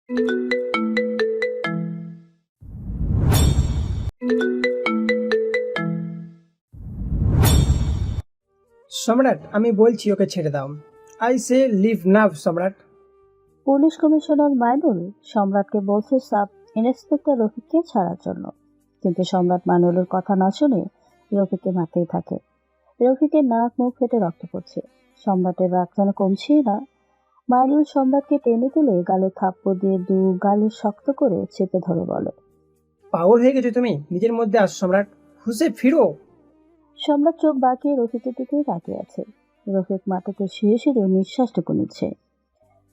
সম্রাট, আমি বলছি ওকে ছেড়ে দাও। আই সে লিভ নাও সম্রাট। পুলিশ কমিশনার মাইনুল সম্রাটকে বলছে সাব ইন্সপেক্টর রফিককে ছাড়ার জন্য, কিন্তু সম্রাট মাইনুলের কথা না শুনে রফিককে মারতেই থাকে। রফিকের নাক মুখ ফেটে রক্ত পড়ছে। সম্রাটের রাগ যেন কমছেই না। মাইনুল সম্রাটকে টেনে তুলে গালে থাপ্পড় দিয়ে গালে শক্ত করে চেপে ধরে বলে, পাগল হয়ে গেছো তুমি? নিজের মধ্যে আসো সম্রাট, হুঁশে ফিরো। সম্রাট চোখ বাঁকিয়ে রফিকের দিকেই তাকিয়ে আছে। রফিক মাথাতে শুয়ে শুয়ে নিঃশ্বাসটুকু নিচ্ছে।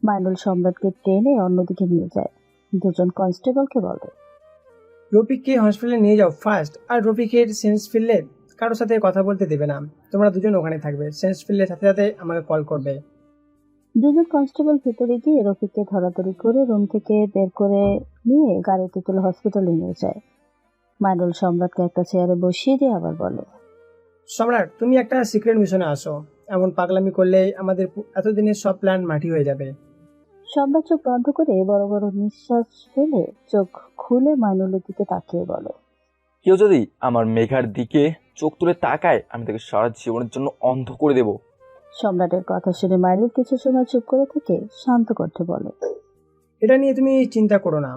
মাইনুল সম্রাটকে টেনে অন্যদিকে নিয়ে যায়। দুজন কনস্টেবলকে বলে, রফিককে হসপিটালে নিয়ে যাও ফার্স্ট। আর রফিকের সেন্স ফিরলে কারোর সাথে কথা বলতে দেবে না। তোমরা দুজন ওখানে থাকবে, সেন্স ফিরলে সাথে সাথে আমাকে কল করবে। দুজন কনস্টেবল ভিতরে গিয়ে রফিককে ধরাধরি করে রুম থেকে বের করে নিয়ে গাড়িতে তুলে হসপিটালে নিয়ে যায়। মাইনুল সম্রাটকে একটা চেয়ারে বসিয়ে দিয়ে আবার বলে, সম্রাট, তুমি একটা সিক্রেট মিশনে আসো। এমন পাগলামি করলে আমাদের এতদিনের সব প্ল্যান মাটি হয়ে যাবে। সম্রাট চোখ বন্ধ করে বড় বড় নিঃশ্বাস ফেলে চোখ খুলে মাইনুলের দিকে তাকিয়ে বলে, কেউ যদি আমার মেঘার দিকে চোখ তুলে তাকায়, আমি তাকে সারা জীবনের জন্য অন্ধ করে দেব। সম্রাটের কথা শুনে মাইনুল কিছু সময় চুপ করে থেকে শান্ত কণ্ঠে বলে, এটা নিয়ে তুমি চিন্তা করো না।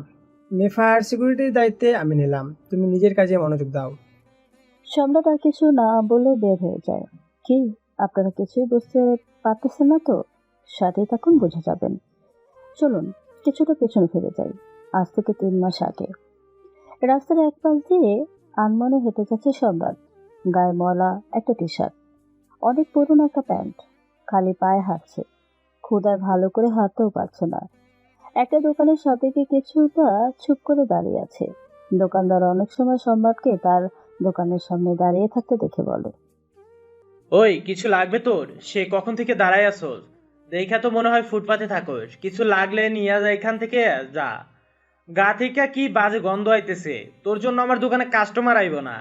মেফায়ার সিকিউরিটির দায়িত্বে আমি নিলাম, তুমি নিজের কাজে মনোযোগ দাও। সম্রাট আর কিছু না বলে বের হয়ে যায়। কি, আপনারা কিছুই বুঝতে পারতেছেন না তো? সাথেই থাকুন, বুঝে যাবেন। চলুন কিছুটা পেছনে ফিরে যাই। আজ থেকে 3 মাস আগে রাস্তার এক পাশ দিয়ে আনমনে হেঁটে যাচ্ছে সম্রাট। গায়ে ময়লা একটা টি শার্ট, অনেক পুরনো একটা প্যান্ট, খালি পায়ে হাঁটছে। ক্ষুধায় ভালো করে হাঁটতেও পারছে না। একটা দোকানের সাথে কিছুটা চুপ করে দাঁড়িয়ে আছে। দোকানদার অনেক সময় সম্রাটকে তার দোকানের সামনে দাঁড়িয়ে থাকতে দেখে বলে, ওই কিছু লাগবে তোর? সে কখন থেকে দাঁড়ায় আছোস? দেখা তো মনে হয় ফুটপাতে থাকোস। কিছু লাগলে নিয়ে যা, এখান থেকে যা। গা থেকে কি বাজে গন্ধ আইতেছে। তোর জন্য আমার দোকানে কাস্টমার আইব না।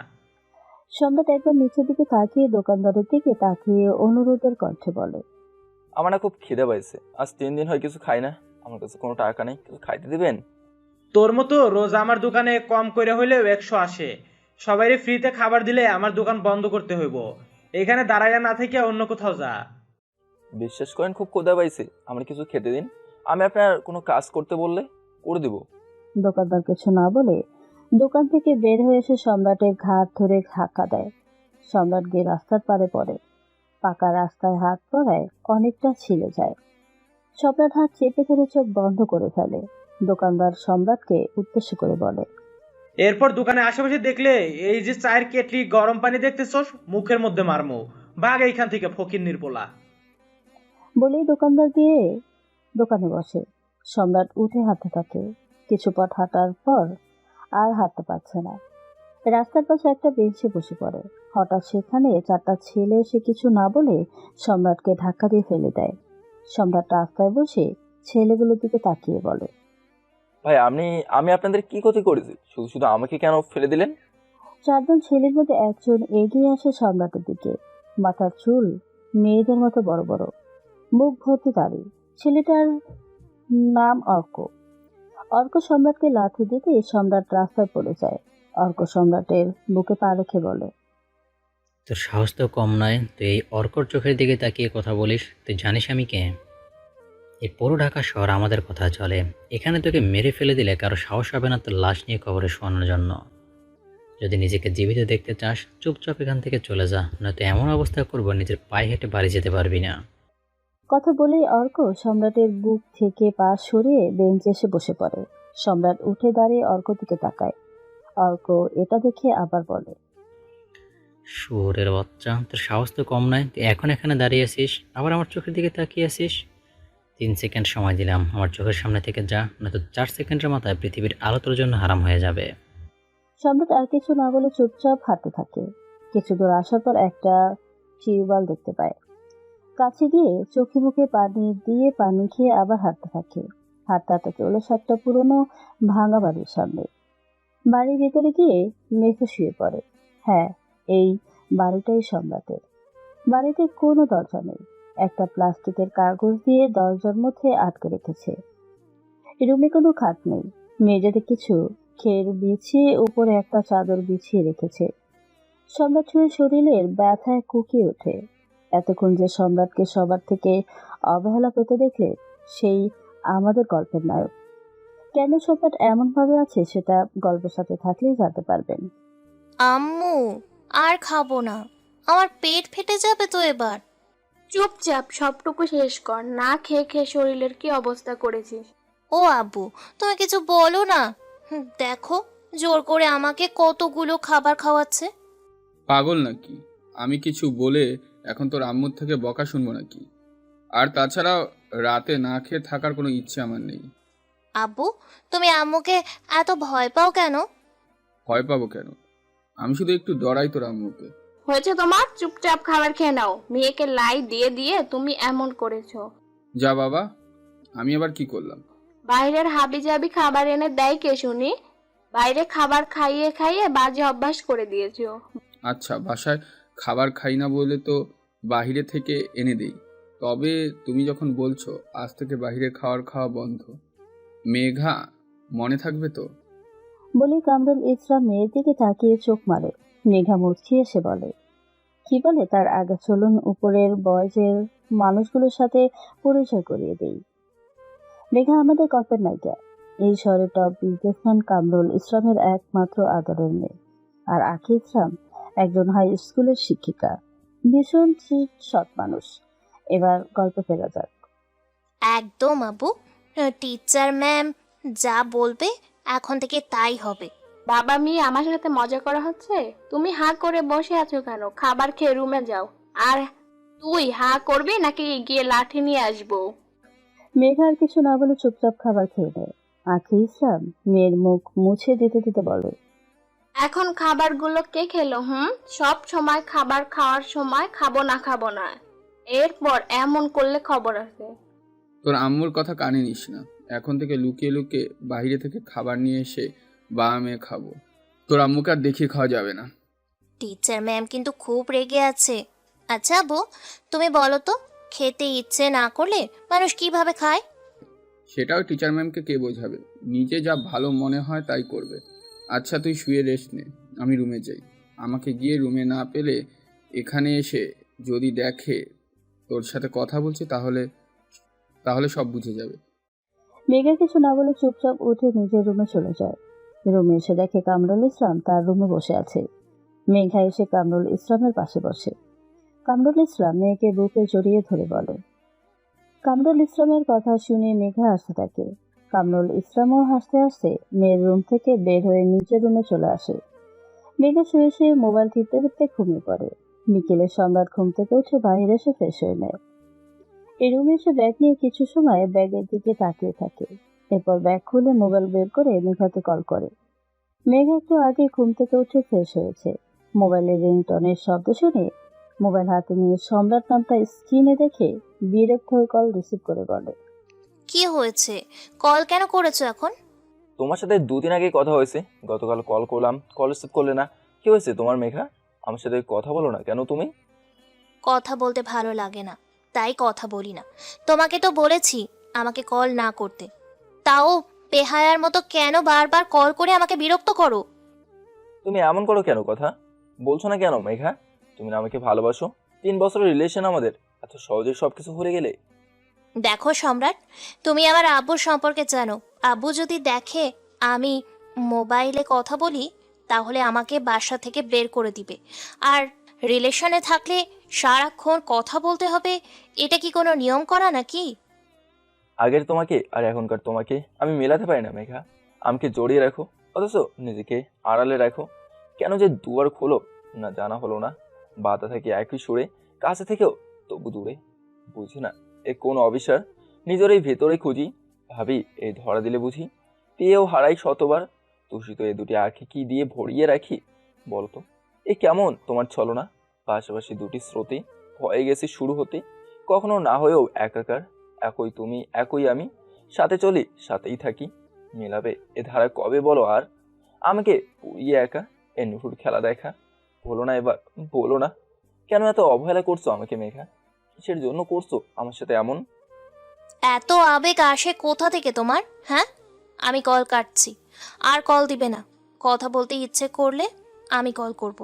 সম্রাট একবার নিচের দিকে তাকিয়ে দোকানদারের দিকে তাকিয়ে অনুরোধের কণ্ঠে বলে, আমার না খুব খিদে পাইছে, আজ 3 দিন হয় কিছু খাই না। আমার কাছে কোনো টাকা নেই, কিছু খাইতে দিবেন? তোর মতো রোজ আমার দোকানে কম করে হইলেও 100 আসে। সবাইরে ফ্রিতে খাবার দিলে আমার দোকান বন্ধ করতে হইব। এখানে দাঁড়াইয়া না থেকে অন্য কোথাও যা। বিশ্বাস করেন খুব ক্ষুধা পাইছে, আমার কিছু খেতে দিন। আমি আপনার কোনো কাজ করতে বললে করে দিব। দোকানদার কিছু না বলে দোকান থেকে বের হয়ে এসে সম্রাটের ঘাট ধরে ধাক্কা দেয়। সম্রাট গিয়ে রাস্তার পারে পড়ে। পাকা রাস্তায় হাত পড়ায় অনেকটা ছিলে যায়। সম্রাট হাত চেপে ধরে চোখ বন্ধ করে ফেলে। দোকানদার সম্রাটকে উদ্দেশ্য করে বলে, এরপর দোকানে আশেপাশে দেখলে এই যে চায়ের কেটলি গরম পানি দেখতেছস, মুখের মধ্যে মারমু। ভাগ এইখান থেকে ফকিন্নির পোলা। বলেই দোকানদার গিয়ে দোকানে বসে। সম্রাট উঠে হাঁটতে থাকে। কিছু পথ হাঁটার পর আর হাঁটতে পারছে না। রাস্তার পাশে একটা বেঞ্চে বসে পড়ে। হঠাৎ সেখানে 4টা ছেলে এসে কিছু না বলে সম্রাটকে ধাক্কা দিয়ে ফেলে দেয়। সম্রাট রাস্তায় বসে ছেলেগুলোর দিকে তাকিয়ে বলে, ভাই, আমি আমি আপনাদের কি ক্ষতি করেছি? শুধু শুধু আমাকে কেন ফেলে দিলেন? 4জন ছেলের মধ্যে একজন এগিয়ে আসে সম্রাটের দিকে। মাথার চুল মেয়েদের মতো বড় বড়, মুখ ভর্তি দাড়ি। ছেলেটার নাম অর্ক। অর্ক সম্রাটকে লাথি দিতে সম্রাট রাস্তায় পড়ে যায়। অর্ক সম্রাটের বুকে পা রেখে বলে, তোর সাহস তো কম নয়, তুই এই অর্কর চোখের দিকে তাকিয়ে কথা বলিস? তুই জানিস আমি কে? এই পুরো ঢাকা শহর আমাদের কথা চলে। এখানে তোকে মেরে ফেলে দিলে কারো সাহস হবে না তোর লাশ নিয়ে কবরে শোয়ানোর জন্য। যদি নিজেকে জীবিত দেখতে চাস চুপচাপ এখান থেকে চলে যা, নয়তো এমন অবস্থা করবো নিজের পায়ে হেঁটে বাড়ি যেতে পারবি না। কথা বলেই অর্ক সম্রাটের বুক থেকে পা সরিয়ে বেঞ্চে এসে বসে পড়ে। সম্রাট উঠে দাঁড়িয়ে অর্ক দিকে তাকায়। অর্ক এটা দেখে আবার বলে, শুয়োরের বাচ্চা, তোর সাহস তো কম নয়, তুই এখন এখানে দাঁড়িয়ে আছিস, আবার আমার চোখের দিকে তাকিয়ে আছিস। 3 সেকেন্ড সময় দিলাম, আমার চোখের সামনে থেকে যা, নয়তো 4 সেকেন্ডের মাথায় পৃথিবীর আলো তোর জন্য হারাম হয়ে যাবে। সম্রাট আর কিছু না বলে চুপচাপ হাঁটতে থাকে। কিছু দূর আসার পর একটা টিউবওয়েল দেখতে পায়। কাছে গিয়ে চোখে মুখে পানি দিয়ে পানি খেয়ে আবার হাঁটতে থাকে। হাঁটতে হাঁটতে চলে একটা পুরনো ভাঙা বাড়ির সামনে। বাড়ির ভেতরে গিয়ে মেঝে শুয়ে পড়ে। হ্যাঁ, এই বাড়িটাই সম্রাটের। বাড়িতে কোনো দরজা নেই। একটা প্লাস্টিকের কাগজ দিয়ে দরজার মধ্যে আটকে রেখেছে। রুমে কোনো খাট নেই। মেঝেতে কিছু খের বিছিয়ে উপরে একটা চাদর বিছিয়ে রেখেছে। সম্রাট শুয়ে শরীরের ব্যথায় কুঁকিয়ে ওঠে। এতক্ষণ যে সম্রাটকে সবার থেকে অবহেলা পেতে দেখলে সেই আমাদের গল্পের নায়ক। কেন সম্রাট এমন ভাবে আছে সেটা গল্পের সাথে থাকলেই জানতে পারবেন। আম্মু, আর খাবো না, আমার পেট ফেটে যাবে তো এবার। চুপচাপ সবটুকু শেষ কর, না খেয়ে খেয়ে শরীরের কি অবস্থা করেছিস। ও আব্বু, তুমি কিছু বলো না। দেখো, জোর করে আমাকে কতগুলো খাবার খাওয়াচ্ছে। পাগল নাকি? আমি কিছু বলে এখন তোর আম্মুর থেকে বকা শুনবো নাকি? আর তাছাড়া রাতে না খেয়ে থাকার কোনো ইচ্ছে আমার নেই। আব্বু, তুমি আম্মুকে এত ভয় পাও কেন? ভয় পাবো কেন? আমি শুধু একটু ডরাই তোর আম্মুকে। হয়েছে তোমার, চুপচাপ খাবার খেয়ে নাও। মেয়েকে লাই দিয়ে দিয়ে তুমি এমন করেছো। যা বাবা, আমি আবার কি করলাম? বাইরের হাবি জাবি খাবার এনে দেয় কে শুনি? বাইরে খাবার খাইয়ে খাইয়ে বাজে অভ্যাস করে দিয়েছো। আচ্ছা, বাসায় খাবার খাই না বলে তো বাহিরে থেকে এনে দেই। তবে তুমি যখন বলছো আজ থেকে বাহিরে খাওয়ার খাওয়া বন্ধ, মেঘা, মনে থাকবে তো? বলে কামরুল ইসলাম মেয়ের দিকে তাকিয়ে চোখ মারে। মেঘা মুচকি এসে বলে, কি বলে তার আগে চলুন উপরের বয়সের মানুষগুলোর সাথে পরিচয় করিয়ে দেই। মেঘা আমাদের গল্পের নায়িকা। এই শহরের টপ বিজনেসম্যান কামরুল ইসলামের একমাত্র আদরের মেয়ে। আর আখি ইসলাম একজন হাই স্কুলের শিক্ষিকা, ভীষণ সৎ মানুষ। এবার গল্প ফেরা যাক। একদম আব্বু, টিচার ম্যাম যা বলবে এখন থেকে তাই হবে। বাবা মেয়ে আমার সাথে মজা করা হচ্ছে? তুমি হাঁ করে বসে আছো কেন? খাবার খেয়ে রুমে যাও। আর তুই হাঁ করবি নাকি গিয়ে লাঠি নিয়ে আসবো? মেঘা আর কিছু না বলে চুপচাপ খাবার খেয়ে নেয়। আখি ইসলাম মেয়ের মুখ মুছে দিতে দিতে বলে, এখন খাবারগুলো কে খেলো? সব সময় খাবার খাওয়ার সময় খাবো না, এরপর এমন করলে খবর আছে। তোর আম্মুর কথা কানে নিস না। এখন থেকে লুকিয়ে লুকিয়ে বাইরে থেকে খাবার নিয়ে এসে আমি খাবো। তোর আম্মুকে আর দেখিয়ে খাওয়া যাবে না। টিচার ম্যাম কিন্তু খুব রেগে আছে। আচ্ছা আব্বু, তুমি বলো তো, খেতে ইচ্ছে না করলে মানুষ কিভাবে খায়? সেটাও টিচার ম্যামকে কে বোঝাবে? নিজে যা ভালো মনে হয় তাই করবে। আচ্ছা, তুই শুয়ে রেস্ট নে, আমি রুমে যাই। আমাকে গিয়ে রুমে না পেলে এখানে এসে যদি দেখে তোর সাথে কথা বলছি তাহলে তাহলে সব বুঝে যাবে। মেঘা কিছু না বলে চুপচাপ উঠে নিজের রুমে চলে যায়। রুমে এসে দেখে কামরুল ইসলাম তার রুমে বসে আছে। মেঘা এসে কামরুল ইসলামের পাশে বসে। কামরুল ইসলাম মেয়েকে বুকে জড়িয়ে ধরে বলে। কামরুল ইসলামের কথা শুনে মেঘা হাসতে থাকে। কামরুল ইসলামও হাসতে হাসতে মেয়ের রুম থেকে বের হয়ে নিচের রুমে চলে আসে। মেঘা শুয়ে শুয়ে মোবাইল টিপতে টিপতে ঘুমিয়ে পড়ে। বিকেলে সম্রাট ঘুম থেকে উঠে বাইরে এসে ফ্রেশ হয়ে নেয়। এই রুমে এসে ব্যাগ নিয়ে কিছু সময় ব্যাগের দিকে তাকিয়ে থাকে। এরপর ব্যাগ খুলে মোবাইল বের করে মেঘাকে কল করে। মেঘা একটু আগে ঘুম থেকে উঠে ফ্রেশ হয়েছে। মোবাইলের রিংটনের শব্দ শুনে মোবাইল হাতে নিয়ে সম্রাট নামটা স্ক্রিনে দেখে বিরক্ত হয়ে কল রিসিভ করে বলে, কি হয়েছে? কল কেন করেছো এখন? তোমার সাথে 2 দিন আগে কথা হয়েছে, গতকাল কল করলাম, কল রিসিভ করলে না। কি হয়েছে তোমার মেঘা? আমার সাথে কথা বলো না কেন তুমি? কথা বলতে ভালো লাগে না, তাই কথা বলি না। তোমাকে তো বলেছি আমাকে কল না করতে, তাও বেহায়ার মতো কেন বারবার কল করে আমাকে বিরক্ত করো? তুমি এমন করো কেন? কথা বলছো না কেন মেঘা? তুমি না আমাকে ভালোবাসো? 3 বছরের রিলেশন আমাদের, এত সহজে সবকিছু ভুলে গেলে? দেখো সম্রাট, তুমি আমার আব্বুর সম্পর্কে জানো। আব্বু যদি দেখে আমি মোবাইলে কথা বলি তাহলে আমাকে বাসা থেকে বের করে দিবে। আর রিলেশনে থাকলে সারাক্ষণ কথা বলতে হবে, এটা কি কোনো নিয়ম করা নাকি? আগের তোমাকে আর এখনকার তোমাকে আমি মেলাতে পারি না মেঘা। আমাকে জড়িয়ে রাখো অথচ নিজেকে আড়ালে রাখো। কেন যে দুয়ার খোলো না জানা হলো না। বাধা থাকে একই সুরে, কাছে থেকেও তবু দূরে। বুঝি না এ কোন অবিচার, নিজেরই ভেতরে খুঁজি। ভাবি এই ধরা দিলে বুঝি, পেয়েও হারাই শতবার। দূষিত এ দুটি আঁখি কি দিয়ে ভরিয়ে রাখি বলতো? এ কেমন তোমার ছলনা? পাশাপাশি দুটি স্রোতে হয়ে গেছি শুরু হতে, কখনো না হয়েও একাকার। একই তুমি একই আমি, সাথে চলি সাথেই থাকি। মেলাবে এ ধারা কবে বলো আর? আমাকে পুড়িয়ে একা এ নুহুর খেলা দেখা। বলো না এবার, বলো না কেন এত অবহেলা করছো আমাকে মেঘা? কিসের জন্য করছো আমার সাথে এমন? এত আবেগ আসে কোথা থেকে তোমার? হ্যাঁ, আমি কল কাটছি, আর কল দিবে না। কথা বলতে ইচ্ছে করলে আমি কল করব।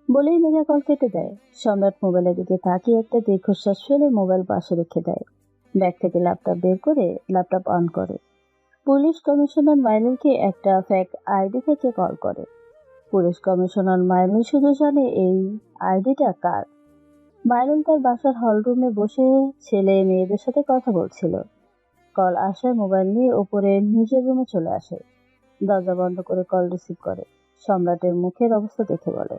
বলেই মেঘা কল কেটে দেয়। সম্রাট মোবাইলের দিকে তাকিয়ে একটা দীর্ঘশ্বাস ফেলে মোবাইল পাশে রেখে দেয়। ব্যাগ থেকে ল্যাপটপ বের করে ল্যাপটপ অন করে। পুলিশ কমিশনার মাইনুলকে একটা ফেক আইডি থেকে কল করে। পুলিশ কমিশনার মাইনুল শুধু জানে এই আইডিটা কার। মাইনুল তার বাসার হলরুমে বসে ছেলে মেয়েদের সাথে কথা বলছিল। কল আসায় মোবাইল নিয়ে ওপরে নিজের রুমে চলে আসে। দরজা বন্ধ করে কল রিসিভ করে। সম্রাটের মুখের অবস্থা দেখে বলে,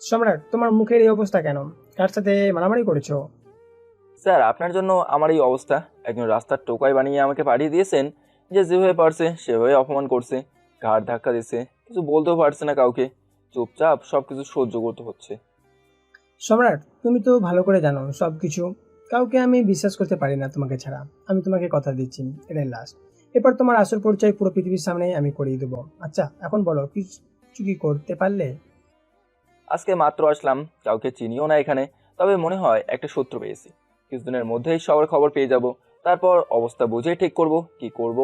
সম্রাট, তোমার মুখের এই অবস্থা কেন? কার সাথে মারামারি করেছো? স্যার, আপনার জন্য আমার এই অবস্থা। একজন রাস্তার টোকাই বানিয়ে আমাকে পাঠিয়ে দিয়েছেন, যে যেভাবে পারছে সেভাবে অপমান করছে, ঘাড় ধাক্কা দিচ্ছে, কিছু বলতেও পারছে না কাউকে, চুপচাপ সব কিছু সহ্য করতে হচ্ছে। সম্রাট, তুমি তো ভালো করে জানো সব কিছু। কাউকে আমি বিশ্বাস করতে পারি না তোমাকে ছাড়া। আমি তোমাকে কথা দিচ্ছি, এটাই লাস্ট। এরপর তোমার আসল পরিচয় পুরো পৃথিবীর সামনে আমি করিয়ে দেবো। আচ্ছা, এখন বলো কিছু কি করতে পারলে? আজকে মাত্র আসলাম, কাউকে চিনিও না এখানে, তবে মনে হয় একটা শত্রু পেয়েছি। কিছুদিনের মধ্যেই সবার খবর পেয়ে যাব, তারপর অবস্থা বুঝেই ঠিক করব কি করব।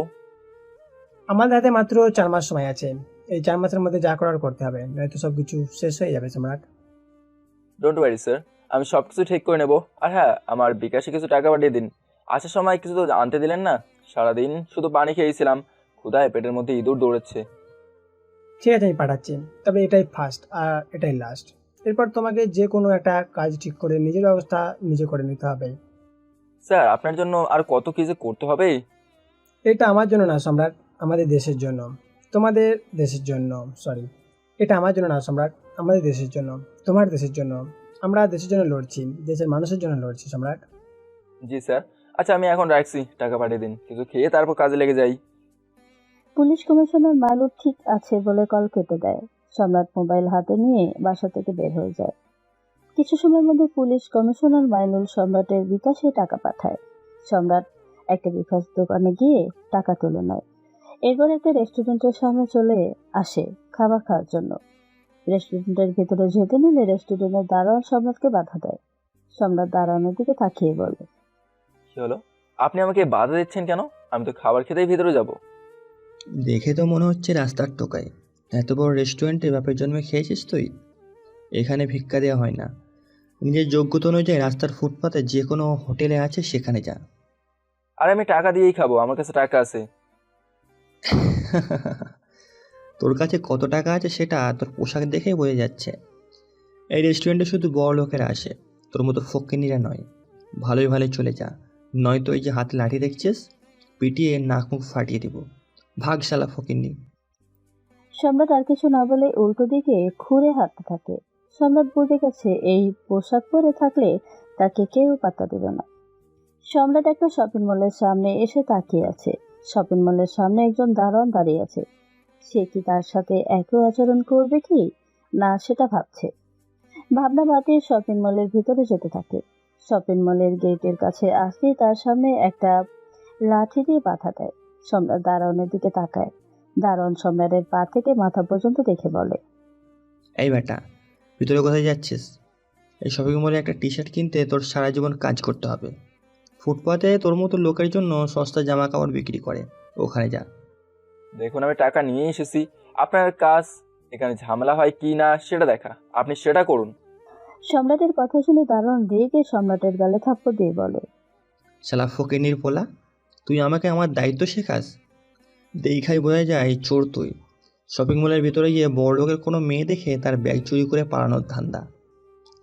আমাদের হাতে মাত্র 4 মাস সময় আছে। এই 4 মাসের মধ্যে যা করার করতে হবে, নয়তো সব কিছু শেষ হয়ে যাবে সম্রাট। ডোন্ট ওয়ারি স্যার, আমি সব কিছু ঠিক করে নেব। আর হ্যাঁ, আমার বিকাশে কিছু টাকা পাঠিয়ে দিন। আসার সময় কিছু তো আনতে দিলেন না। সারাদিন শুধু পানি খেয়েছিলাম, ক্ষুধায় পেটের মধ্যে ইঁদুর দৌড়াচ্ছে। ঠিক আছে, আমি পাঠাচ্ছি। তবে এটাই ফার্স্ট আর এটাই লাস্ট। এরপর তোমাকে যে কোনো একটা কাজ ঠিক করে নিজের ব্যবস্থা নিজে করে নিতে হবে। স্যার, আপনার জন্য আর কত কি যে করতে হবে। এটা আমার জন্য না সম্রাট, আমাদের দেশের জন্য। তোমাদের দেশের জন্য, সরি। এটা আমার জন্য না সম্রাট, আমাদের দেশের জন্য, তোমার দেশের জন্য। আমরা দেশের জন্য লড়ছি, দেশের মানুষের জন্য লড়ছি সম্রাট। জি স্যার। আচ্ছা, আমি এখন রাখছি, টাকা পাঠিয়ে দিন, কিছু খেয়ে তারপর কাজে লেগে যাই। পুলিশ কমিশনার মাইনুল ঠিক আছে বলে কল কেটে দেয়। সম্রাট মোবাইল হাতে নিয়ে বাসা থেকে বের হয়ে যায়। কিছু সময়ের মধ্যে পুলিশ কমিশনার মাইনুল সম্রাটের বিকাশে টাকা পাঠায়। সম্রাট একটা বিকাশ দোকানে গিয়ে টাকা তুলে নেয়। এরপর একটা রেস্টুরেন্টের সামনে চলে আসে খাবার খাওয়ার জন্য। রেস্টুরেন্টের ভেতরে যেতে নিলে রেস্টুরেন্টের দারোয়ান সম্রাটকে বাধা দেয়। সম্রাট দারোয়ানের দিকে তাকিয়ে বলে, কি হলো? আপনি আমাকে বাধা দিচ্ছেন কেন? আমি তো খাবার খেতেই ভিতরে যাব। দেখে তো মনে হচ্ছে রাস্তার টোকাই। এত বড় রেস্টুরেন্টে বাপের জন্মে খেয়েছিস তুই? এখানে ভিক্ষা দেওয়া হয় না। নিজের যোগ্যতা অনুযায়ী রাস্তার ফুটপাতে যে কোনো হোটেলে আছে সেখানে যা। আর আমি টাকা দিয়েই খাবো, আমার কাছে টাকা আছে। তোর কাছে কত টাকা আছে সেটা তোর পোশাক দেখেই বোঝা যাচ্ছে। এই রেস্টুরেন্টে শুধু বড় লোকেরা আসে, তোর মতো ফকিন্নিরা নয়। ভালোই ভালোই চলে যা, নয়তো এই যে হাতে লাঠি দেখছিস, পিটিয়ে নাক মুখ ফাটিয়ে দিব। ভাগ শালা ফকিন্নি। সম্রাট আর কিছু না বলে উল্টো দিকে ঘুরে হাঁটতে থাকে। সম্রাট বুঝে গেছে এই পোশাক পরে থাকলে তাকে কেউ পাত্তা দেবে না। সম্রাট একটা শপিং মলের সামনে এসে তাকিয়ে আছে। শপিং মলের সামনে একজন দারোয়ান দাঁড়িয়ে আছে। সে কি তার সাথে একই আচরণ করবে কি না সেটা ভাবছে। ভাবনা বাতিল শপিং মলের ভিতরে যেতে থাকে। শপিং মলের গেটের কাছে আসতেই তার সামনে একটা লাঠি দিয়ে বাধা দেয়। সম্রাট দারোয়ানের দিকে তাকায়। দারোয়ান সম্রাটের পা থেকে মাথা পর্যন্ত দেখে বলে, এই বেটা, ভিতরে কোথায় যাচ্ছিস? এই শপিং মলে একটা টি শার্ট কিনতে তোর সারা জীবন কাজ করতে হবে। ফুটপাতে তোর মতো লোকের জন্য সস্তা জামা কাপড় বিক্রি করে, ওখানে যা। দেখুন, আমি টাকা নিয়ে এসেছি। আপনার কাজ এখানে ঝামেলা হয় কি না সেটা দেখা, আপনি সেটা করুন। সম্রাটের কথা শুনে দারোয়ান রেগে সম্রাটের গালে থাপ্পড় দিয়ে বলে, শালা ফকিনির পোলা, তুই আমাকে আমার দায়িত্ব শেখাস? দেখাই বোঝা যায় চোর তুই। শপিং মলের ভিতরে গিয়ে বড় লোকের কোনো মেয়ে দেখে তার ব্যাগ চুরি করে পালানোর ধান্দা।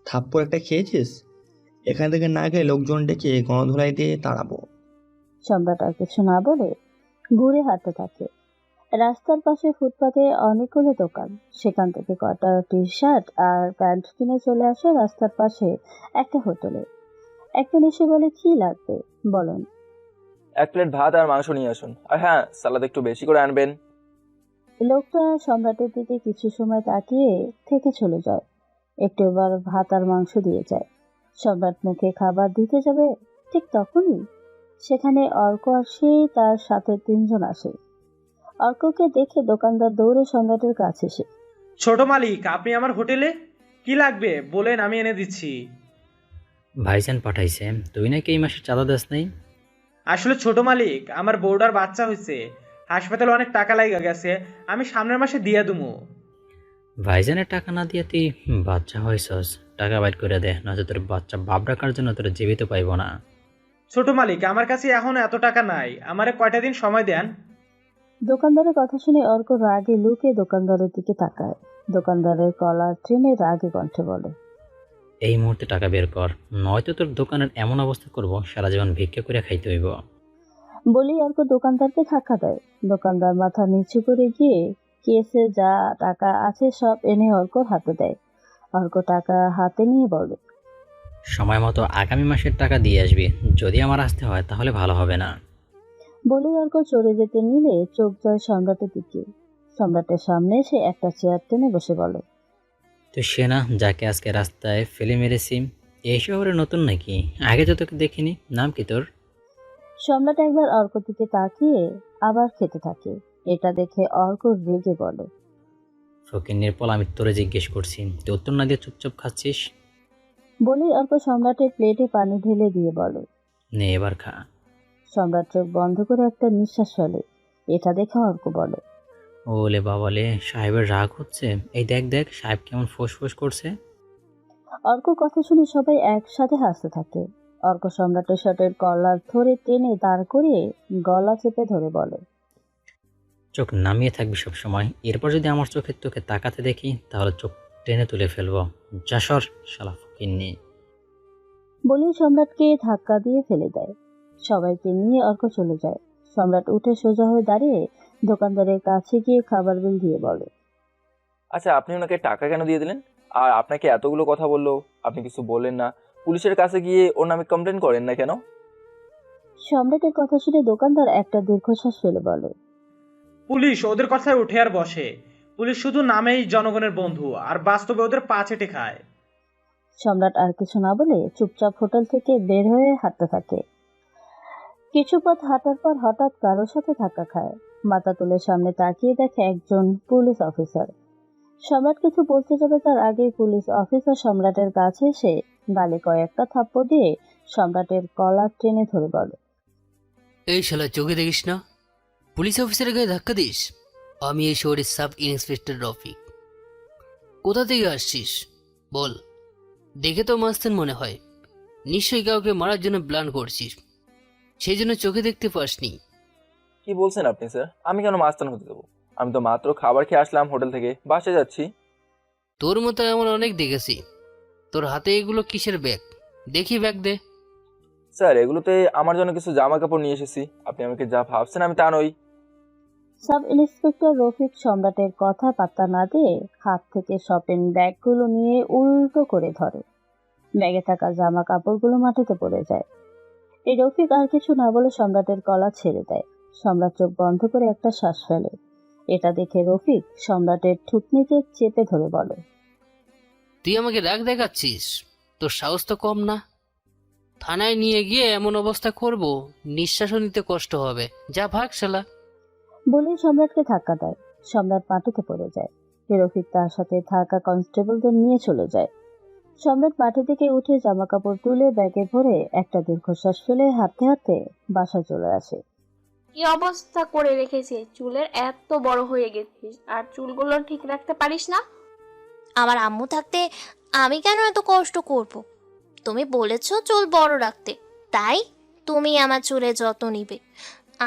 থাপ্পড় একটা খেয়েছিস? এখান থেকে না গেলে লোকজন ডেকে গণধোলাই দিয়ে তাড়াবো। সম্রাট আর কিছু না বলে ঘুরে হাঁটতে থাকে। রাস্তার পাশে ফুটপাতে অনেকগুলো দোকান। সেখান থেকে কটা টি শার্ট আর প্যান্ট কিনে চলে আসে রাস্তার পাশে একটা হোটেলে। একজন এসে বলে, কি লাগবে বলুন। 1 প্লেট ভাত আর মাংস নিয়ে আসুন, আর হ্যাঁ, সালাদ একটু বেশি করে আনবেন। লোকটা সম্রাটের দিকে কিছু সময় তাকিয়ে থেকে চলে যায়। একটু এবার ভাত আর মাংস দিয়ে যায়। সম্রাট মুখে খাবার দিতে যাবে, ঠিক তখনই সেখানে অর্ক আসে, তার সাথে 3 জন আসে। অর্ককে দেখে দোকানদার দৌড়ে সম্রাটের কাছে এসে, ছোট মালিক, আপনি আমার হোটেলে কি লাগবে বলেন, আমি এনে দিচ্ছি। ভাইজান পাঠাইছে, তুই নাকি এই মাসে চাঁদা দাস নাই? আসলে ছোট মালিক, আমার বউটার বাচ্চা হয়েছে, হাসপাতালে অনেক টাকা লাগা গেছে, আমি সামনের মাসে দিয়ে দুমু। ভাইজানের টাকা না দিয়ে তুই বাচ্চা হয়েছস, টাকা বাইর করে দে, নয়তো তোর বাচ্চা বাপ রাখার জন্য তোর জীবিত পাইব না। ছোট মালিক, আমার কাছে এখন এত টাকা নাই, আমারে কয়টা দিন সময় দেন। দোকানদারের কথা শুনে অর্ক রাগে লুকে দোকানদারের দিকে তাকায়। দোকানদারের কলার ট্রেনে রাগে কণ্ঠে বলে, এই মুহূর্তে টাকা বের কর, নয়তো তোর দোকানের এমন অবস্থা করব সারা জীবন ভিক্ষা করে খাইতে হইব। বলেই অর্ক দোকানদারকে ধাক্কা দেয়। দোকানদার মাথা নিচু করে গিয়ে কেসে যা টাকা আছে সব এনে অর্কর হাতে দেয়। অর্ক টাকা হাতে নিয়ে বলে, সময় মতো আগামী মাসের টাকা দিয়ে আসবি, যদি আমার আসতে হয় তাহলে ভালো হবে না। বলেই অর্ক চলে যেতে নিলে চোখ যায় সম্রাটের দিকে। সম্রাটের সামনে সে একটা চেয়ার টেনে বসে বলে, তুই সে না যাকে আজকে রাস্তায় ফেলে মেরেছি? এই শহরে নতুন নাকি? আগে তো তোকে দেখিনি। নাম কি তোর? সম্রাট একবার অর্কর দিকে তাকিয়ে আবার খেতে থাকে। এটা দেখে অর্ক রেগে বলে, ফকিন্নির পল, আমি তোরে জিজ্ঞেস করছি, তুই উত্তর না দিয়ে চুপচাপ খাচ্ছিস? বলেই অর্ক সম্রাটের প্লেটে পানি ঢেলে দিয়ে বলে। নে এবার খা। সম্রাট চোখ বন্ধ করে একটা নিঃশ্বাস ফেলে। এটা দেখে অর্ক বলে, ওলে বাবালে, সাহেবের রাগ হচ্ছে। এই দেখ দেখ সাহেব কেমন ফোঁস করছে। অর্ক কথা শুনে সবাই একসাথে হাসতে থাকে। অর্ক সম্রাটের শার্টের কলার ধরে টেনে দাঁড় করিয়ে গলা চেপে ধরে বলে, চোখ নামিয়ে থাকবি সব সময়। এরপর যদি আমার চোখের তোকে তাকাতে দেখি তাহলে চোখ টেনে তুলে ফেলবো। যা সর, শালা ফকিন্নি। বলেই সম্রাটকে ধাক্কা দিয়ে ফেলে দেয়। সবাইকে নিয়ে অর্ক চলে যায়। সম্রাট উঠে সোজা হয়ে দাঁড়িয়ে দোকানদারের কাছে গিয়ে খাবার বিল দিয়ে বলে, আচ্ছা, আপনি ওনাকে টাকা কেন দিয়ে দিলেন? আর আপনাকে এতগুলো কথা বললো, আপনি কিছু বললেন না? পুলিশের কাছে গিয়ে ওর নামে কমপ্লেন করেন না কেন? সম্রাটের কথা শুনে দোকানদার একটা দীর্ঘশ্বাস ফেলে বলে, পুলিশ ওদের কথায় উঠে আর বসে। পুলিশ শুধু নামেই জনগণের বন্ধু, আর বাস্তবে ওদের পা চেটে খায়। সম্রাট আর কিছু না বলে চুপচাপ হোটেল থেকে বের হয়ে হাঁটতে থাকে। কিছু পথ হাঁটার পর হঠাৎ কারোর সাথে ধাক্কা খায়। মাথা তুলে সামনে তাকিয়ে দেখে একজন পুলিশ অফিসার। সম্রাট কিছু বলতে যাবে তার আগেই পুলিশ অফিসার সম্রাটের কাছে এসে গালে কয়েকটা থাপ্পড় দিয়ে সম্রাটের কলার টেনে ধরে বলে, এই শালা, চোখে দেখিস না? পুলিশ অফিসারের গায়ে ধাক্কা দিস? আমি এই শহরের সাব ইন্সপেক্টর রফিক। কোথা থেকে আসছিস বল? দেখে তো মাস্তান মনে হয়। নিশ্চয়ই কাউকে মারার জন্য প্ল্যান করছিস, সেই জন্য চোখে দেখতে পাসনি। কি বলছেন আপনি স্যার? আমি কেন মাস্তান হতে দেবো? আমি তো মাত্র খাবার খেয়ে আসলাম হোটেল থেকে, বাসে যাচ্ছি। তোর মতো এমন অনেক দেখেছি। তোর হাতে এগুলো কিসের ব্যাগ? দেখি ব্যাগ দে। স্যার, এগুলোতে আমার জন্য কিছু জামা কাপড় নিয়ে এসেছি। আপনি আমাকে যা ভাবছেন আমি তা নই। সাব ইন্সপেক্টর রফিক সম্রাটের কথা পাত্তা না দিয়ে হাত থেকে শপিং ব্যাগগুলো নিয়ে উল্টো করে ধরে। ব্যাগে থাকা জামা কাপড়গুলো মাটিতে পড়ে যায়। এই রফিক আর কিছু না বলে সম্রাটের গলা ছেড়ে দেয়। সম্রাট চোখ বন্ধ করে একটা শ্বাস ফেলে। এটা দেখে রফিক সম্রাটের থুতনিতে চেপে ধরে বলে, তুই আমাকে রাগ দেখাচ্ছিস? তোর সাহস তো কম না। থানায় নিয়ে গিয়ে এমন অবস্থা করব, নিঃশ্বাসও নিতে কষ্ট হবে। যা ভাগ শালা। বলেই সম্রাটকে ধাক্কা দেয়। সম্রাট মাটিতে পড়ে যায়। রফিক তার সাথে থাকা কনস্টেবলদের নিয়ে চলে যায়। সম্রাট মাটি থেকে উঠে জামা কাপড় তুলে ব্যাগে ভরে একটা দীর্ঘশ্বাস ফেলে হাঁটতে হাঁটতে বাসায় চলে আসে। কি অবস্থা করে রেখেছিস? চুলের এত বড় হয়ে গেছিস, আর চুলগুলো ঠিক রাখতে পারিস না? আমার আম্মু থাকতে আমি কেন এত কষ্ট করব? তুমি বলেছো চুল বড় রাখতে, তাই তুমি আমার চুলের যত্ন নিবে।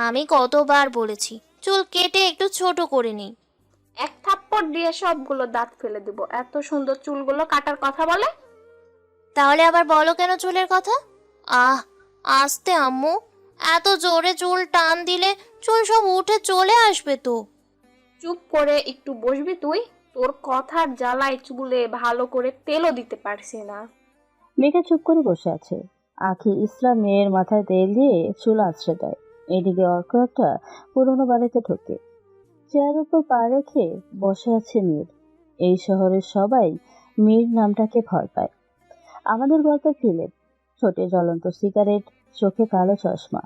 আমি কতবার বলেছি চুল কেটে একটু ছোট করে নিই। এক থাপ্পড় দিয়ে সবগুলো দাঁত ফেলে দিব। এত সুন্দর চুলগুলো কাটার কথা বলে। তাহলে আবার বলো কেন চুলের কথা? আহ, আস্তে আম্মু, এত জোরে চুল টান দিলে চুল সব উঠে চলে আসবে তো। চুপ করে একটু বসবি তুই? তোর কথার জ্বালায় চুলে ভালো করে তেলও দিতে পারছি না। মেঘা চুপ করে বসে আছে। আখি ইসলাম মেয়ের মাথায় তেল দিয়ে চুল আছড়ে দেয়। এদিকে অর্ক একটা পুরোনো বাড়িতে ঢোকে। চেয়ার উপর পা রেখে বসে আছে মীর। এই শহরের সবাই মীর নামটাকে ভয় পায়। আমাদের গল্পে ফিরে ছোটে জ্বলন্ত সিগারেট, চোখে কালো চশমা,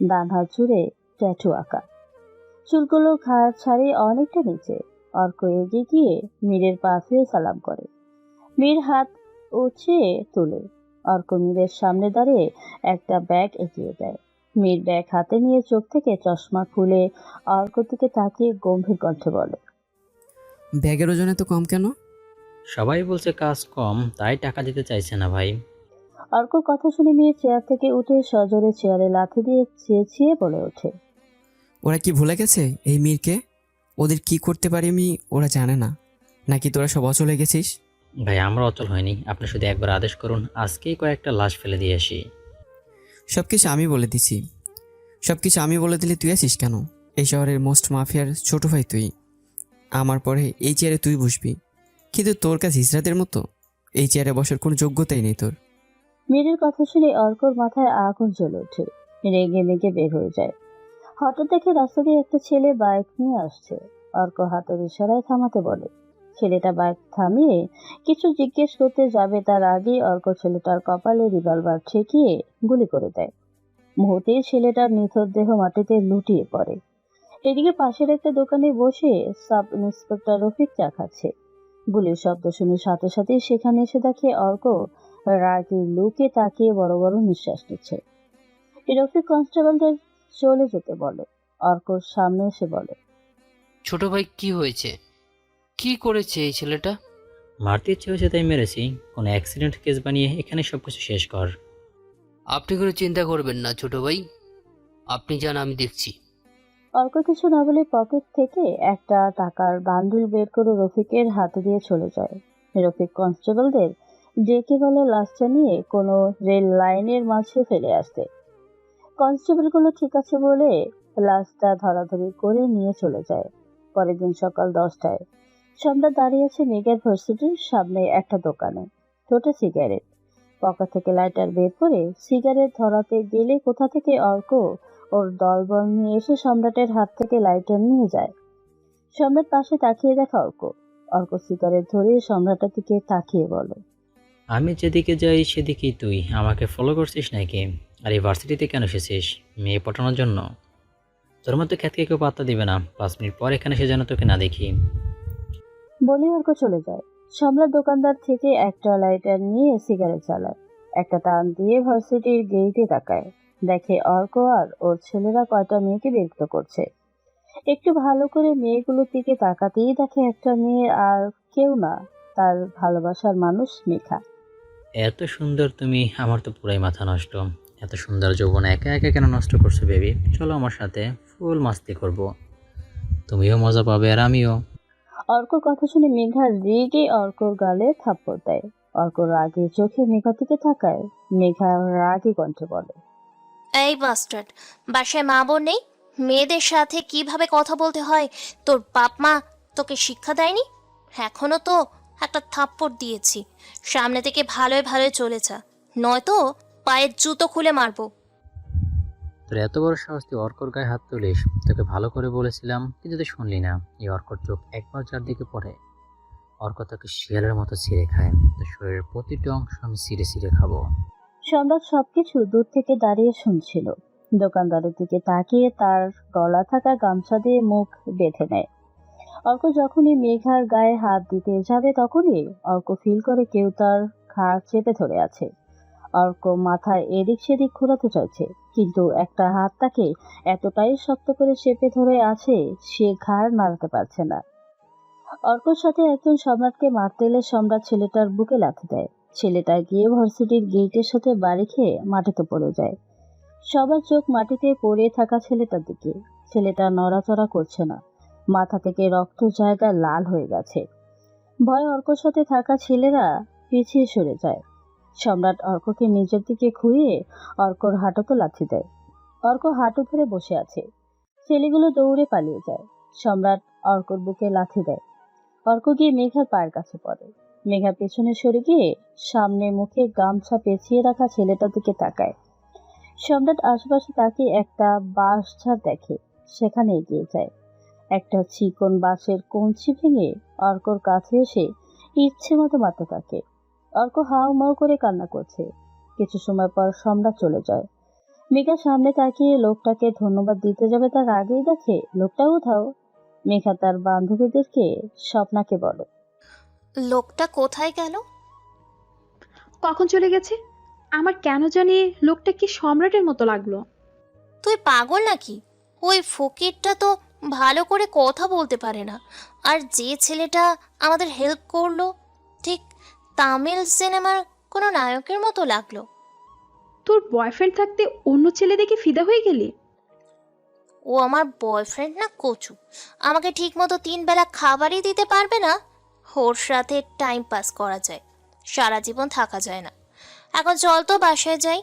ডান হাত জুড়ে ট্যাটু আঁকা, চুলগুলো ঘাড় ছাড়িয়ে অনেকটা নিচে। অর্ক এগিয়ে গিয়ে মীরের পা ছুঁয়ে সালাম করে। মীর হাত উঠিয়ে তোলে। অর্ক মীরের সামনে দাঁড়িয়ে একটা ব্যাগ এগিয়ে দেয়। মীর ব্যাগ হাতে নিয়ে চোখ থেকে চশমা খুলে অর্কর দিকে তাকিয়ে গম্ভীর কণ্ঠে বলে, ব্যাগের ওজনে তো কম কেন? সবাই বলছে কাজ কম, তাই টাকা দিতে চাইছে না ভাই। অর্কর কথা শুনে মেয়ে চেয়ার থেকে উঠে সজোরে চেয়ারে লাথি দিয়ে চেঁচিয়ে বলে ওঠে, ওরা কি ভুলে গেছে এই মীরকে? ওদের কি করতে পারি আমি ওরা জানে না, নাকি তোরা সব অচল হয়ে গেছিস? ভাই আমরা অচল হয়নি, আপনি শুধু একবার আদেশ করুন, আজকেই কয়েকটা লাশ ফেলে দিয়ে আসি। সব কিছু আমি বলে দিছি। সব কিছু আমি বলে দিলে তুই আছিস কেন? এই শহরের মোস্ট মাফিয়ার ছোট ভাই তুই। আমার পরে এই চেয়ারে তুই বসবি, কিন্তু তোর কাছে হিজড়াদের মতো এই চেয়ারে বসার কোনো যোগ্যতাই নেই তোর। মীরের কথা শুনে অর্কর মাথায় আগুন জ্বলে ওঠে, রেগে মেগে বের হয়ে যায়। হঠাৎ দেখে রাস্তা দিয়ে একটা ছেলে বাইক নিয়ে আসছে। অর্ক হাতের ইশারায় থামাতে বলে। ছেলেটা বাইক থামিয়ে কিছু জিজ্ঞেস করতে যাবে তার আগেই অর্ক ছেলেটার কপালে রিভলভার ঠেকিয়ে গুলি করে দেয়। মুহূর্তেই ছেলেটার নিথর দেহ মাটিতে লুটিয়ে পড়ে। এদিকে পাশের একটা দোকানে বসে সাব ইন্সপেক্টর রফিক চা খাচ্ছে। গুলির শব্দ শুনে সাথে সাথেই সেখানে এসে দেখে অর্ক রাগী লুকে তাকিয়ে বড় বড় নিঃশ্বাস নিচ্ছে। রফিক কনস্টেবলদের চলে যেতে বলে। অর্কর সামনে এসে বলে, ছোট ভাই কি হয়েছে? কি করেছে এই ছেলেটা? মারতে ইচ্ছে হয়েছে তাই মেরেছি, কোনো অ্যাক্সিডেন্ট কেস বানিয়ে এখানে সব কিছু শেষ কর। আপনি কোনো চিন্তা করবেন না ছোট ভাই, আপনি যান, আমি দেখছি। অর্ক কিছু না বলে পকেট থেকে একটা টাকার বান্ডিল বের করে রফিকের হাতে দিয়ে চলে যায়। রফিক কনস্টেবলদের ডেকে বলে লাশটা নিয়ে কোনো রেল লাইনের মাঝে ফেলে আসতে। কনস্টেবলগুলো ঠিক আছে বলে লাশটা ধরাধরি করে নিয়ে চলে যায়। পরের দিন সকাল 10টায় সম্রাট দাঁড়িয়ে আছে মেঘের ভার্সিটির সামনে একটা দোকানে, ঠোঁটে সিগারেট। পকেট থেকে লাইটার বের করে সিগারেট ধরাতে গেলে কোথা থেকে অর্ক ওর দলবল নিয়ে এসে সম্রাটের হাত থেকে লাইটার নিয়ে যায়। সম্রাট পাশে তাকিয়ে দেখা অর্ক। অর্ক সিগারেট ধরে সম্রাটের দিকে তাকিয়ে বলে, আমি যেদিকে যাই সেদিকেই তুই আমাকে ফলো করছিস নাকি? আর এই ভার্সিটিতে কেন এসেছিস? মেয়ে পটানোর জন্য? তোর মতো খ্যাতকে কেউ পাত্তা দিবে না, 5 মিনিট পর এখানে সে যেন তোকে না দেখি। বলে অর্ক চলে যায়। সম্রাট দোকানদার থেকে একটা লাইটার নিয়ে সিগারেট চালায়। একটা টান দিয়ে ভার্সিটির গেইটে তাকায়, দেখে অর্ক আর ওর ছেলেরা কয়টা মেয়েকে বিরক্ত করছে। একটু ভালো করে মেয়েগুলোর দিকে তাকাতেই দেখে একটা মেয়ে আর কেউ না, তার ভালোবাসার মানুষ মেঘা। এত সুন্দর তুমি, আমার তো পুরাই মাথা নষ্ট। এত সুন্দর যৌবন একা একা কেন নষ্ট করছো বেবি? চলো আমার সাথে, ফুল মাস্তি করব, তুমিও মজা পাবে আর আমিও। অর্কর কথা শুনে মেঘা রেগে অর্কর গালে থাপ্পড় দেয়। অর্ক রাগে চোখে মেঘার দিকে তাকায়। মেঘা রাগে কণ্ঠে বলে, এই বাস্টার্ড, বাসায় মা বোন নেই? মেয়েদের সাথে কিভাবে কথা বলতে হয় তোর বাপ মা তোকে শিক্ষা দেয়নি? এখনো তো একটা থাপ্পড় দিয়েছি, সামনে থেকে ভালোই ভালোই চলে যা, নয়তো পায়ের জুতো খুলে মারবো। তোর এত বড় সাহস তুই অর্কর গায়ে হাত তুলিস? তোকে ভালো করে বলেছিলাম কিন্তু তুই শুনলি না। এই অর্কর চোখ একবার যার দিকে পড়ে, অর্ক তোকে শিয়ালের মতো ছিঁড়ে খায়। তোর শরীরের প্রতিটি অংশ আমি ছিঁড়ে ছিঁড়ে খাবো। সম্রাট সবকিছু দূর থেকে দাঁড়িয়ে শুনছিল। দোকানদারের দিকে তাকিয়ে তার গলা থাকা গামছা দিয়ে মুখ বেঁধে নেয়। অর্ক যখনই মেঘার গায়ে হাত দিতে যাবে তখনই অর্ক ফিল করে কেউ তার ঘাড় চেপে ধরে আছে। অর্ক মাথায় এদিক সেদিক ঘোরাতে চাইছে, কিন্তু একটা হাত তাকে এতটাই শক্ত করে চেপে ধরে আছে সে ঘাড় নাড়াতে পারছে না। অর্কর সাথে একজন সম্রাটকে মারতে এলে সম্রাট ছেলেটার বুকে লাথি দেয়। ছেলেটা গিয়ে ভার্সিটির গেটের সাথে বাড়ি খেয়ে মাটিতে পড়ে যায়। সবার চোখ মাটিতে পড়ে থাকা ছেলেটার দিকে। ছেলেটা নড়াচড়া করছে না, মাথা থেকে রক্ত জায়গা লাল হয়ে গেছে। ভয় অর্কর সাথে থাকা ছেলেরা পিছিয়ে সরে যায়। সম্রাট অর্ককে নিজের দিকে ঘুরিয়ে অর্কর হাঁটুতে লাথি দেয়। অর্ক হাঁটু ধরে বসে আছে। ছেলেগুলো দৌড়ে পালিয়ে যায়। সম্রাট অর্কর বুকে লাথি দেয়। অর্ক গিয়ে মেঘার পায়ের কাছে পড়ে। মেঘা পেছনে সরে গিয়ে সামনে মুখে গামছা পেঁচিয়ে রাখা ছেলেটার দিকে তাকায়। সম্রাট আশেপাশে তাকিয়ে একটা বাঁশ ঝাড় দেখে, সেখানে এগিয়ে যায়। একটা চিকন বাঁশের কঞ্চি ভেঙে অর্কর কাছে এসে ইচ্ছে মতো মারতে থাকে। অর্ক হাউ মাউ করে কান্না করছে। কিছু সময় পর সম্রাট চলে যায়। মেঘা সামনে তাকিয়ে লোকটাকে ধন্যবাদ দিতে যাবে তার আগেই দেখে লোকটা উধাও। মেঘা তার বান্ধবীদেরকে স্বপ্নাকে বলে, লোকটা কোথায় গেল? কখন চলে গেছে? আমার কেন জানি লোকটা কি সম্রাটের মতো লাগলো। তুই পাগল নাকি? ওই ফকিরটা তো ভালো করে কথা বলতে পারে না। আর যে ছেলেটা আমাদের হেল্প করলো, ঠিক তামিল সিনেমার কোনো নায়কের মতো লাগলো। তোর বয়ফ্রেন্ড থাকতে অন্য ছেলে দেখে ফিদা হয়ে গেলি? ও আমার বয়ফ্রেন্ড না কচু, আমাকে ঠিক মতো 3 বেলা খাবারই দিতে পারবে না। ওর সাথে টাইম পাস করা যায়, সারা জীবন থাকা যায় না। এখন চল তো বাসায় যাই।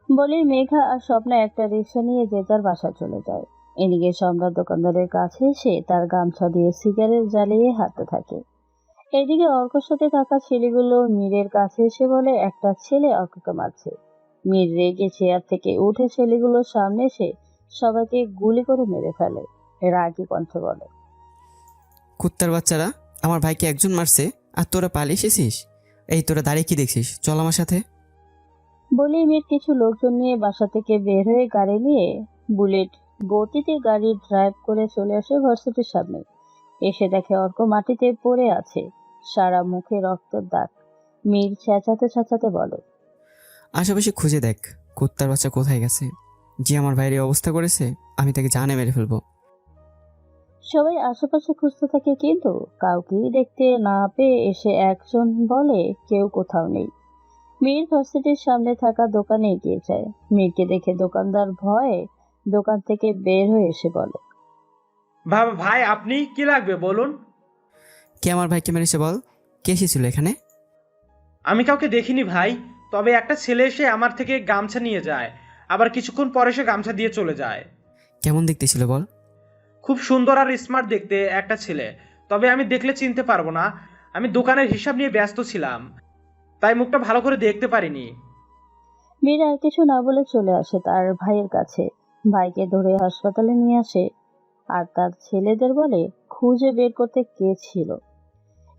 বলে মেঘা আর স্বপ্না একটা রিক্সা নিয়ে যে যার বাসায় চলে যায়। এদিকে সম্রাট দোকানদারের কাছে এসে তার গামছা দিয়ে সিগারেট জ্বালিয়ে হাঁটতে থাকে। এদিকে অর্কর সাথে থাকা ছেলেগুলো মীরের কাছে এসে বলে একটা ছেলে অর্ককে মারছে। মীর রেগে চেয়ার থেকে উঠে ছেলেগুলোর সামনে এসে সবাইকে গুলি করে মেরে ফেলে। রাগী কণ্ঠে বলে, কুত্তার বাচ্চারা, আমার ভাইকে একজন মারছে আর তোরা পালিয়ে এসেছিস? এই তোরা দাঁড়িয়ে কি দেখছিস? চল আমার সাথে। বলেই মীর কিছু লোকজন নিয়ে বাসা থেকে বের হয়ে গাড়ি নিয়ে বুলেট গতিতে গাড়ি ড্রাইভ করে চলে আসে ভার্সিটির সামনে। এসে দেখে অর্ক মাটিতে পড়ে আছে, সারা মুখে রক্তের দাগ। মীর চেঁচাতে চেঁচাতে বলে, আশেপাশে খুঁজে দেখ কুত্তার বাচ্চা কোথায় গেছে। যে আমার ভাইয়ের এই অবস্থা করেছে আমি তাকে জানে মেরে ফেলবো। সবাই আশেপাশে খুঁজতে থাকে কিন্তু কাউকেই দেখতে না পেয়ে এসে একজন বলে কেউ কোথাও নেই। মীর ভার্সিটির সামনে থাকা দোকানে এগিয়ে যায়। মীরকে দেখে দোকানদার ভয়ে দোকান থেকে বের হয়ে এসে বলে, ভাই আপনি কি লাগবে বলুন। কে আমার ভাইকে মেরেছে বল? কে এসেছিল এখানে? আমি কাউকে দেখিনি ভাই, তবে একটা ছেলে এসে আমার থেকে গামছা নিয়ে যায়, আবার কিছুক্ষণ পরে সে গামছা দিয়ে চলে যায়। কেমন দেখতে ছিল বল? খুব সুন্দর আর স্মার্ট দেখতে একটা ছেলে, তবে আমি দেখলে চিনতে পারবো না। আমি দোকানের হিসাব নিয়ে ব্যস্ত ছিলাম, তাই মুখটা ভালো করে দেখতে পারিনি। মীর আর কিছু না বলে চলে আসে তার ভাইয়ের কাছে। ভাইকে ধরে হাসপাতালে নিয়ে আসে আর তার ছেলেদের বলে খুঁজে বের করতে কে ছিল।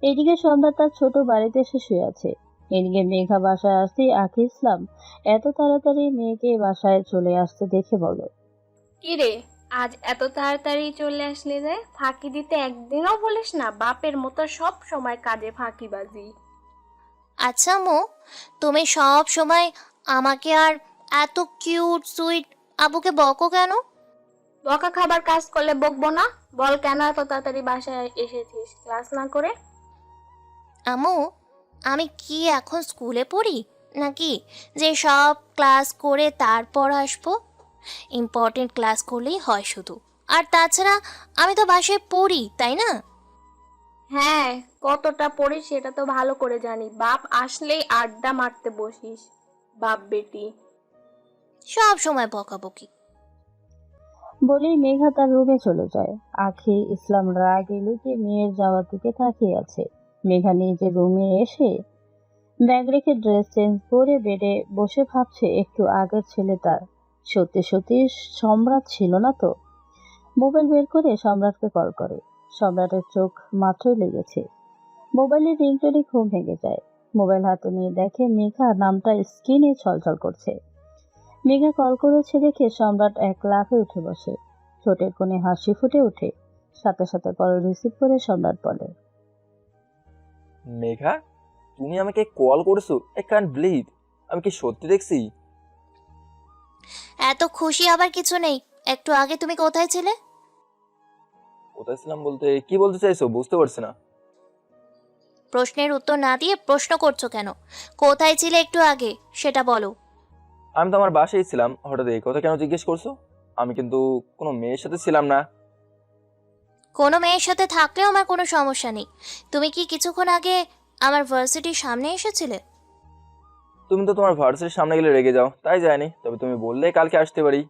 এদিকে সম্রাট তার ছোট বাড়িতে এসে শুয়ে আছে। এদিকে মেঘা বাসায় আসতেই আখি ইসলাম এত তাড়াতাড়ি মেয়েকে বাসায় চলে আসতে দেখে বলে, কি রে, আজ এত তাড়াতাড়ি চলে আসলে যে? ফাঁকি দিতে একদিনও বলিস না? বাপের মতো সব সময় কাজে ফাঁকিবাজি। আচ্ছা মো, তুমি সব সময় আমাকে আর এত কিউট সুইট আবুকে বকো কেন? বকা খাবার কাজ করলে বকবো না? বল, কেন এত তাড়াতাড়ি বাসায় এসেছিস ক্লাস না করে? আমু, আমি কি এখন স্কুলে পড়ি নাকি যে সব ক্লাস করে তারপর আসবো? ইম্পর্টেন্ট ক্লাস করলেই হয় শুধু। আর তাছাড়া আমি তো বাসায় পড়ি, তাই না? হ্যাঁ, কতটা পড়িস সেটা তো ভালো করে জানি। বাপ আসলেই আড্ডা মারতে বসিস, বাপ বেটি। সব সময় বকাবকি। বলেই মেঘা তার রুমে চলে যায়। আখি ইসলাম রাগে লুকিয়ে মেয়ের যাওয়ার দিকে তাকিয়ে আছে। মেঘা নিজের রুমে এসে ব্যাগ রেখে ড্রেস চেঞ্জ করে বেডে বসে ভাবছে একটু আগের ছেলেটার সত্যি সত্যি সম্রাট ছিল না তো। মোবাইল বের করে সম্রাটকে কল করে। সম্রাটের চোখ মাত্রই লেগেছে। মোবাইলের রিংটোনে ঘুম ভেঙে যায়। মোবাইল হাতে নিয়ে দেখে মেঘা নামটা স্ক্রিনে ছলছল করছে। মেঘা কল করেছে দেখে সম্রাট এক লাফে উঠে বসে। ঠোঁটের কোণে হাসি ফুটে ওঠে। সাথে সাথে কল রিসিভ করে সম্রাট বলে, মেঘা, তুমি আমাকে কল করেছো? I can't believe. আমি কি সত্যি দেখছি? এত খুশি আবার কিছু নেই। একটু আগে তুমি কোথায় ছিলে? কোথায় ছিলাম বলতে কি বলতে চাইছো? বুঝতে পারছি না। প্রশ্নের উত্তর না দিয়ে প্রশ্ন করছো কেন? কোথায় ছিলে একটু আগে সেটা বলো। আমি তো আমার বাসায় ছিলাম, হঠাৎ এই কথা কেন জিজ্ঞেস করছো? আমি কিন্তু কোনো মেয়ের সাথে ছিলাম না। কোনো মেয়ের সাথে থাকলেও আমার কোনো সমস্যা নেই। তুমি কি কিছুক্ষণ আগে আমার ভার্সিটির সামনে এসেছিলে? তুমি তো তোমার ভার্সিটির সামনে গেলে রেগে যাও, তাই যায়নি। তবে তুমি বললে কালকে আসতে পারি।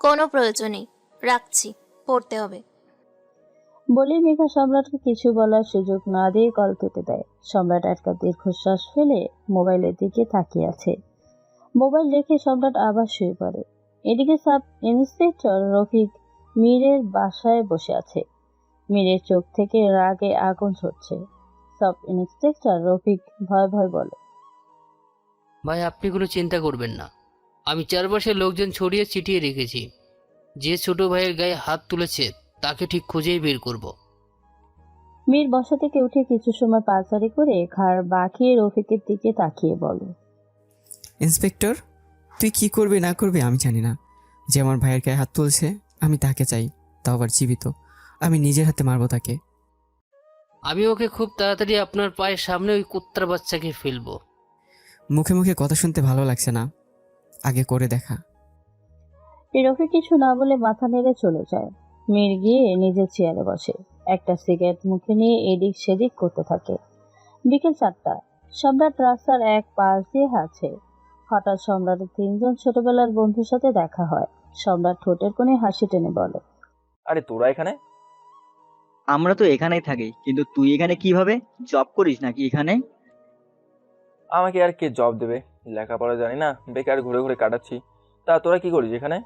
কোনো প্রয়োজন নেই, রাখছি, পড়তে হবে। বলে মেঘা সম্রাটকে কিছু বলার সুযোগ না দিয়ে কল কেটে দেয়। সম্রাট একটা দীর্ঘশ্বাস ফেলে মোবাইলের দিকে তাকিয়ে আছে। মোবাইল রেখে সম্রাট আবার শুয়ে পড়ে। এদিকে সাব ইন্সপেক্টর রফিক মীরের বাসায় বসে আছে। মীরের চোখ থেকে রাগে আগুন ছড়ছে। সাব ইন্সপেক্টর রফিক ভয় ভয় বলে, ভাই আপনি কোনো চিন্তা করবেন না, আমি চারপাশে লোকজন ছড়িয়ে ছিটিয়ে রেখেছি। যে ছোট ভাইয়ের গায়ে হাত তুলেছে তাকে ঠিক খুঁজেই বের করব। মীর বসা থেকে উঠে কিছু সময় পাচারি করে ঘাড় বাঁকিয়ে রফিকের দিকে তাকিয়ে বলে, ইন্সপেক্টর, তুই কি করবি না করবি আমি জানি না। যে আমার ভাইয়ের গায়ে হাত তুলছে আমি তাকে চাই, তাও আবার জীবিত। আমি নিজের হাতে মারবো তাকে। আমি ওকে খুব তাড়াতাড়ি আপনার পায়ের সামনে ওই কুত্তার বাচ্চাকে ফেলবো। মুখে মুখে কথা শুনতে ভালো লাগছে না, আগে করে দেখা। রফিক কিছু না বলে মাথা নেড়ে চলে যায়। মীর গিয়ে নিজের চেয়ারে বসে, একটা সিগারেট মুখে নিয়ে এদিক সেদিক করতে থাকে। বিকেল 4টা। সম্রাট রাস্তার এক পাশ দিয়ে হাঁটছে। হঠাৎ সম্রাটের 3জন ছোটবেলার বন্ধুর সাথে দেখা হয়। সম্রাট ঠোঁটের কোণে হাসি টেনে বলে, আরে তোরা এখানে? আমরা তো এখানেই থাকি, কিন্তু তুই এখানে কিভাবে? জব করিস নাকি এখানে? আমাকে আর কে জব দেবে? লেখাপড়া জানি না, বেকার ঘুরে ঘুরে কাটাচ্ছি। তা তোরা কি করিস এখানে?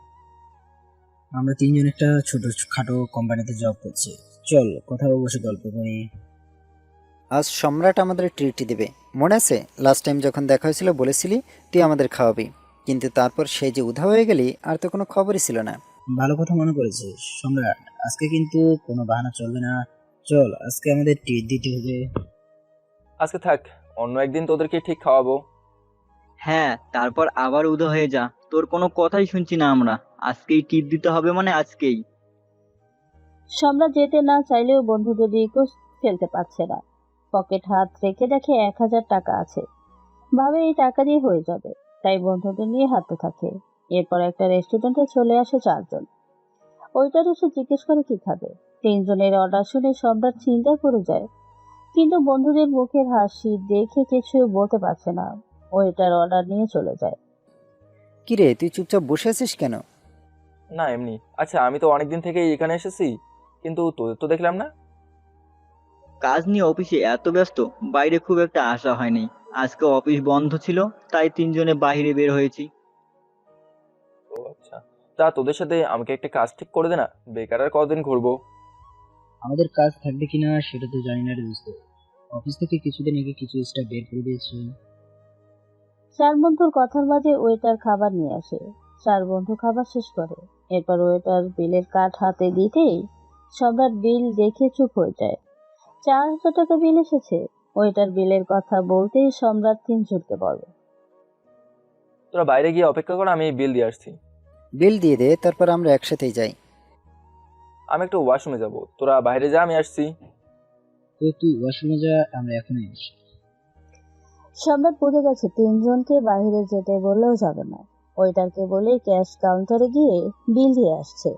আমরা 3জন একটা ছোটখাটো কোম্পানিতে জব করছি। চল কোথাও বসে গল্প করি। আজ সম্রাট আমাদের ট্রিট দেবে, মনে আছে? লাস্ট টাইম যখন দেখা হয়েছিল বলেছিলি তুই আমাদের খাওয়াবি, কিন্তু তারপর সেই যে উধাও হয়ে গেলি আর তো কোনো খবরই ছিল না। ভালো কথা মনে করেছিস সম্রাট, আজকে কিন্তু কোনো বাহানা চলবে না। চল আজকে আমাদের ট্রিট দিতে হবে। আজকে থাক, অন্য একদিন তোদেরকে ঠিক খাওয়াবো। হ্যাঁ, তারপর আবার উদা হয়ে যা। তোর কোনো কথাই শুনছি না আমরা। আজকেই টিপ দিতে হবে মানে আজকেই। সম্রাট যেতে না চাইলেও বন্ধুদের রিকোয়েস্ট ফেলতে পারছে না। পকেট হাত রেখে দেখে 1000 টাকা আছে। ভাবে এই টাকা দিয়ে হয়ে যাবে, তাই বন্ধুদের নিয়ে হাঁটতে থাকে। এরপর একটা রেস্টুরেন্টে চলে আসে 4জন। ওইটার এসে জিজ্ঞেস করে কি খাবে। 3জনের অর্ডার শুনে সম্রাট চিন্তায় পড়ে যায়, কিন্তু বন্ধুদের মুখের হাসি দেখে কিছু বলতে পারছে না। ওইটার অর্ডার নিয়ে চলে যায়। কিরে তুই চুপচাপ বসে আছিস কেন? না এমনি। আচ্ছা আমি তো অনেকদিন থেকেই এখানে এসেছি, কিন্তু তোদের তো দেখলাম না। কাজ নিয়ে অফিসে এত ব্যস্ত, বাইরে খুব একটা আসা হয়নি। আজকে অফিস বন্ধ ছিল, তাই 3জনে বাইরে বের হয়েছি। ও আচ্ছা, তা তোদের সাথে আমাকে একটা কাজ ঠিক করে দে না, বেকার আর কদিন ঘুরবো। আমাদের কাজ থাকবে কিনা সেটা তো জানি না রে দোস্ত। অফিস থেকে কিছুদিন আগে কিছু স্টাফ বের করে দিয়েছে। 4 বন্ধুর কথার মাঝে ওয়েটার খাবার নিয়ে আসে। 4 বন্ধু খাবার শেষ করে। এরপর ওয়েটার বিলের কার্ড হাতে দিতেই সম্রাট বিল দেখে চুপ হয়ে যায়। 4000 টাকা বিল এসেছে। ওয়েটার বিলের কথা বলতেই সম্রাট 3জনকে বলে, তোরা বাইরে গিয়ে অপেক্ষা কর, আমি বিল দিয়ে আসছি। বিল দিয়ে দে, তারপর আমরা একসাথেই যাই। আমি একটু ওয়াশরুমে যাব, তোরা বাইরে যা, আমি আসছি। তো তুই ওয়াশরুমে যা, আমরা এখনই আসি। সম্রাট বুঝে গেছে 3জনকে বাইরে যেতে বললেও যাবে না। ওয়েটারকে বলে ক্যাশ কাউন্টারে গিয়ে বিল দিয়ে আসছে।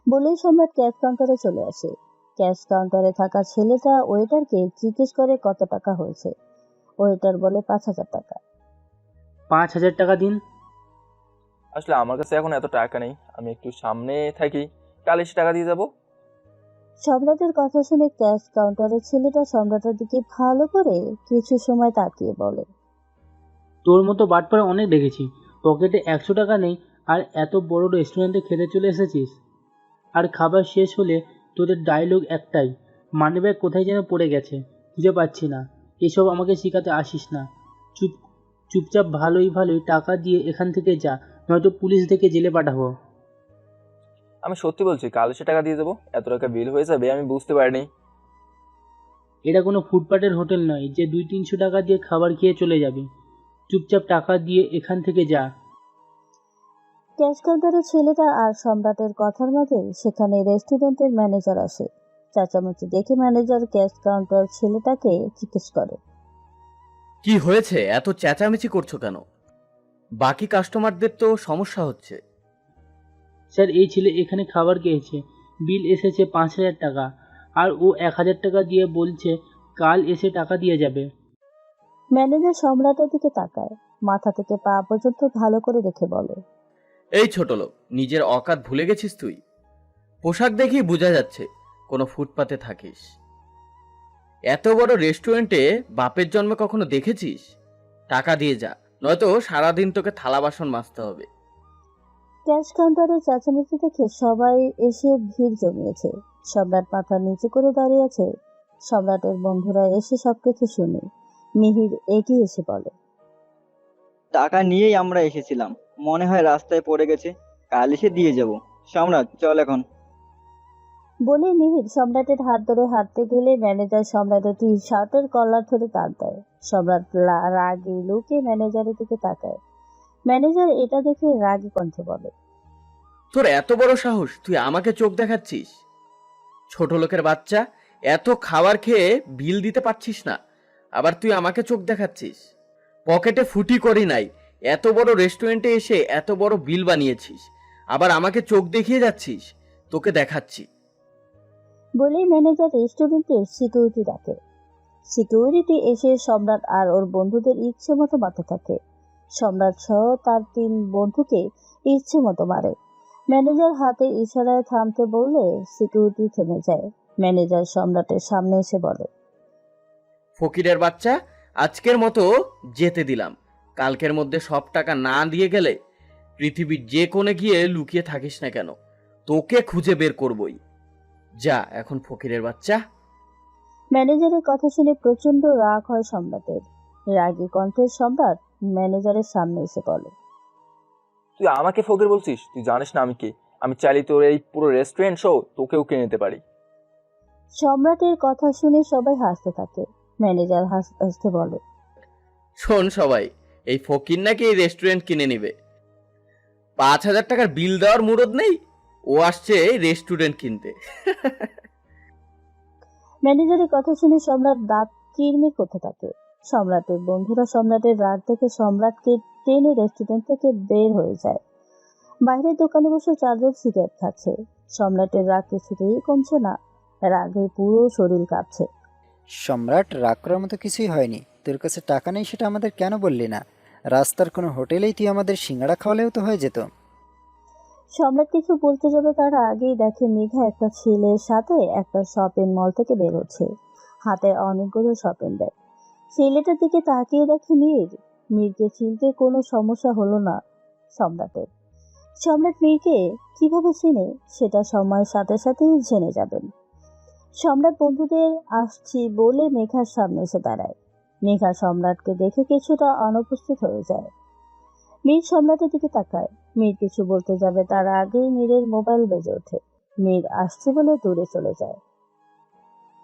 বলেই সম্রাট ক্যাশ কাউন্টারে চলে আসে। ক্যাশ কাউন্টারে থাকা ছেলেটা ওয়েটারকে জিজ্ঞেস করে কত টাকা হয়েছে। ওয়েটার বলে 5000 টাকা। 5000 টাকা দিন। আসলে আমার কাছে এখন এত টাকা নেই, আমি একটু সামনে থাকি, কাল এসে টাকা দিয়ে যাবো। সম্রাটের কথা শুনে ক্যাশ কাউন্টারের ছেলেটা সম্রাটের দিকে ভালো করে কিছু সময় তাকিয়ে বলে, তোর মতো বাটপাড়া অনেক দেখেছি, পকেটে 100 টাকা নেই আর এত বড় রেস্টুরেন্টে খেতে চলে এসেছিস। আর খাবার শেষ হলে তোদের ডায়লগ একটাই, মানিব্যাগ কোথায় যেন পড়ে গেছে, খুঁজে পাচ্ছি না। এসব আমাকে শেখাতে আসিস না। চুপচাপ ভালোই টাকা দিয়ে এখান থেকে যা, নয়তো পুলিশ থেকে জেলে পাঠাবো। আমি সত্যি বলছি, কাল এসে টাকা দিয়ে যাবো। এত টাকা বিল হয়ে যাবে আমি বুঝতে পারিনি। এটা কোনো ফুটপাতের হোটেল নয় যে 200-300 টাকা দিয়ে খাবার খেয়ে চলে যাবে। চুপচাপ টাকা দিয়ে এখান থেকে যা। ক্যাশ কাউন্টারের ছেলেটা আর সম্রাটের কথার মাঝে সেখানে রেস্টুরেন্টের ম্যানেজার আসে। চাচামুচি দেখে ম্যানেজার ক্যাশ কাউন্টার ছেলেটাকে জিজ্ঞেস করে, কি হয়েছে? এত চেঁচামেচি করছো কেন? বাকি কাস্টমারদের তো সমস্যা হচ্ছে। স্যার, এই ছেলে এখানে খাবার খেয়েছে, বিল এসেছে 5000 টাকা, আর ও 1000 টাকা দিয়ে বলছে কাল এসে টাকা দিয়ে যাবে। ম্যানেজার সম্রাটের দিকে তাকায়, মাথা থেকে পা পর্যন্ত ভালো করে দেখে বলে, এই ছোট লোক, নিজের অকাত ভুলে গেছিস তুই? পোশাক দেখেই বোঝা যাচ্ছে কোনো ফুটপাতে থাকিস। এত বড় রেস্টুরেন্টে বাপের জন্মে কখনো দেখেছিস? টাকা দিয়ে যা, নয়তো সারাদিন তোকে থালা বাসন মাজতে হবে। ক্যাশ কাউন্টারে চেঁচামেচি দেখে সবাই এসে ভিড় জমিয়েছে। সম্রাট মাথা নিচু করে দাঁড়িয়ে আছে। সম্রাটের বন্ধুরা এসে সবকিছু শুনে মিহির এগিয়ে এসে বলে, টাকা নিয়েই আমরা এসেছিলাম, মনে হয় রাস্তায় পড়ে গেছে, কাল এসে দিয়ে যাব। সম্রাট চল এখন। বলে মিহির সম্রাটের হাত ধরে হাঁটতে গেলে ম্যানেজার সম্রাটের টি শার্টের কলার ধরে টান দেয়। সম্রাট রাগে লুকে ম্যানেজারের দিকে তাকায়। ম্যানেজার এটা দেখে রাগী কণ্ঠে বলে, তোর এত বড় সাহস, তুই আমাকে চোখ দেখাচ্ছিস? ছোট লোকের বাচ্চা, এত খাবার খেয়ে বিল দিতে পারছিস না, আবার তুই আমাকে চোখ দেখাচ্ছিস? পকেটে ফুটি করি নাই, এত বড় রেস্টুরেন্টে এসে এত বড় বিল বানিয়েছিস, আবার আমাকে চোখ দেখিয়ে যাচ্ছিস? তোকে দেখাচ্ছি। বলেই ম্যানেজার রেস্টুরেন্টের সিকিউরিটি ডাকে। সিকিউরিটি এসে সম্রাট আর ওর বন্ধুদের ইচ্ছে মতো মারতে থাকে। সম্রাট সহ তার 3 বন্ধুকে ইচ্ছে মতো মারে। ম্যানেজার হাতের ইশারায় থামতে বললে সিকিউরিটি থেমে যায়। ম্যানেজার সম্রাটের সামনে এসে বলে, ফকিরের বাচ্চা, আজকের মতো যেতে দিলাম। কালকের মধ্যে সব টাকা না দিয়ে গেলে পৃথিবীর যে কোণে গিয়ে লুকিয়ে থাকিস না কেন, তোকে খুঁজে বের করবই। যা এখন, ফকিরের বাচ্চা। ম্যানেজারের কথা শুনে প্রচন্ড রাগ হয় সম্রাটের। রাগী কণ্ঠে সম্রাট ম্যানেজারের সামনে এসে বলে, তুই আমাকে ফকির বলছিস? তুই জানিস না আমি কে? আমি চাইলে তোর এই পুরো রেস্টুরেন্ট শো তোকেও কিনে নিতে পারি। সম্রাটের কথা শুনে সবাই হাসতে থাকে। ম্যানেজার হাসতে হাসতে বলে, শোন সবাই, এই ফকির নাকি এই রেস্টুরেন্ট কিনে নিবে। 5,000 টাকার বিল দেওয়ার মুরদ নেই, ও আসছে এই রেস্টুরেন্ট কিনতে। ম্যানেজারের কথা শুনে সম্রাট দাঁত কিরমির করতে থাকে। সম্রাটের বন্ধুরা সম্রাটের রাগ দেখে সম্রাটকে টেনে রেস্টুরেন্ট থেকে বের হয়ে যায়। বাইরের দোকানে বসে 4 জন সিগারেট খাচ্ছে। সম্রাটের রাগ কিছুতেই কমছে না, রাগে পুরো শরীর কাঁপছে। সম্রাট, রাগ করার মতো কিছুই হয়নি। তোর কাছে টাকা নেই সেটা আমাদের কেন বললি না? রাস্তার কোনো হোটেলেই তুই আমাদের সিঙ্গাড়া খাওয়ালেও তো হয়ে যেত। সম্রাট কিছু বলতে যাবে তার আগেই দেখে মেঘা একটা ছেলের সাথে একটা শপিং মল থেকে বের হচ্ছে, হাতে অনেকগুলো শপিং ব্যাগ। ছেলেটার দিকে তাকিয়ে দেখে মীরকে চিনতে কোনো সমস্যা হলো না সম্রাটের। সম্রাট মীরকে কিভাবে চেনে সেটা সময়ের সাথে সাথেই জেনে যাবেন। সম্রাট বন্ধুদের আসছি বলে মেঘার সামনে এসে দাঁড়ায়। মেঘা সম্রাটকে দেখে কিছুটা অনুপস্থিত হয়ে যায়। মীর সম্রাটের দিকে তাকায়। মীর কিছু বলতে যাবে তার আগেই মীরের মোবাইল বেজে ওঠে। মীর আসছে বলে দূরে চলে যায়।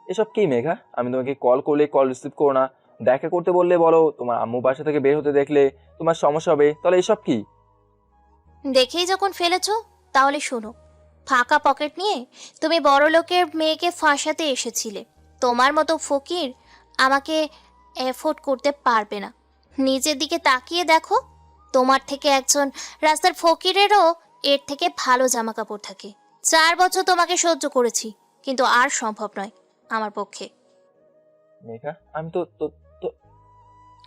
এসব কি মেঘা? আমি তোমাকে কল করলে কল রিসিভ করো না, দেখা করতে বললে বলো তোমার আম্মু বাসা থেকে বের হতে দেখলে তোমার সমস্যা হবে, তাহলে এসব কি? দেখেই যখন ফেলেছো তাহলে শোনো, ফাঁকা পকেট নিয়ে তুমি বড় লোকের মেয়েকে ফাঁসাতে এসেছিলে। তোমার মতো ফকির আমাকে এফোর্ড করতে পারবে না। নিজের দিকে তাকিয়ে দেখো, তোমার থেকে একজন রাস্তার ফকিরেরও এর থেকে ভালো জামা কাপড় থাকে। 4 বছর তোমাকে সহ্য করেছি, কিন্তু আর সম্ভব নয় আমার পক্ষে। মেঘা, আমি তো তো তো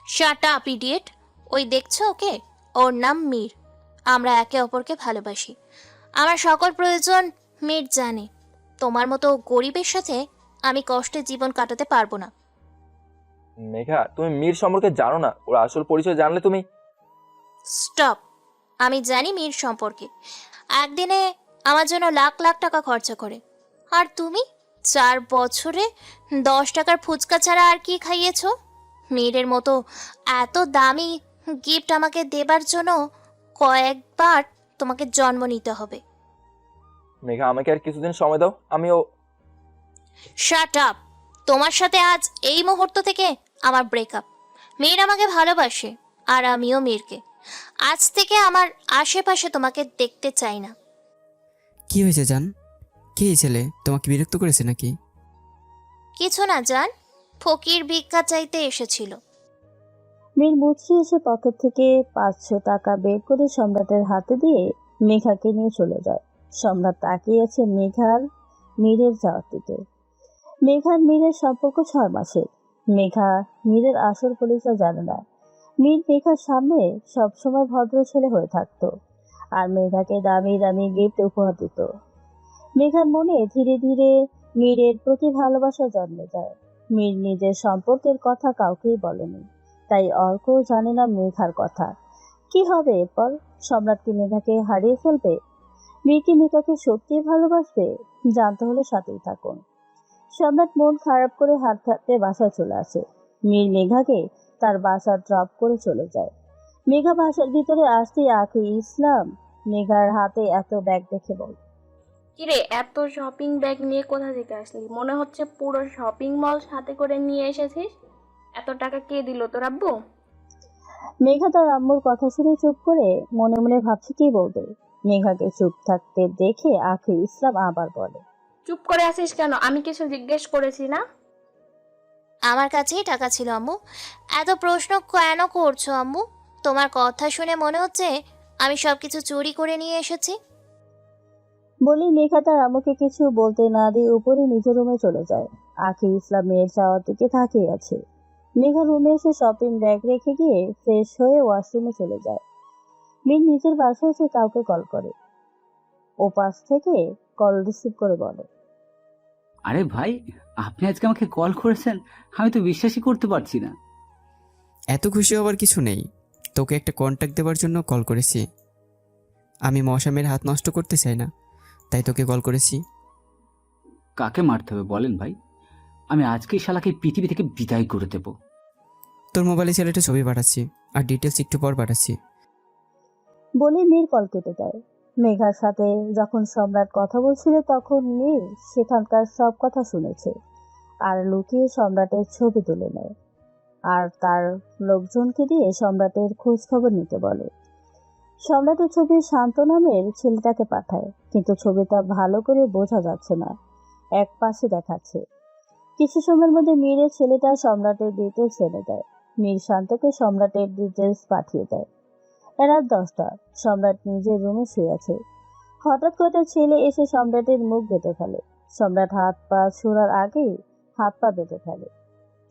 শাট আপ ইডিয়েট। ওই দেখছো ওকে? ওর নাম মীর। আমরা একে অপরকে ভালোবাসি। আমার সকল প্রয়োজন মীর জানে। তোমার মতো গরিবের সাথে আমি কষ্টে জীবন কাটাতে পারবো না। মেঘা, তুমি মীর সম্পর্কে জানো না, ওর আসল পরিচয় জানলে তুমি। স্টপ। আমি জানি মীর সম্পর্কে। একদিনে আমার জন্য লাখ লাখ টাকা খরচা করে, আর তুমি 4 বছরে 10 টাকার ফুচকা ছাড়া আর কি খাইয়েছো? মীরের মতো এত দামি গিফট আমাকে দেবার জন্য কয়েকবার তোমাকে জন্ম নিতে হবে। মেঘা, আমাকে আর কিছুদিন সময় দাও, আমিও। Shut up. তোমার সাথে আজ এই মুহূর্ত থেকে আমার ব্রেকআপ। মীর আমাকে ভালোবাসে আর আমিও মীরকে। আজ থেকে আমার আশেপাশে তোমাকে দেখতে চাই না। কি হয়েছে জান? কে এই ছেলে? তোমাকে বিরক্ত করেছে নাকি? কিছু না জান, ফকির ভিক্ষা চাইতে এসেছিল। মীর মুচকি এসে পকেট থেকে 500 টাকা বের করে সম্রাটের হাতে দিয়ে মেঘাকে নিয়ে চলে যায়। সম্রাট তাকিয়ে আছে মেঘার মীরের যাওয়ার দিকে। মেঘার মীরের সম্পর্ক 6 মাসের। মেঘা মীরের আসল পরিচয় জানে না। মীর মেঘার সামনে সবসময় ভদ্র ছেলে হয়ে থাকতো আর মেঘাকে দামি দামি গিফট উপহার দিত। মেঘার মনে ধীরে ধীরে মীরের প্রতি ভালোবাসা জন্মে যায়। মীর নিজের সম্পর্কের কথা কাউকেই বলেনি, তাই অর্কও জানে না মেঘার কথা। কি হবে এরপর? সম্রাট কি মেঘাকে হারিয়ে ফেলবে? মীর কি মেঘাকে সত্যিই ভালোবাসবে? জানতে হলে সাথেই থাকুন। সম্রাট মন খারাপ করে হাঁটতে হাঁটতে বাসায় চলে আসে। মীর মেঘাকে তার বাসা ড্রপ করে চলে যায়। মেঘা বাসার ভিতরে আসতেই আখি ইসলাম মেঘার হাতে এত ব্যাগ দেখে বল, কিরে, এত শপিং ব্যাগ নিয়ে কোথা থেকে আসলি? মনে হচ্ছে পুরো শপিং মল সাথে করে নিয়ে এসেছিস। এত টাকা কে দিল তোর আব্বু? মেঘা তার আম্মুর কথা শুনে চুপ করে মনে মনে ভাবছে কি বলবে। মেঘাকে চুপ থাকতে দেখে আখি ইসলাম আবার বলে, চুপ করে আছিস কেন? আমি কিছু জিজ্ঞেস করেছি না? আমার কাছেই টাকা ছিল আম্মু। এত প্রশ্ন কেন করছো আম্মু? তোমার কথা শুনে মনে হচ্ছে আমি সবকিছু চুরি করে নিয়ে এসেছি। বলেই মেঘা তার আম্মুকে কিছু বলতে না দিয়ে উপরে নিজের রুমে চলে যায়। আখি ইসলাম মেয়ের যাওয়ার দিকে তাকিয়ে আছে। মেঘা রুমে এসে শপিং ব্যাগ রেখে গিয়ে ফ্রেশ হয়ে ওয়াশরুমে চলে যায়। মেয়ে নিজের বাসায় এসে কাউকে কল করে। ও পাশ থেকে কল রিসিভ করে বলে, আরে ভাই, আপনি আজকে আমাকে কল করেছেন? আমি তো বিশ্বাসই করতে পারছি না। এত খুশি হওয়ার কিছু নেই, তোকে একটা কন্ট্যাক্ট দেওয়ার জন্য কল করেছি। আমি মশামের হাত নষ্ট করতে চাই না, তাই তোকে কল করেছি। কাকে মারতে হবে বলেন ভাই? আমি আজকেই শালাকে পৃথিবী থেকে বিদায় করে দেব। তোর মোবাইলে ছেলেটা ছবি পাঠাচ্ছি, আর ডিটেলস একটু পর পাঠাচ্ছি। বলে মেয়ের কল কেটে দেয়। মেঘার সাথে যখন সম্রাট কথা বলছিল তখন মেয়ে সেখানকার সব কথা শুনেছে আর লুকিয়ে সম্রাটের ছবি তুলে নেয় আর তার লোকজনকে দিয়ে সম্রাটের খোঁজ খবর নিতে বলে। সম্রাটের ছবি শান্ত নামের ছেলেটাকে পাঠায়, কিন্তু ছবিটা ভালো করে বোঝা যাচ্ছে না, এক পাশে দেখাচ্ছে। কিছু সময়ের মধ্যে মীরের ছেলেটা সম্রাটের ডিটেলস এনে দেয়। মীর শান্তকে সম্রাটের ডিটেলস পাঠিয়ে দেয়। রাত 10টা, সম্রাট নিজের রুমে শুয়ে আছে। হঠাৎ করে ছেলে এসে সম্রাটের মুখ বেঁধে ফেলে। সম্রাট হাত পা ছোড়ার আগেই হাত পা বেঁধে ফেলে।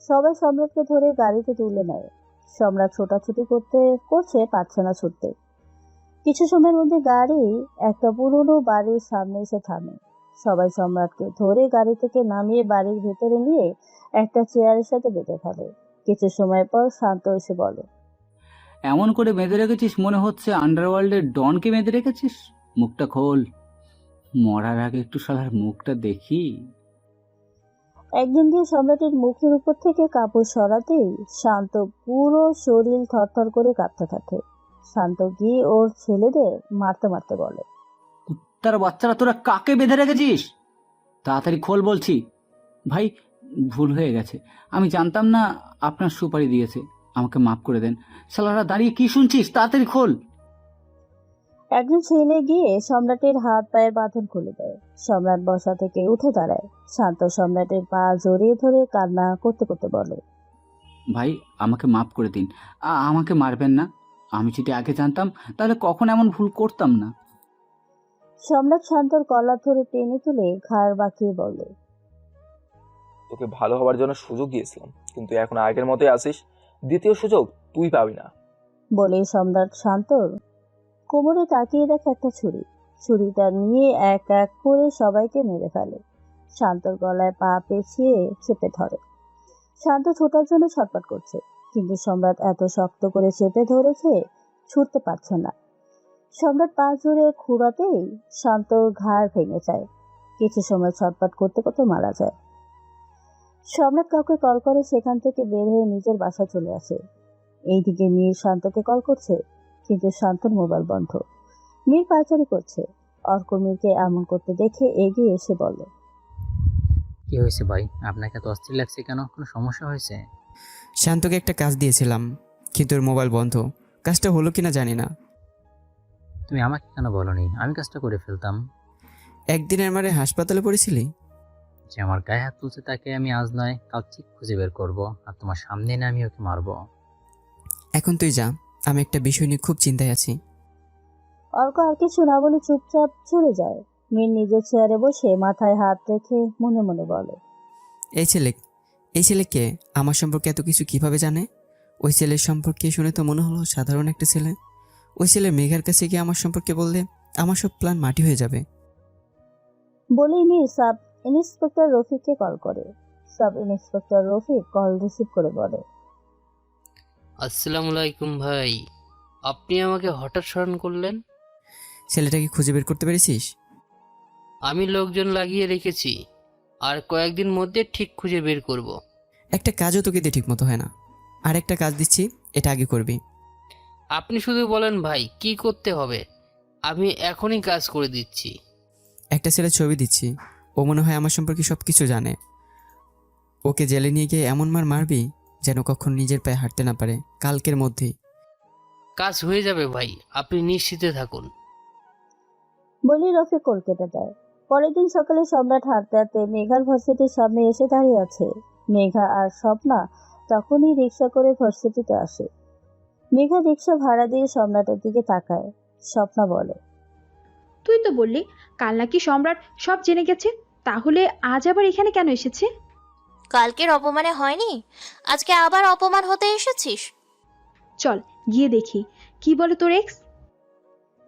সবাই সম্রাটকে ধরে গাড়িতে তুলে নেয়। সম্রাট ছোটাছুটি করছে, পারছে না ছুটতে। কিছু সময়ের মধ্যে গাড়ি একটা পুরনো বাড়ির সামনে এসে থামে। সবাই সম্রাটকে ধরে গাড়ি থেকে নামিয়ে বাড়ির ভেতরে নিয়ে একটা চেয়ারের সাথে বেঁধে ফেলে। কিছু সময় পর শান্ত এসে বলে, এমন করে বেঁধে রেখেছিস মনে হচ্ছে আন্ডারওয়ার্ল্ডের ডনকে বেঁধে রেখেছিস। মুখটা খোল, মরার আগে একটু শালার মুখটা দেখি। একদিন দিয়ে সম্রাটের মুখের উপর থেকে কাপড় সরাতেই শান্ত পুরো শরীর থরথর করে কাঁপতে থাকে। শান্ত গিয়ে ওর ছেলেদের মারতে মারতে বলে, তার বাচ্চারা তোরা কাকে বেঁধে রেখেছিস? তাড়াতাড়ি খোল বলছি। ভাই, ভুল হয়ে গেছে, আমি জানতাম না আপনার সুপারি দিয়েছে, আমাকে মাফ করে দেন। শালারা দাঁড়িয়ে কি শুনছিস? তাড়াতাড়ি খোল। একজন ছেলে গিয়ে সম্রাটের হাত পায়ের বাঁধন খুলে দেয়। সম্রাট বসা থেকে উঠে দাঁড়ায়। শান্ত সম্রাটের পা জড়িয়ে ধরে কান্না করতে করতে বলে, ভাই, আমাকে মাফ করে দিন, আমাকে মারবেন না। আমি যদি আগে জানতাম তাহলে কখন এমন ভুল করতাম না। সম্রাট শান্তর কলার ধরে টেনে তুলে ঘাড় বাঁকিয়ে বলে, তোকে ভালো হওয়ার জন্য সুযোগ দিয়েছিলাম, কিন্তু এখন আগের মতোই আসিস। দ্বিতীয় সুযোগ তুই পাবি না। বলে সম্রাট শান্তর কোমরে তাকিয়ে দেখে একটা ছুরি। ছুরিটা নিয়ে এক এক করে সবাইকে মেরে ফেলে। শান্তর গলায় পা পেঁচিয়ে চেপে ধরে। শান্ত ছোটার জন্য ছটফট করছে, কিন্তু সম্রাট এত শক্ত করে চেপে ধরেছে, ছুটতে পারছে না। সম্রাট পা জুড়ে খুঁড়াতেই শান্তর ঘাড় ভেঙে যায়। কিছু সময় ছটফট করতে করতে মারা যায়। সম্রাট কাউকে কল করে সেখান থেকে বের হয়ে নিজের বাসায় চলে আসে। এইদিকে মীর শান্তকে কল করছে, কিন্তু শান্তর মোবাইল বন্ধ। মীর পায়চারি করছে। অর্ক মীরকে এমন করতে দেখে এগিয়ে এসে বলে, কি হয়েছে ভাই? আপনাকে এত অস্থির লাগছে কেন? কোনো সমস্যা হয়েছে? শান্তকে একটা কাজ দিয়েছিলাম, কিন্তু ওর মোবাইল বন্ধ। কাজটা হলো কিনা জানি না। তুমি আমাকে কেন বলনি? আমি কাজটা করে ফেলতাম। একদিনের মারে হাসপাতালে পড়েছিলি। যে আমার গায়ে হাত তুলছে তাকে আমি আজ নয় কাল ঠিক খুঁজে বের করবো, আর তোমার সামনে এনে আমি ওকে মারবো। এখন তুই যা, আমি একটা বিষয় নিয়ে খুব চিন্তায় আছি। অর্ক আর কিছু না বলে চুপচাপ চলে যায়। মীর নিজের চেয়ারে বসে মাথায় হাত রেখে মনে মনে বলে, এই ছেলে কে? আমার সম্পর্কে এত কিছু কিভাবে জানে? ওই ছেলের সম্পর্কে শুনে তো মনে হলো সাধারণ একটা ছেলে। ওই ছেলে মেঘার কাছে গিয়ে আমার সম্পর্কে বললে আমার সব প্ল্যান মাটি হয়ে যাবে। বলেই মীর সাব ইন্সপেক্টর রফিককে কল করে। Sub inspector Rafiq call receive করে বলে, আসসালামু আলাইকুম ভাই, আপনি আমাকে হঠাৎ স্মরণ করলেন? ছেলেটাকে খুঁজে বের করতে পেরেছিস? আমি লোকজন লাগিয়ে রেখেছি, আর কয়েকদিন মধ্যে ঠিক খুঁজে বের করব। একটা কাজও তোকে দিয়ে ঠিক মতো হয় না। আর একটা কাজ দিচ্ছি, এটা আগে করবি। আপনি শুধু বলেন ভাই কি করতে হবে, আমি এখনই কাজ করে দিচ্ছি। একটা ছেলের ছবি দিচ্ছি, ও মনে হয় আমার সম্পর্কে সব কিছু জানে। ওকে জেলে নিয়ে গিয়ে এমন মারবি যেন কখন নিজের পায়ে হাঁটতে না পারে, কালকের মধ্যেই। কাজ হয়ে যাবে ভাই, আপনি নিশ্চিন্তে থাকুন। বলি রফিক কল কেটে দেয়। পরের দিন সকালে সম্রাট হাঁটতে হাঁটতে মেঘার ভার্সিটির সামনে এসে দাঁড়িয়ে আছে। মেঘা আর স্বপ্না তখনই রিক্সা করে ভার্সিটিতে আসে। মেঘা রিক্সা ভাড়া দিয়ে সম্রাটের দিকে তাকায়। স্বপ্না বলে, তুই তো বললি কাল নাকি সম্রাট সব জেনে গেছে, তাহলে আজ আবার এখানে কেন এসেছে? কালকের অপমানে হয়নি, আজকে আবার অপমান হতে এসেছিস? চল গিয়ে দেখি কি বলে তোর এক্স।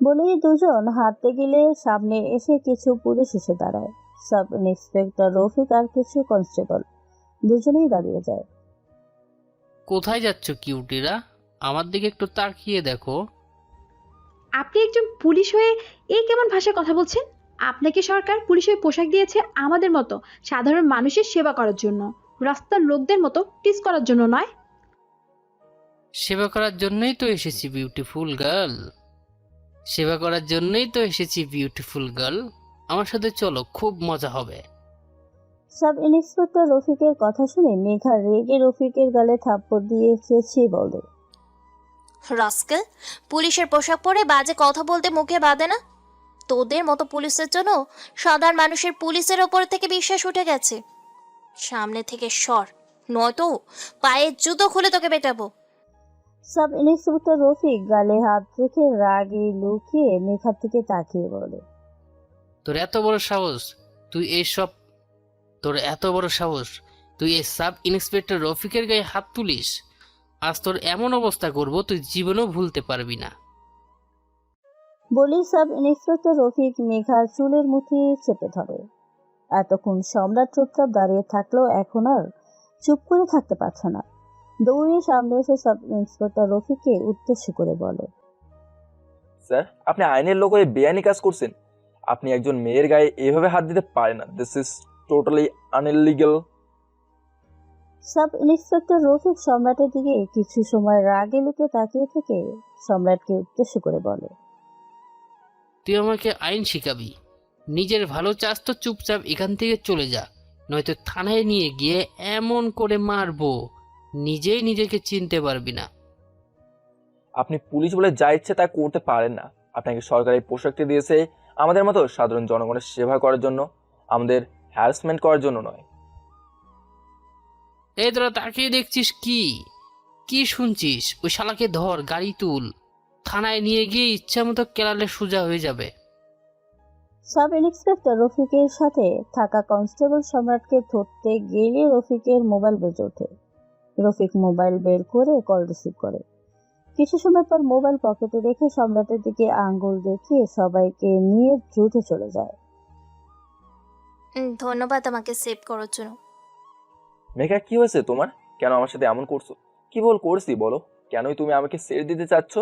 বলেই দুজন হাঁটতে গেলে সামনে এসে কিছু পুলিশ এসে দাঁড়ায়। সাব ইন্সপেক্টর রফিক আর কিছু কনস্টেবল দুজনেই দাঁড়িয়ে যায়। কোথায় যাচ্ছ কিউটিরা? আমার দিকে একটু তাকিয়ে দেখো। আপনি একজন পুলিশ হয়ে এই কেমন ভাষায় কথা বলছেন? আপনাকে সরকার পুলিশের পোশাক দিয়েছে আমাদের মতো সাধারণ মানুষের সেবা করার জন্য, রাস্তার লোকদের মতো টিস করার জন্য নয়। সেবা করার জন্যই তো এসেছি বিউটিফুল গার্ল, সেবা করার জন্যই তো এসেছি বিউটিফুল গার্ল। আমার সাথে চলো, খুব মজা হবে। সাব ইন্সপেক্টর রফিকের কথা শুনে মেঘা রেগে রফিকের গালে থাপ্পড় দিয়ে চেঁচিয়ে বলে, রাস্কেল, পুলিশের পোশাক পরে বাজে কথা বলতে মুখে বাঁধে না? তোদের মতো পুলিশের জন্য সাধারণ মানুষের পুলিশের ওপর থেকে বিশ্বাস উঠে গেছে। সামনে থেকে সর, নয়তো পায়ের জুতো খুলে তোকে পেটাবো। সাব ইন্সপেক্টর রফিক গালে হাত রেখে রাগে লুকিয়ে মেঘার দিকে তাকিয়ে বলে, তোর এত বড় সাহস, তুই এই সাব ইন্সপেক্টর রফিকের গায়ে হাত তুলিস? আজ তোর এমন অবস্থা করব তুই জীবনেও ভুলতে পারবি না। বলেই সাব ইন্সপেক্টর রফিক মেঘার চুলের মুঠি চেপে ধরে। এতক্ষণ সম্রাট চুপচাপ দাঁড়িয়ে থাকলেও এখন আর চুপ করে থাকতে পারছে না। দৌড়ে সামনে এসে সাব ইন্সপেক্টর রফিককে উদ্দেশ্য করে বলে, স্যার, আপনি আইনের লোক হয়ে বেআইনি কাজ করছেন। আপনি একজন মেয়ের গায়ে এভাবে হাত দিতে পারেন না। This is totally unillegal. Sub inspector Rafiq সম্রাটের দিকে কিছু সময় রাগে লুকে তাকিয়ে থেকে সম্রাটকে উদ্দেশ্য করে বলে, তুই আমাকে আইন শিখাবি? নিজের ভালো চাস তো চুপচাপ এখান থেকে চলে যা, নয়তো থানায় নিয়ে গিয়ে এমন করে মারবো নিজেই নিজেকে চিনতে পারবি না। আপনি পুলিশ বলে যা ইচ্ছে তা করতে পারেন না। আপনাকে সরকারি পোশাকটি দিয়েছে আমাদের মতো সাধারণ জনগণের সেবা করার জন্য, আমাদের হ্যারাসমেন্ট করার জন্য নয়। এই তোরা তাকিয়ে দেখছিস কি? কি শুনছিস? ওই শালাকে ধর, গাড়ি তুল, থানায় নিয়ে গিয়ে ইচ্ছা মতো কেলালে সোজা হয়ে যাবে। সাব ইন্সপেক্টর রফিকের সাথে থাকা কনস্টেবল সম্রাটকে ধরতে গেলে রফিকের মোবাইল বেজে ওঠে। রফিক মোবাইল বের করে কল রিসিভ করে। কিছু সময় পর মোবাইল পকেটে রেখে সম্রাটের দিকে আঙ্গুল দেখিয়ে সবাইকে নিয়ে দ্রুত চলে যায়। ধন্যবাদ আমাকে সেভ করার জন্য। মেঘা, কি হয়েছে তোমার? কেন আমার সাথে এমন করছো? কি ভুল করছি বলো? কেনই তুমি আমাকে ছেড়ে দিতে চাচ্ছ?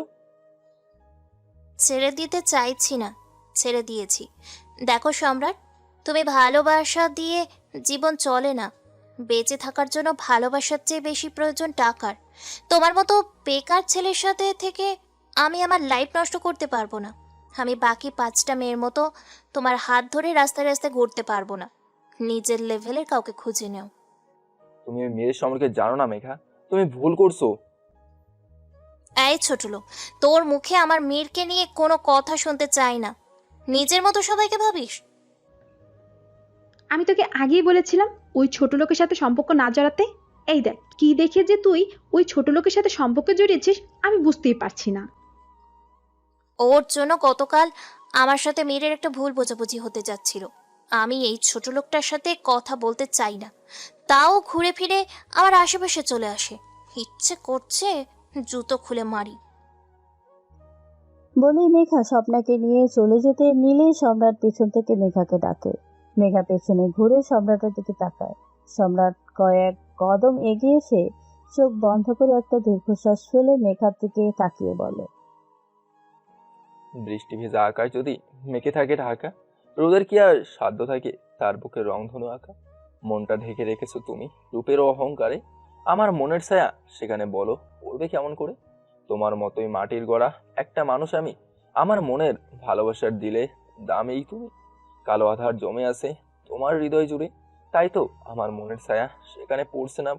ছেড়ে দিতে চাইছি না, ছেড়ে দিয়েছি। দেখো সম্রাট, তুমি ভালোবাসা দিয়ে জীবন চলে না। বেঁচে থাকার জন্য ভালোবাসার চেয়ে বেশি প্রয়োজন টাকার। তোমার মতো বেকার ছেলের সাথে থেকে আমি আমার লাইফ নষ্ট করতে পারবো না। আমি বাকি 5টা মেয়ের মতো তোমার হাত ধরে রাস্তায় রাস্তায় ঘুরতে পারবো না। নিজের লেভেলের কাউকে খুঁজে নাও। তুমি ওই মেয়ের সম্পর্কে জানো না মেঘা, তুমি ভুল করছো। এই ছোট লোক, তোর মুখে আমার মেয়েরকে নিয়ে কোনো কথা শুনতে চাই না। নিজের মতো সবাইকে ভাবিস। আমি তোকে আগেই বলেছিলাম ওই ছোট লোকের সাথে সম্পর্ক না জড়াতে। এই দেখ কি দেখে যে তুই ওই ছোট লোকের সাথে সম্পর্ক জড়িয়েছিস আমি বুঝতেই পারছি না। ওর জন্য গতকাল আমার সাথে মেয়ের একটা ভুল বোঝাবুঝি হতে যাচ্ছিল। আমি এই ছোট লোকটার সাথে কথা বলতে চাই না, তাও ঘুরে ফিরে আমার আশেপাশে চলে আসে। ইচ্ছে করছে জুতো খুলে মারি। বলেই মেঘা স্বপ্নাকে নিয়ে চলে যেতে নিলেই সম্রাট পেছন থেকে মেঘাকে ডাকে। মেঘা পেছনে ঘুরে সম্রাটের দিকে তাকায়। সম্রাট কয়েক কদম এগিয়ে এসে চোখ বন্ধ করে একটা দীর্ঘশ্বাস ফেলে মেঘার দিকে তাকিয়ে বলে, বৃষ্টি ভেজা আকাশ যদি মেঘে থাকে ঢাকা, রোদের কি আর সাধ্য থাকে তার বুকে রংধনু আঁকা? মনটা ঢেকে রেখেছো তুমি রূপের অহংকারে। আমার মনের ছায়া সেখানে বলো পড়বে কেমন করে? তোমার মতোই মাটির গড়া একটা মানুষ আমি, আমার মনের ভালোবাসার দিলে দামেই তুমি। কালো আধার জমে আছে তোমার হৃদয় জুড়ে, তাই তো আমার মনের ছায়া সেখানে পড়ছে না।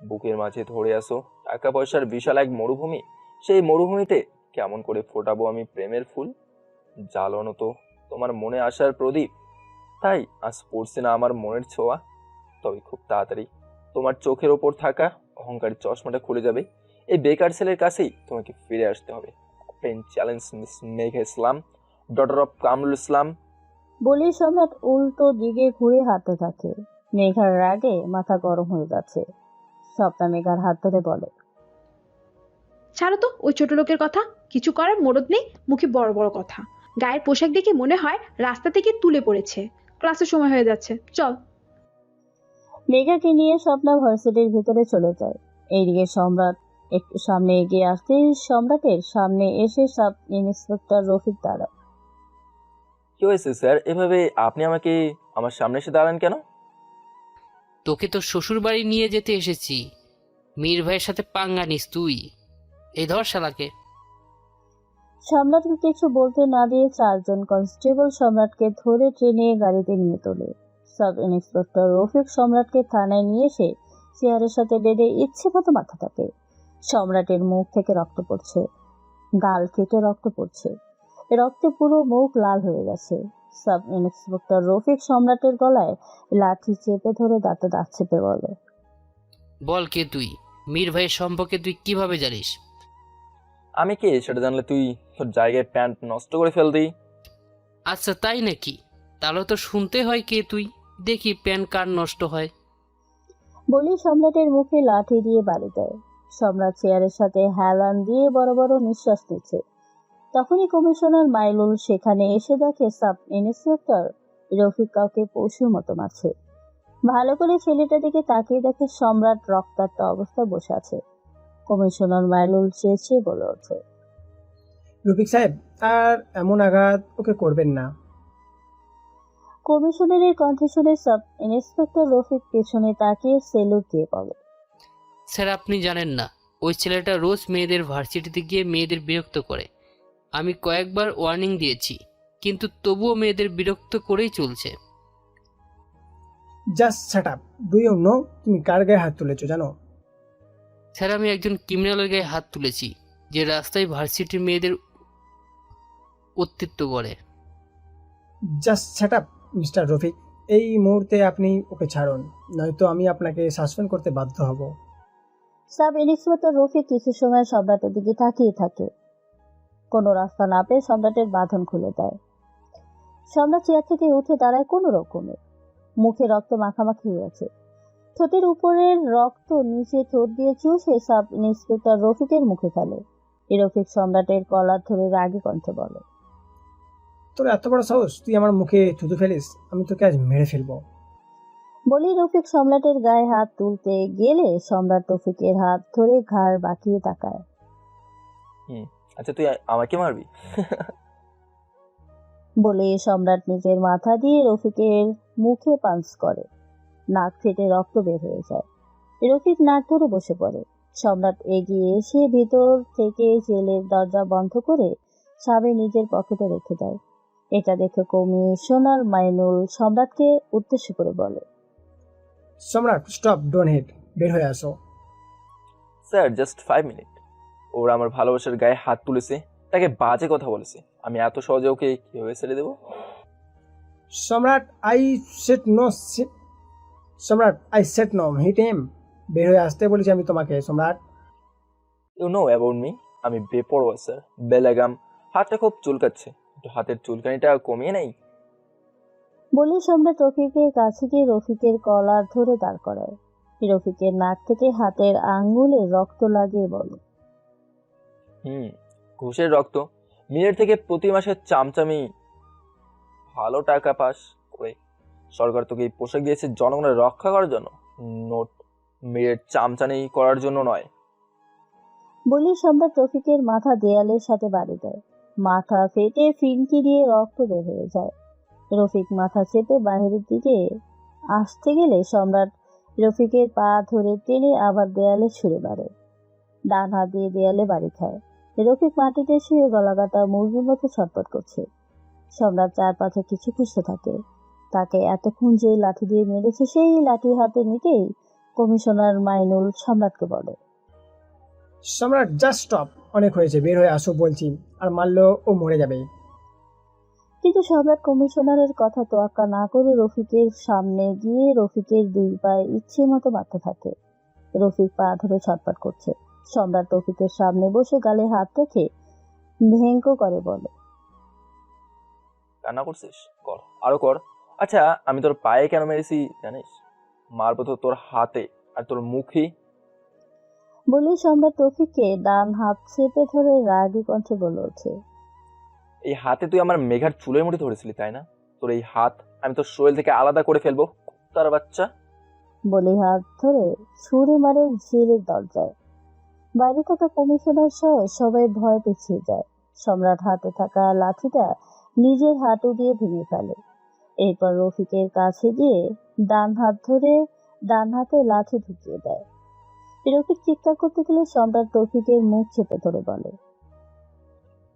বুকের মাঝে ধরে আসো টাকা পয়সার বিশাল এক মরুভূমি, সেই মরুভূমিতে কেমন করে ফোটাবো আমি প্রেমের ফুল? জ্বালানো তো তোমার মনে আসার প্রদীপ, তাই আজ পড়ছে না আমার মনের ছোঁয়া। তবে খুব তাড়াতাড়ি তোমার চোখের ওপর থাকা অহংকারী চশমাটা খুলে যাবে। এই বেকার ছেলের কাছেই তোমাকে ফিরে আসতে হবে। Open challenge miss Megha Islam, daughter of Kamrul Islam. বলি সম্রাট উল্টো দিকে ঘুরে হাঁটতে থাকে। মেঘার রাগে মাথা গরম হয়ে যাচ্ছে। স্বপ্না মেঘার হাত ধরে বলে, ছাড়ো তো ওই ছোট লোকের কথা, কিছু করার মরদ নেই, মুখে বড় বড় কথা। গায়ের পোশাক দেখে মনে হয় রাস্তা থেকে তুলে পড়েছে। ক্লাসের সময় হয়ে যাচ্ছে, চল। মেঘাকে নিয়ে স্বপ্না ভার্সিটির ভিতরে চলে যায়। এইদিকে সম্রাট একটু সামনে এগিয়ে আসতেই সম্রাটের সামনে এসে সাব ইন্সপেক্টর রফিক দাঁড়ায়। কি হয়েছে স্যার, এভাবে আপনি আমাকে আমার সামনে এসে দাঁড়ান কেন? তোকে তো শ্বশুর বাড়ি নিয়ে যেতে এসেছি। মীর ভাইয়ের সাথে পাঙ্গা নিস তুই। এই ধর শালাকে। সম্রাটকে কিছু বলতে না দিয়ে চারজন কনস্টেবল সম্রাটকে ধরে ট্রেনে গাড়িতে নিয়ে তোলে। সাব ইন্সপেক্টর রফিক সম্রাটকে থানায় নিয়ে এসে চেয়ারের সাথে বেঁধে ইচ্ছে মতো মাথা থাকে। সম্রাটের মুখ থেকে রক্ত পড়ছে, গাল কেটে রক্ত পড়ছে, রক্তে পুরো মুখ লাল হয়ে গেছে। সাব ইন্সপেক্টর রফিক সম্রাটের গলায় লাঠি চেপে ধরে দাঁতে দাঁত চেপে বলে, বল কে তুই? মীর ভাইয়ের সম্পর্কে তুই কিভাবে জানিস? আমি কে সেটা জানলে তুই তোর জায়গায় প্যান্ট নষ্ট করে ফেলতি। আচ্ছা তাই নাকি? তাহলে তো শুনতে হয় কে তুই, দেখি প্যান কার নষ্ট হয়। বলি সম্রাটের মুখে লাঠি দিয়ে বাড়ি দেয়। সম্রাট চেয়ারের সাথে হেলান দিয়ে বড় বড় নিঃশ্বাস নিচ্ছে। তখনই কমিশনার মাইলুল সেখানে এসে দেখে সাব ইন্সপেক্টর রফিক কাউকে পশুর মতো মারছে। ভালো করে ছেলেটার দিকে তাকিয়ে দেখে সম্রাট রক্তাক্ত অবস্থায় বসে আছে। কমিশনার মাইলুল চেঁচিয়ে বলে ওঠে, রফিক সাহেব, আর এমন আঘাত ওকে করবেন না। কমিশনারের কণ্ঠ শুনে সাব ইন্সপেক্টর রফিক পেছনে তাকিয়ে সেলুট দিয়ে বলে, স্যার আপনি জানেন না, ওই ছেলেটা রোজ মেয়েদের ভার্সিটিতে গিয়ে মেয়েদের বিরক্ত করে। আমি কয়েকবার ওয়ার্নিং দিয়েছি, কিন্তু তবুও মেয়েদের বিরক্ত করেই চলছে। Just shut up, do you know তুমি কার গায়ে হাত তুলেছো জানো? স্যার আমি একজন ক্রিমিনালের গায়ে হাত তুলেছি, যে রাস্তায় ভার্সিটির মেয়েদের অস্তিত্ব করে। Just shut up mister Rafiq, এই মুহূর্তে আপনি ওকে ছাড়ুন, নয়তো আমি আপনাকে সাসপেন্ড করতে বাধ্য হব। সাব ইন্সপেক্টর রফিক কিছু সময় সম্রাটের দিকে তাকিয়ে থাকে। কোনো রাস্তা না পেয়ে সম্রাটের বাঁধন খুলে দেয়। সম্রাট চেয়ার থেকে উঠে দাঁড়ায় কোনো রকমে। মুখে রক্ত মাখামাখি হয়েছে, ঠোঁটের উপরের রক্ত নিচে ঠোঁট দিয়ে চুষে সাব ইন্সপেক্টর রফিকের মুখে ফেলে। রফিক সম্রাটের কলার ধরে রাগী কণ্ঠে বলে, তোর এত বড় সাহস, তুই আমার মুখে থুতু ফেলিস? আমি তোকে আজ মেরে ফেলবো। বলি রফিক সম্রাটের গায়ে হাত তুলতে গেলে সম্রাট রফিকের হাত ধরে ঘাড় বাঁকিয়ে তাকায়। আচ্ছা তুই আমাকে মারবি? বলে সম্রাট নিজের মাথা দিয়ে রফিকের মুখে পাঞ্চ করে। নাক ফেটে রক্ত বের হয়ে যায়। রফিক নাক ধরে বসে পড়ে। সম্রাট এগিয়ে এসে ভিতর থেকে জেলের দরজা বন্ধ করে চাবি নিজের পকেটে রেখে দেয়। এটা দেখে কমিশনার মাইনুল সম্রাটকে উদ্দেশ্য করে বলে, সম্রাট স্টপ, ডোন্ট হিট, বের হয়ে আসো। Sir just 5 minute. ওরা আমার ভালোবাসার গায়ে হাত তুলেছে, তাকে বাজে কথা বলেছে, আমি এত সহজে ওকে কিভাবে ছেড়ে দেবো? সম্রাট আই সেট নো, সম্রাট আই সেট নো হিট হিম, বের হয়ে আসতে বলেছি আমি তোমাকে। সম্রাট, ইউ নো অ্যাবাউট মি, আমি বেপরোয়া স্যার, বেলাগাম। হাতটা খুব চুলকাচ্ছে, একটু হাতের চুলকানিটা কমিয়ে নেই। বলে সম্রাট রফিকের কাছে গিয়ে রফিকের কলার ধরে দাঁড় করায়। রফিকের নাক থেকে হাতের আঙ্গুলে রক্ত লাগিয়ে বলে, ঘুষের রক্ত। মিলের থেকে প্রতি মাসে চামচামি ভালো টাকা পাস করে। সরকার তোকে এই পোশাক দিয়েছে জনগণের রক্ষা করার জন্য, নোট মিলের চামচামি করার জন্য নয়। বলি সম্রাট রফিকের মাথা দেয়ালের সাথে বাড়ি দেয়। মাথা ফেটে ফিনকি দিয়ে রক্ত বের হয়ে যায়। রফিক মাথা চেপে বাহিরের দিকে আসতে গেলে সম্রাট রফিকের পা ধরে টেনে আবার দেয়ালে ছুঁড়ে মারে। ডান হাত দিয়ে দেয়ালে বাড়ি খায়। রফিক মাটিতে শুয়ে গলাকাটা মুরগির মতো ছটপট করছে। সম্রাট চারপাশে কিছু খুঁজতে থাকে। তাকে এতক্ষণ যে লাঠি দিয়ে মেরেছে সেই লাঠি হাতে নিতেই কমিশনার মাইনুল সম্রাটকে বলে, সম্রাট জাস্ট স্টপ, অনেক হয়েছে, বের হয়ে আসো বলছি, আর মারলেও ও মরে যাবে। কিন্তু সম্রাট কমিশনারের কথা তোয়াক্কা না করে রফিকের সামনে গিয়ে রফিকের দুই পায়ে ইচ্ছে মতো মারতে থাকে। রফিক পা ধরে ছটফট করছে। সম্রাট রফিকের সামনে বসে গালে হাত রেখে ভেঙ্ক করে বলে, কান্না করছিস? কর, আরো কর। আচ্ছা, আমি তোর পায়ে কেন মেরেছি জানিস? মারবো তো তোর হাতে আর তোর মুখে। বলেই সম্রাট রফিককে ডান হাত চেপে ধরে রাগী কণ্ঠে বলে ওঠে, এই হাতে তুই আমার মেঘার চুলের মুঠি ধরেছিলি তাই না? তোর এই হাত আমি তোর শরীর থেকে আলাদা করে ফেলবো, তার বাচ্চা। বলে হাত ধরে ছুঁড়ে মারে জেলের দরজায়। বাইরে থাকা কমিশনার সহ সবাই ভয় পিছিয়ে যায়। সম্রাট হাতে থাকা লাঠিটা নিজের হাঁটু দিয়ে ভেঙে ফেলে। এরপর রফিকের কাছে গিয়ে ডান হাত ধরে ডান হাতে লাঠি ঢুকিয়ে দেয়। রফিক চিৎকার করতে গেলে সম্রাট রফিকের মুখ চেপে ধরে বলে,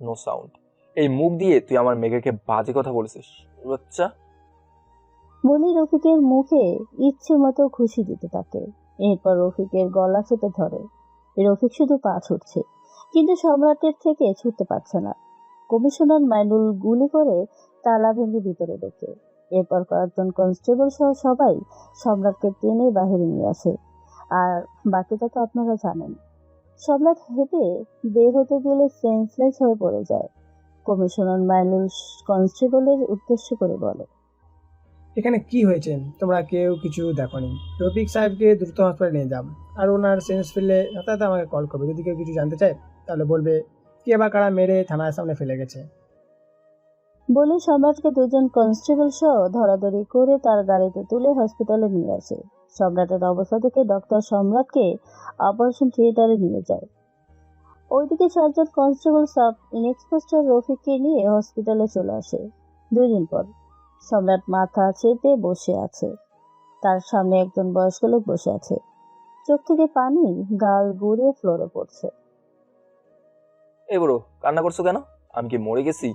নো সাউন্ড। এই মুখ দিয়ে তুই আমার মেঘাকে বাজে কথা বলেছিস বাচ্চা। বলে রফিকের মুখে ইচ্ছে মতো খুশি দিতে থাকে। এরপর রফিকের গলা চেপে ধরে। রফিক শুধু পা ছুটছে, কিন্তু সম্রাটের থেকে ছুটতে পারছে না। কমিশনার মাইনুল গুলি করে তালা ভেঙে ভিতরে ঢোকে। এরপর কয়েকজন কনস্টেবল সহ সবাই সম্রাটকে টেনে বাহিরে নিয়ে আসে। আর বাকিটা তো আপনারা জানেন। সম্রাট হেঁটে বের হতে গেলে সেন্সলেস হয়ে পড়ে যায়। কমিশনার মাইনুল কনস্টেবলের উদ্দেশ্য করে বলে, এখানে কি হয়েছে? তোমরা কেউ কিছু দেখোনি? রফিক সাহেবকে দ্রুত হসপিটালে নিয়ে যাও, আর ওনার সেন্স ফিরলে হঠাৎ আমাকে কল করবে। যদি কেউ কিছু জানতে চায় তাহলে বলবে কে বা কারা মেরে থানার সামনে ফেলে গেছে। বলে সম্রাটকে দুজন কনস্টেবল সহ ধরাধরি করে তার গাড়িতে তুলে হসপিটালে নিয়ে আসে। সম্রাটের অবস্থা দেখে ডক্টর সম্রাটকে অপারেশন থিয়েটারে নিয়ে যায়। ওইদিকে 4 জন কনস্টেবল সাব ইন্সপেক্টর রফিককে নিয়ে হসপিটালে চলে আসে। 2 দিন পর সম্রাট মাথা চেপে বসে আছে। তার সামনে একজন বয়স্ক লোক বসে আছে। চোখ থেকে পানি গাল গুড়িয়ে ফ্লোরে পড়ছে। এ বুড়ো, কান্না করছো কেন? আমি কি মরে গেছি?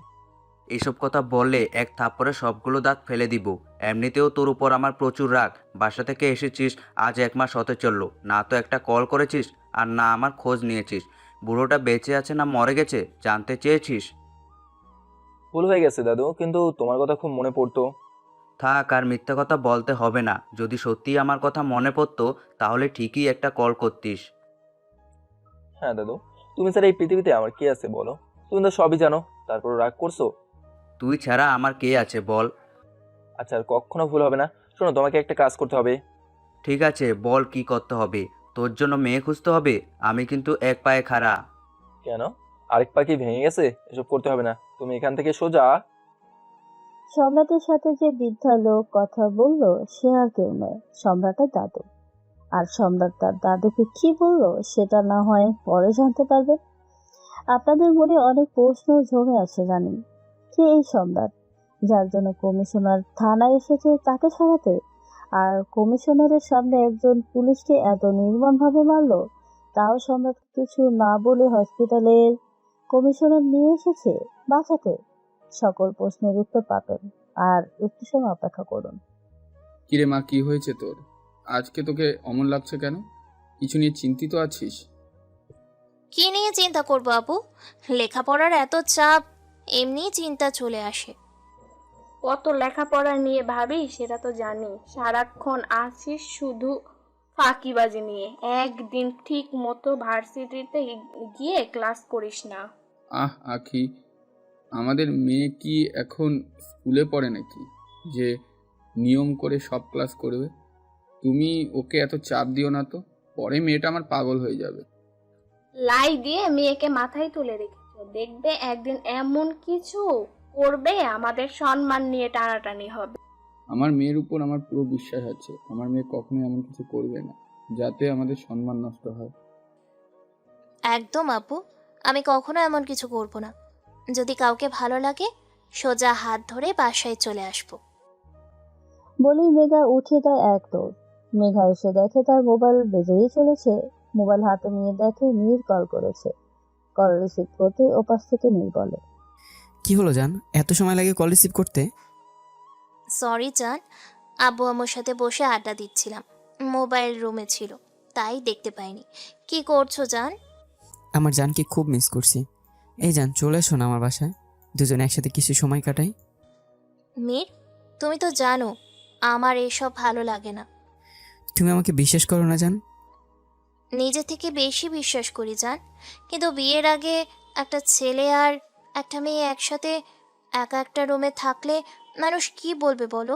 এইসব কথা বললে এক থাপ্পড়ে সবগুলো দাঁত ফেলে দিব। এমনিতেও তোর উপর আমার প্রচুর রাগ। বাসা থেকে এসেছিস আজ 1 মাস হতে চললো, না তো একটা কল করেছিস আর না আমার খোঁজ নিয়েছিস। বুড়োটা বেঁচে আছে না মরে গেছে জানতে চেয়েছিস? ভুল হয়ে গেছে দাদু, কিন্তু তোমার কথা খুব মনে পড়তো। থাক, আর মিথ্যা কথা বলতে হবে না। যদি সত্যিই আমার কথা মনে পড়তো তাহলে ঠিকই একটা কল করতিস। হ্যাঁ দাদু, তুমি স্যার এই পৃথিবীতে আমার কে আছে বলো? তুমি তো সবই জানো, তারপর রাগ করছো। তুই ছাড়া আমার কে আছে বল? আচ্ছা, আর কখনো ভুল হবে না। শোনো, তোমাকে একটা কাজ করতে হবে। ঠিক আছে, বল কি করতে হবে। তোর জন্য মেয়ে খুঁজতে হবে। আমি কিন্তু এক পায়ে খাড়া। কেন? আরেক পা কি ভেঙে গেছে? এসব করতে হবে না, তুমি এখান থেকে সোজা। সম্রাটের সাথে যে বৃদ্ধা লোক কথা বলল সে আর কেউ নয়, সম্রাটের দাদু। আর সম্রাট তার দাদুকে কি বলল সেটা না হয় পরে জানতে পারবে। আপনাদের মনে অনেক প্রশ্ন জমে আছে, জানি কে এই সম্রাট, যার জন্য কমিশনার থানায় এসেছে তাকে সরাতে, আর কমিশনারের সামনে একজন পুলিশকে এত নির্মমভাবে মারলো, তাও সম্রাট কিছু না বলে হসপিটালের কমিশনার নিয়ে এসেছে বাঁচাতে। সকল প্রশ্নের উত্তর পাবেন, আর একটু সময় অপেক্ষা করুন। কিরে মা, কি হয়েছে তোর? আজকে তোকে অমন লাগছে কেন? কিছু নিয়ে চিন্তিত আছিস? কি নিয়ে চিন্তা করবো আপু? লেখাপড়ার এত চাপ, এমনি চিন্তা চলে আসে। কত লেখাপড়া নিয়ে ভাবি সেটা তো জানি। সারাক্ষণ আছিস শুধু ফাঁকিবাজি নিয়ে। একদিন ঠিক মতো ভার্সিটিতে গিয়ে ক্লাস করিস না। আখি, আমাদের মেয়ে কি এখন স্কুলে পড়ে নাকি যে নিয়ম করে সব ক্লাস করবে? তুমি ওকে এত চাপ দিও না তো, পরে মেয়েটা আমার পাগল হয়ে যাবে। লাই দিয়ে মেয়েকে মাথায় তুলে রেখেছো, দেখবে একদিন এমন কিছু করবে আমাদের সম্মান নিয়ে টানাটানি হবে। আমার মেয়ের উপর আমার পুরো বিশ্বাস আছে। আমার মেয়ে কখনোই এমন কিছু করবে না যাতে আমাদের সম্মান নষ্ট হয়। একদম আপু, আমি কখনো এমন কিছু করব না। যদি কাউকে ভালো লাগে সোজা হাত ধরে বাসায় চলে আসবো। বলেই মেঘা উঠে দেয় এক দৌড়। মেঘা এসে দেখে তার মোবাইল বেজেই চলেছে। মোবাইল হাতে নিয়ে দেখে নীর কল করেছে। কল রিসিভ করতে ওপাশ থেকে নীর বলে, কি হলো জান, এত সময় লাগে কল রিসিভ করতে? সরি জান, আব্বু আম্মুর সাথে বসে আড্ডা দিচ্ছিলাম, মোবাইল রুমে ছিল তাই দেখতে পাইনি। কি করছো জান? আমার জানকে খুব মিস করছি। এই জান, চলে এসো না আমার বাসায়, দুজন একসাথে কিছু সময় কাটাই। মীর, তুমি তো জানো আমার এসব ভালো লাগে না। তুমি আমাকে বিশ্বাস করো না জান? নিজে থেকে বেশি বিশ্বাস করি জান, কিন্তু বিয়ের আগে একটা ছেলে আর একটা মেয়ে একসাথে একা একটা রুমে থাকলে মানুষ কি বলবে বলো?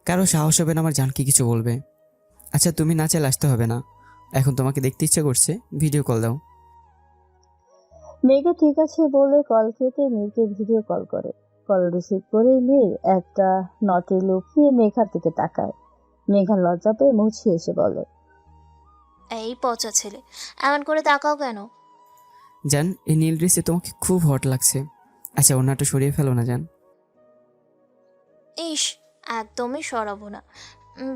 কারো সাহস হবে না আমার জানকে কিছু বলবে। আচ্ছা, তুমি না চাইলে আসতে হবে না, এখন তোমাকে দেখতে ইচ্ছা করছে, ভিডিও কল দাও। মেঘা ঠিক আছে বলে কল কেটে মীরকে ভিডিও কল করে। কল রিসিভ করে মীর একটা নটে লুকিয়ে মেঘার দিকে তাকায়। মেঘা লজ্জা পেয়ে মুছিয়ে এসে বলে, এই পচা ছেলে, এমন করে তাকাও কেন? জান, এই নীল ড্রেসে তোমাকে খুব হট লাগছে। আচ্ছা, ওনাটা সরিয়ে ফেলো না জান। ইস, একদমই সরাবো না।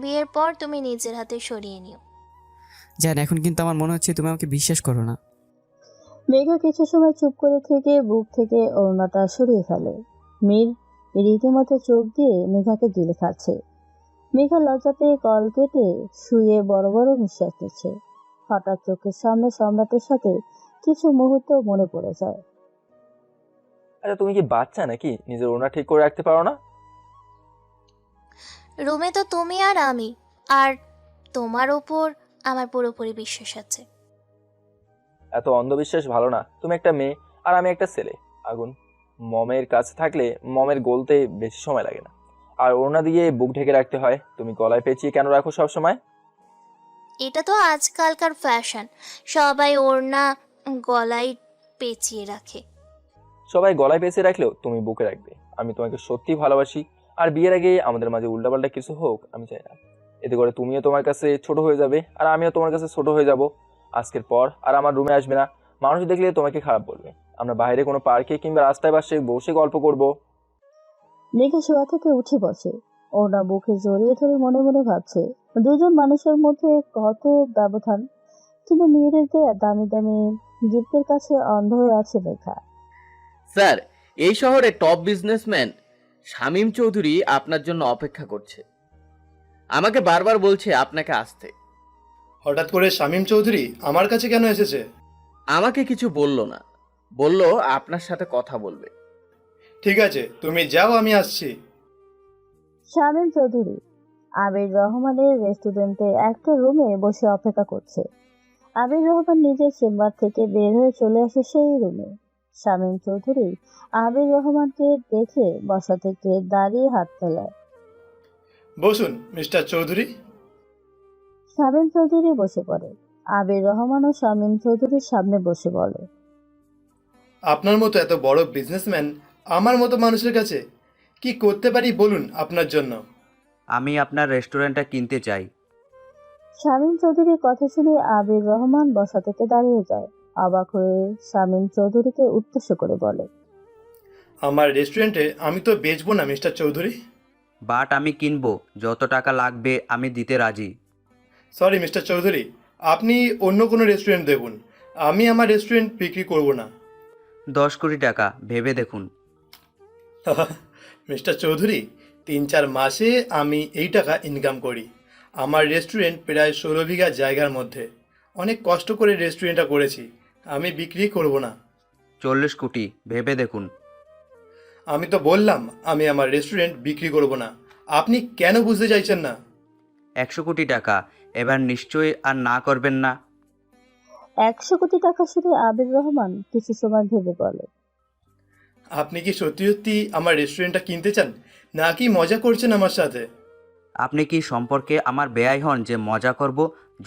বিয়ের পর তুমি নিজের হাতে সরিয়ে নিও। জান, এখন কিন্তু আমার মনে হচ্ছে তুমি আমাকে বিশ্বাস করো না। মেঘা কিছু সময় চুপ করে থেকে বুক থেকে ওড়নাটা সরিয়ে ফেলে। মীর রীতিমতো চোখ দিয়ে মেঘাকে গিলে খাচ্ছে। মেঘা লজ্জা পেয়ে কল কেটে শুয়ে বড় বড় নিঃশ্বাস নিচ্ছে। হঠাৎ চোখের সামনে সম্রাটের সাথে কিছু মুহূর্ত মনে পড়ে যায়। আচ্ছা, তুমি কি বাচ্চা নাকি? নিজের ওনা ঠিক করে রাখতে পারো না? রুমে তো তুমি আর আমি, আর তোমার ওপর আমার পুরোপুরি বিশ্বাস আছে। এত অন্ধবিশ্বাস ভালো না। তুমি একটা মেয়ে আর আমি একটা ছেলে। আগুন মমের কাছে থাকলে মমের গলতে বেশি সময় লাগে না, আর ওড়না দিয়ে বুক ঢেকে রাখতে হয়। তুমি গলায় পেঁচিয়ে কেন রাখো সব সময়? এটা তো আজকালকার ফ্যাশন, সবাই ওড়না গলায় পেঁচিয়ে রাখে। সবাই গলায় পেঁচিয়ে রাখলেও তুমি বুকে রাখবে। আমি তোমাকে সত্যি ভালোবাসি, আর বিয়ের আগে আমাদের মাঝে উল্টাপাল্টা কিছু হোক আমি চাই না। এতে করে তুমিও তোমার কাছে ছোট হয়ে যাবে, আর আমিও তোমার কাছে ছোট হয়ে যাব। আজকের পর আর আমার রুমে আসবে না। মানুষ দেখলে তোমাকে খারাপ বলবে। আমরা বাইরে কোনো পার্কে কিংবা রাস্তায় পাশে বসে গল্প করব। মেঘা শোয়া থেকে উঠে বসে। ওড়না বুকে জড়িয়ে ধরে মনে মনে ভাবছে দুজন মানুষের মধ্যে কত ব্যবধান, কিন্তু মেয়েদের দেয়া দামি দামি গিফটের কাছে অন্ধ হয়ে আছে মেঘা। স্যার, এই শহরে টপ বিজনেসম্যান শামীম চৌধুরী আপনার জন্য অপেক্ষা করছে। আমাকে বারবার বলছে আপনাকে আসতে। হঠাৎ করে শামীম চৌধুরী আমার কাছে কেন এসেছে? আমাকে কিছু বললো না, বলল আপনার সাথে কথা বলবে। ঠিক আছে, তুমি যাও, আমি আসছি। শামীম চৌধুরী আবির রহমানের রেস্টুরেন্টে একটা রুমে বসে অপেক্ষা করছে। আবির রহমান নিজের চেম্বার থেকে বের হয়ে চলে আসে সেই রুমে। শামীম চৌধুরী আবির রহমানকে দেখে বসা থেকে দাঁড়িয়ে হাত ফেলায়। বসুন মিস্টার চৌধুরী। শামীম চৌধুরী বসে পড়ে। আবির রহমানও শামীম চৌধুরীর সামনে বসে বলে, আপনার মতো এত বড় বিজনেসম্যান আমার মতো মানুষের কাছে কি করতে পারি বলুন আপনার জন্য? আমি আপনার রেস্টুরেন্টটা কিনতে চাই। শামীম চৌধুরীর কথা শুনে আবির রহমান বসা থেকে দাঁড়িয়ে যায়। অবাক হয়ে শামীম চৌধুরীকে উদ্দেশ্য করে বলে, আমার রেস্টুরেন্টে আমি তো বেচবো না মিস্টার চৌধুরী। বাট আমি কিনবো, যত টাকা লাগবে আমি দিতে রাজি। সরি মিস্টার চৌধুরী, আপনি অন্য কোনো রেস্টুরেন্ট দেখুন। আমি আমার রেস্টুরেন্ট বিক্রি করব না। 10 কোটি টাকা ভেবে দেখুন। মিস্টার চৌধুরী, 3-4 মাসে আমি এই টাকা ইনকাম করি। আমার রেস্টুরেন্ট প্রায় 16 বিঘা জায়গার মধ্যে। অনেক কষ্ট করে রেস্টুরেন্টটা করেছি। আমি বিক্রি করব না। 40 কোটি ভেবে দেখুন। আমি তো বললাম আমি আমার রেস্টুরেন্ট বিক্রি করব না। আপনি কেন বুঝতে চাইছেন না? 100 কোটি টাকা, এবার নিশ্চয়ই আর না করবেন না। 100 কোটি টাকা শুনে আবির রহমান কিছু সময় ভেবে বলে, আপনি কি সত্যি সত্যি আমার রেস্টুরেন্টটা কিনতে চান, নাকি মজা করছেন আমার সাথে? আপনি কি সম্পর্কে আমার বেয়াই হন যে মজা করব?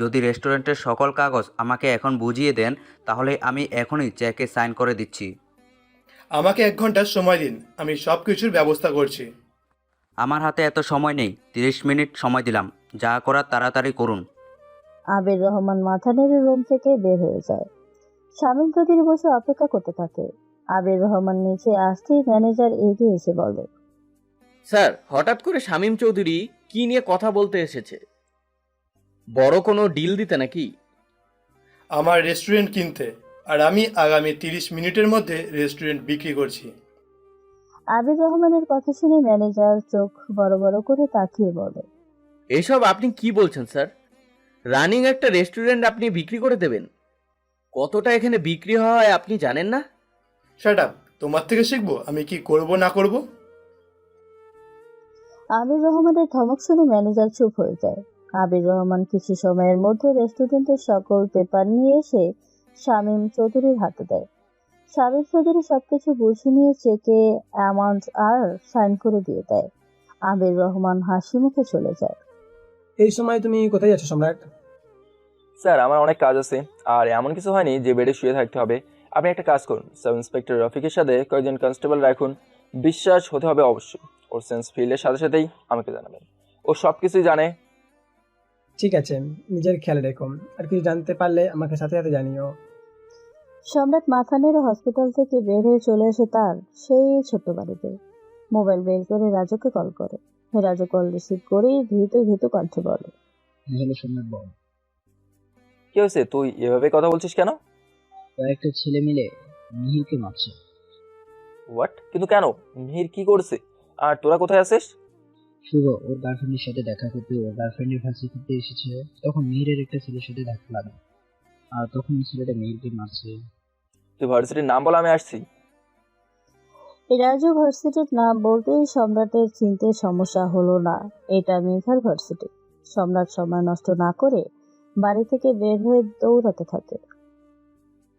যদি রেস্টুরেন্টের সকল কাগজ আমাকে এখন বুঝিয়ে দেন, তাহলে আমি এখনই চেকে সাইন করে দিচ্ছি। আমাকে 1 ঘন্টা সময় দিন, আমি সব কিছুর ব্যবস্থা করছি। আমার হাতে এত সময় নেই, 30 মিনিট সময় দিলাম, যা করার তাড়াতাড়ি করুন। আবির রহমান মাথা নেড়ে রুম থেকে বের হয়ে যায়। শামীম চৌধুরী বসে অপেক্ষা করতে থাকে। আবির রহমান নিচে আসতেই ম্যানেজার এগিয়ে এসে বলে, স্যার, হঠাৎ করে শামীম চৌধুরী কি নিয়ে কথা বলতে এসেছে? বড় কোনো ডিল দিতে নাকি? আমার রেস্টুরেন্ট কিনতে, আর আমি আগামী 30 মিনিটের মধ্যে রেস্টুরেন্ট বিক্রি করছি। আবির রহমানের কথা শুনে ম্যানেজার চোখ বড় বড় করে তাকিয়ে বলে, এসব আপনি কি বলছেন স্যার? রানিং একটা রেস্টুরেন্ট আপনি বিক্রি করে দেবেন? কতটা এখানে বিক্রি হয় আপনি জানেন না? শাট আপ, তোমার থেকে শিখবো আমি কি করব না করব। আবির রহমানের ধমক শুনে ম্যানেজার চুপ হয়ে যায়। আবির রহমান কিছু সময়ের মধ্যে রেস্টুরেন্টের সকল পেপার নিয়ে এসে শামীম চৌধুরীর হাতে দেয়। শামীম চৌধুরী সবকিছু বুঝে নিয়ে চেকে অ্যামাউন্ট আর সাইন করে দিয়ে দেয়। আবির রহমান হাসি মুখে চলে যায়। এই সময় তুমি কোথায় যাচ্ছ সম্রাট? স্যার আমার অনেক কাজ আছে, আর এমন কিছু হয়নি যে বেডে শুয়ে থাকতে হবে। আপনি একটা কাজ করুন, সাব ইন্সপেক্টর রফিকের সাথে কয়েকজন কনস্টেবল রাখুন। বিশ্বাস হতে হবে অবশ্যই। ওর সেন্স ফিল্ডের সাথে সাথেই আমাকে জানাবেন। ও সব কিছুই জানে। ঠিক আছে, নিজের খেয়াল রেখো। আর কিছু জানতে পারলে আমাকে সাথে সাথে জানিও। সম্রাট মাথা নেড়ে হসপিটাল থেকে বের হয়ে চলে আসে তার সেই ছোট্ট বাড়িতে। মোবাইল বের করে রাজুকে কল করে। রাজু কল রিসিভ করেই ভীত ভীত কণ্ঠে বলে, হ্যালো সম্রাট বল। কি হয়েছে? তুই এভাবে কথা বলছিস কেন? কয়েকটা ছেলে মিলে মিহিরকে মারছে। হোয়াট? কিন্তু কেন? মিহির কি করছে? আর তোরা কোথায় আছিস? শুভ ওর গার্লফ্রেন্ডের সাথে দেখা করতে ওর গার্লফ্রেন্ডের ভার্সিটিতে এসেছে, তখন মিহিরের একটা ছেলের সাথে দেখা লাগে, আর তখন ওই ছেলেটা মিহিরকে মারছে। তুই ভার্সিটির নাম বল, আমি আসছি। রাজু ভার্সিটির নাম বলতেই সম্রাটের চিনতে সমস্যা হলো না। এটা মেঘার ভার্সিটি। সম্রাট সময় নষ্ট না করে বাড়ি থেকে বের হয়ে দৌড়াতে থাকে।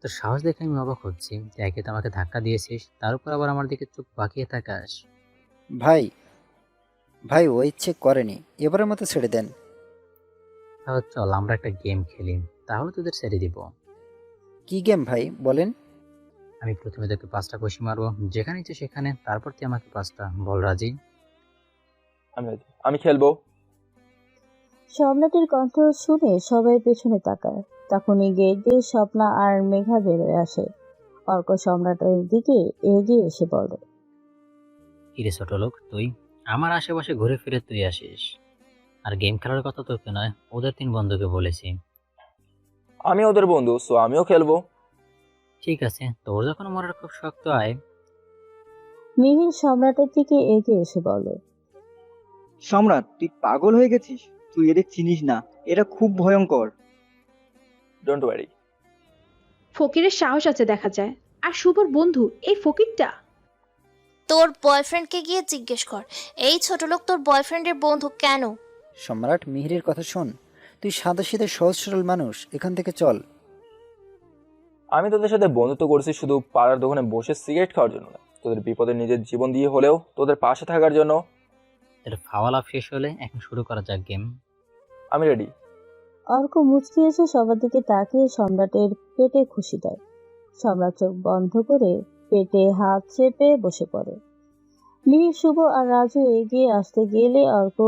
তো সাহস দেখে আমি অবাক হচ্ছি। তুই একে তো আমাকে ধাক্কা দিয়েছিস, তার উপর আবার আমার দিকে চোখ বাঁকিয়ে থাকাস। ভাই ভাই ও ইচ্ছে করেনি, এবারের মতো ছেড়ে দেন। তাহলে চল আমরা একটা গেম খেলি, তাহলে তোদের ছেড়ে দিব। কি গেম ভাই বলেন? আমি প্রথমে তোকে 5টা কষি মারবো, যেখানে ইচ্ছে সেখানে, তারপর তুই আমাকে 5টা। বল রাজি? আমি খেলবো। সম্রাটের কণ্ঠ শুনে সবাই পেছনে তাকায়। তখনই গেট দিয়ে স্বপ্না আর মেঘা বেরোয় আসে। অর্ক সম্রাটের দিকে এগিয়ে এসে বলে, কিরে ছোট লোক, তুই আমার আশেপাশে ঘুরে ফিরে তুই আসিস, আর গেম খেলার কথা তোকে নয়, ওদের 3 বন্ধুকে বলেছি। আমি ওদের বন্ধু, সো আমিও খেলবো। ঠিক আছে, তোর যখন মরার খুব শক্ত আয়। মিহির সম্রাটের দিকে এগিয়ে এসে বলে, সম্রাট তুই পাগল হয়ে গেছিস, তুই এদের চিনিস না, এরা খুব ভয়ঙ্কর। Don't worry. ফকিরের সাহস আছে দেখা যায়, আর শুভর বন্ধু এই ফকিরটা। তোর বয়ফ্রেন্ডকে গিয়ে জিজ্ঞেস কর, এই ছোট লোক তোর বয়ফ্রেন্ডের বন্ধু কেন? সম্রাট মিহিরের কথা শোন, তুই সাদাসিধে সহজ সরল মানুষ, এখান থেকে চল। আমি তোদের সাথে বন্ধুত্ব করছি শুধু পাড়ার দোকানে বসে সিগারেট খাওয়ার জন্য না, তোদের বিপদে নিজের জীবন দিয়ে হলেও তোদের পাশে থাকার জন্য। এর ফাওয়ালা শেষ হলে এখন শুরু করা যাক গেম। আমি রেডি। অর্ক মুচকি এসে সবার দিকে তাকিয়ে সম্রাটের পেটে খুশি দেয়। সম্রাট চোখ বন্ধ করে পেটে হাত চেপে বসে পড়ে। মিহির, শুভ আর রাজু এগিয়ে আসতে গেলে অর্ক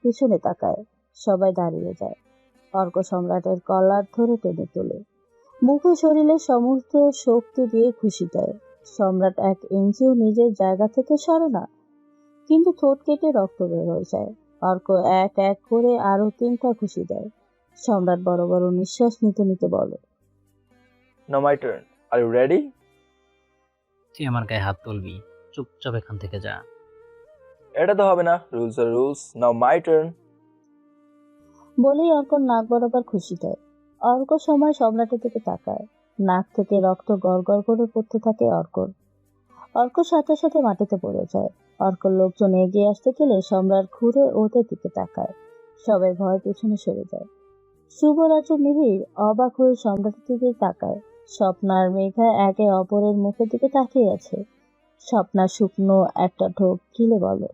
পিছনে তাকায়। সবাই দাঁড়িয়ে যায়। অর্ক সম্রাটের কলার ধরে টেনে তোলে, মুখে শরীরে সমস্ত শক্তি দিয়ে খুশি দেয়। সম্রাট 1 ইঞ্চিও নিজের জায়গা থেকে সরে না, কিন্তু ঠোঁট কেটে রক্ত বের হয়ে যায়। অর্ক এক এক করে আরো 3টা খুশি দেয়। সম্রাট বড় বড় নিঃশ্বাস নিতে নিতে বলে, now my turn, are you ready? তুই আমার গায়ে হাত তুলবি, চুপচাপ এখান থেকে যা। এটা তো হবে না, রুলস আর রুলস। Now my turn. বলেই অর্ক নাক বরাবর খুশি দেয়। অর্ক সময় সম্রাটের দিকে তাকায়। নাক থেকে রক্ত গড়গড় করে পড়তে থাকে অর্কর। অর্ক সাথে সাথে মাটিতে পড়ে যায়। অর্কর লোকজন এগিয়ে আসতে গেলে সম্রাট ঘুরে ওদের দিকে তাকায়। সবাই ভয় পেছনে সরে যায়। শুভ, রাজু, মিহির অবাক হয়ে সম্রাটের দিকে তাকায়। স্বপ্নার মেঘা একে অপরের মুখের দিকে তাকিয়ে আছে। স্বপ্না শুকনো একটা ঢোক গিলে বলে,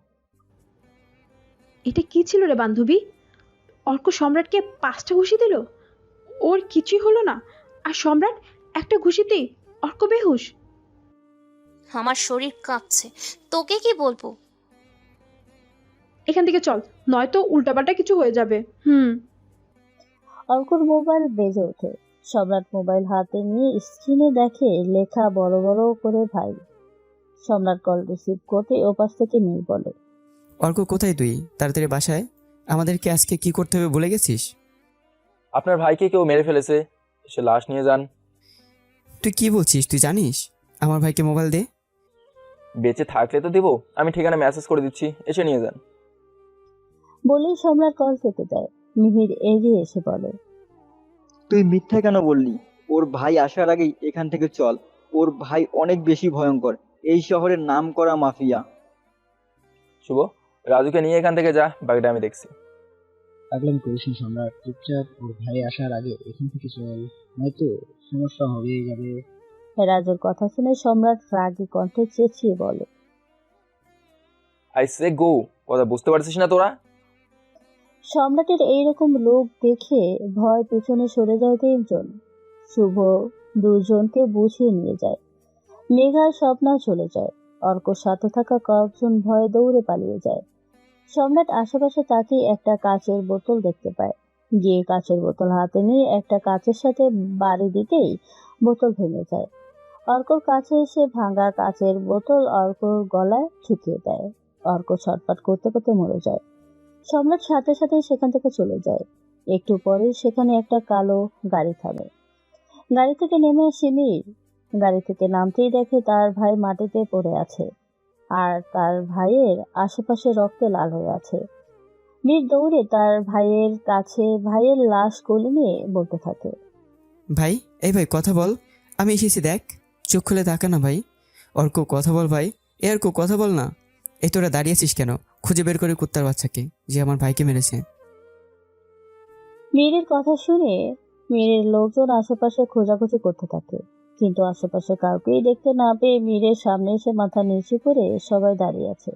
এটা কি ছিল রে বান্ধবী? অর্ক সম্রাটকে 5টা ঘুষি দিল, ওর কিছুই হলো না, আর সম্রাট একটা ঘুষিতেই অর্ক বেহুশ। আমার শরীর কাঁপছে, তোকে কি বলবো? এখান থেকে চল, নয়তো উল্টাপাল্টা কিছু হয়ে যাবে। অর্কর মোবাইল বেজে ওঠে। সম্রাট মোবাইল হাতে নিয়ে স্ক্রিনে দেখে লেখা বড় বড় করে ভাই। সম্রাট কল রিসিভ করতে ওপাশ থেকে মেয়ে বলে, অর্ক কোথায় তুই? তাড়াতাড়ি বাসায়, আমাদেরকে আজকে কি করতে হবে ভুলে গেছিস? আপনার ভাইকে কেউ মেরে ফেলেছে, সে লাশ নিয়ে যান। তুই কি বলছিস? তুই জানিস? আমার ভাইকে মোবাইল দে। বেঁচে থাকলে তো দিব, আমি ঠিকানা মেসেজ করে দিচ্ছি, এসে নিয়ে যান। বলেই সম্রাট কল কেটে দেয়। মিহির এগিয়ে এসে বলে, তুই মিথ্যা কেন বললি? ও ওর ভাই আসার আগেই এখান থেকে চল। ওর ভাই অনেক বেশি ভয়ঙ্কর, এই শহরের নাম করা মাফিয়া। শুভ, রাজুকে নিয়ে এখান থেকে যা, বাকিটা আমি দেখছি। পাগলামি করিস না সম্রাট, চুপচাপ ওর ভাই আসার আগে এখান থেকে চল, নয়তো সমস্যা হয়ে যাবে। রাজুর কথা শুনে সম্রাট রাগী কণ্ঠে চেঁচিয়ে বলে, আই সে গো, কথা বুঝতে পারছিস না তোরা? সম্রাটের এইরকম লোক দেখে ভয় পেছনে সরে যায় তিনজন। শুভ দুজনকে বুঝিয়ে নিয়ে যায়। মেঘার স্বপ্না চলে যায়। অর্কর সাথে থাকা কয়েকজন ভয়ে দৌড়ে পালিয়ে যায়। সম্রাট আশেপাশে তাকিয়ে একটা কাচের বোতল দেখতে পায়। গিয়ে কাচের বোতল হাতে নিয়ে একটা কাচের সাথে বাড়ি দিতেই বোতল ভেঙে যায়। অর্কর কাছে এসে ভাঙা কাচের বোতল অর্কর গলায় ঠুকিয়ে দেয়। অর্ক ছটফট করতে করতে মরে যায়। সম্রাট সাথে সাথে সেখান থেকে চলে যায়। একটু পরে সেখানে একটা কালো গাড়ি থামে। গাড়ি থেকে নেমে আসে মীর। গাড়ি থেকে নামতেই দেখে তার ভাই মাটিতে পড়ে আছে, আর তার ভাইয়ের আশেপাশে রক্তে লাল হয়ে আছে। মীর দৌড়ে তার ভাইয়ের কাছে ভাইয়ের লাশ কোলে নিয়ে বলতে থাকে, ভাই, এই ভাই কথা বল, আমি এসেছি দেখ, চোখ খুলে তাকা না ভাই। অর্ক কথা বল ভাই, এ অর্ক কথা বল না। এই তোরা দাঁড়িয়ে আছিস কেন? খুঁজে বের করে কুত্তার বাচ্চাকে যে আমার ভাইকে মেরেছে। মীরের কথা শুনে মীরের লোকজন আশেপাশে খোঁজাখুঁজি করতে থাকে, কিন্তু আশেপাশে কাউকেই দেখতে না পেয়ে মীরের সামনে এসে মাথা নিচু করে সবাই দাঁড়িয়ে আছে।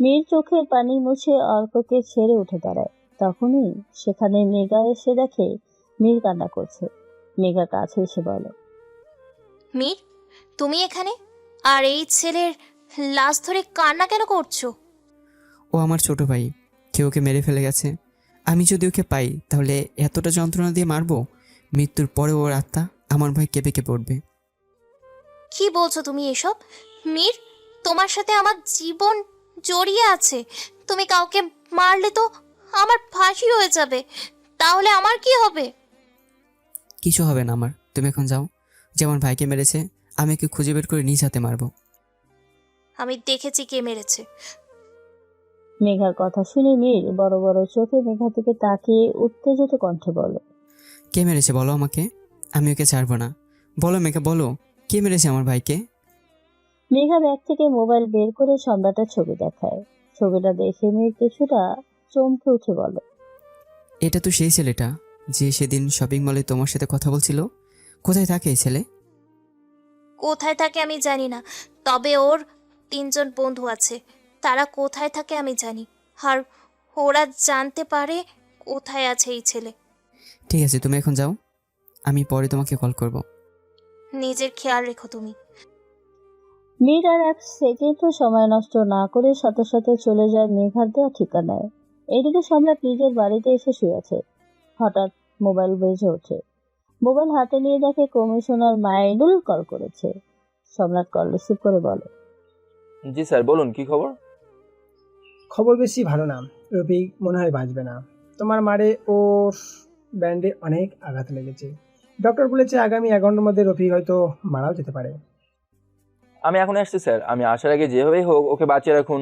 মীর চোখের পানি মুছে অর্ককে ছেড়ে উঠে দাঁড়ায়। তখনই সেখানে মেঘা এসে দেখে মীর কান্না করছে। মেঘা কাছে এসে বলে, মীর, তুমি এখানে? আর এই ছেলের লাশ ধরে কান্না কেন করছো? ও আমার ছোট ভাই, কেউ ওকে মেরে ফেলে গেছে। আমি যদি ওকে পাই তাহলে এতটা যন্ত্রণা দিয়ে মারবো, মৃত্যুর পরে ওর আত্মা আমার ভাই কেঁপে কেঁপে উঠবে। কি বলছো তুমি এসব? মীর, তোমার সাথে আমার জীবন জড়িয়ে আছে। তুমি কাউকে মারলে তো আমার ফাঁসি হয়ে যাবে। তাহলে আমার কি হবে? কিছু হবে না আমার, তুমি এখন যাও। যে আমার ভাইকে মেরেছে আমি ওকে খুঁজে বের করে নিজ হাতে মারবো। আমি দেখেছি কে মেরেছে। মেঘার কথা শুনে মীর বড় বড় চোখে মেঘা থেকে তাকিয়ে উত্তেজিত কণ্ঠে বলে, কে মেরেছে বলো আমাকে, আমি ওকে ছাড়বো না। বলো মেঘা, বলো কে মেরেছে আমার ভাইকে। মেঘা ব্যাগ থেকে মোবাইল বের করে সম্রাটের ছবি দেখায়। ছবিটা দেখে মেয়ে কিছুটা চমকে উঠে বলে, এটা তো সেই ছেলেটা যে সেদিন শপিং মলে তোমার সাথে কথা বলছিল। কোথায় থাকে এই ছেলে? কোথায় থাকে আমি জানি না, তবে ওর 3 জন বন্ধু আছে। তারা কোথায় থাকে আমি জানি, আর ওরা জানতে পারে কোথায় আছে এই ছেলে। ঠিক আছে, তুমি এখন যাও, আমি পরে তোমাকে কল করব। নিজের খেয়াল রেখো তুমি। মীর আর এক সেকেন্ডও সময় নষ্ট না করে সাথে সাথে চলে যায় মেঘার দেওয়া ঠিকানায়। এদিকে সম্রাট নিজের বাড়িতে এসে শুয়ে আছে। হঠাৎ মোবাইল বেজে ওঠে। মোবাইল হাতে নিয়ে দেখে কমিশনার মাইনুল কল করেছে। সম্রাট কল রিসিভ করে বলে, জি স্যার, বলুন কি খবর? খবর বেশি ভালো না, রফিক মনে হয় বাঁচবে না। তোমার মারে ওর ব্যান্ডে অনেক আঘাত লেগেছে। ডক্টর বলেছে আগামী 1 ঘন্টার মধ্যে রফিক হয়তো মারাও যেতে পারে। আমি এখন আসছি স্যার, আমি আসার আগে যেভাবেই হোক ওকে বাঁচিয়ে রাখুন।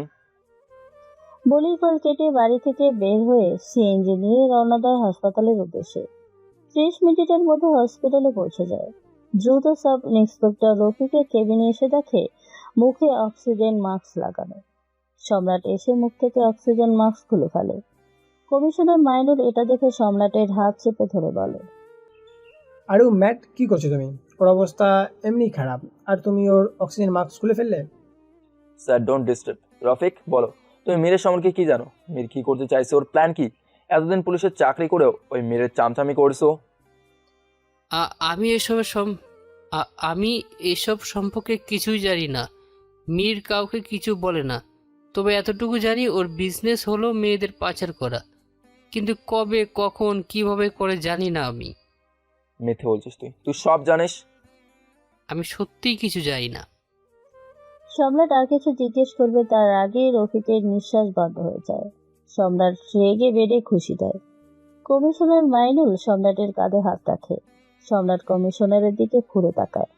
বলেই কল কেটে বাড়ি থেকে বের হয়ে সিএনজি নিয়ে রওনা দেয় হাসপাতালের উদ্দেশ্যে। 30 মিনিটের মধ্যে হসপিটালে পৌঁছে যায়। দ্রুত সাব ইন্সপেক্টর রফিকের কেবিনে এসে দেখে মুখে অক্সিজেন মাস্ক লাগানো। সম্রাট এসে মুখ থেকে অক্সিজেন মাস্ক খুলে ফেলে। কমিশনার মাইনুল এটা দেখে সম্রাটের হাত চেপে ধরে বলে, আরও ম্যাট, কি করছো তুমি? ওর অবস্থা এমনি খারাপ, আর তুমি ওর অক্সিজেন মাস্ক খুলে ফেললে। Sir don't disturb. রফিক, বলো তুমি মীরের সম্পর্কে কি জানো? মীর কি করতে চাইছে, ওর প্ল্যান কি? এতদিন পুলিশের চাকরি করেও ওই মীরের চামচামি করছো। আমি এসব সম্পর্কে কিছুই জানি না। মীর কাউকে কিছু বলে না, তবে এতটুকু জানি ওর বিজনেস হলো মেয়েদের পাচার করা, কিন্তু কবে, কখন, কিভাবে করে জানি না আমি। মিথ্যে বলছিস তুই, তুই সব জানিস। আমি সত্যিই কিছু জানি না। সম্রাট আর কিছু জিজ্ঞেস করবে তার আগেই রফিকের নিঃশ্বাস বন্ধ হয়ে যায়। সম্রাট রেগে বেড়ে খুশি দেয়। কমিশনার মাইনুল সম্রাটের কাঁধে হাত রাখে। সম্রাট কমিশনারের দিকে ঘুরে তাকায়।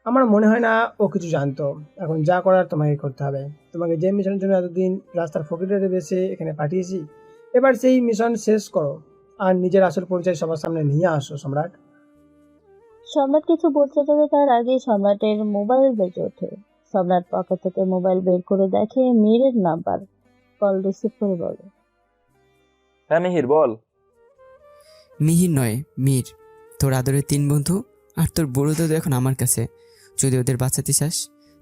আমার মনে হয় না ও কিছু জানতো। এখন যা করার তোমাকে করতে হবে। তোমাকে যে মিশনের জন্য এতদিন রাস্তার ফকিরের বেশে এখানে পাঠিয়েছি, এবার সেই মিশন শেষ করো আর নিজের আসল পরিচয় সবার সামনে নিয়ে আসো সম্রাট। সম্রাট কিছু বলতে যাবে তার আগে সম্রাটের মোবাইল বেজে ওঠে। সম্রাট পকেট থেকে মোবাইল বের করে দেখে মীরের নাম্বার। কল রিসিভ করে বলে, হ্যাঁ মিহির বল। মিহির নয়, মীর। তোর আদরের 3 বন্ধু আর তোর বড় দাদু এখন আমার কাছে। যদি ওদের বাঁচাতে চাস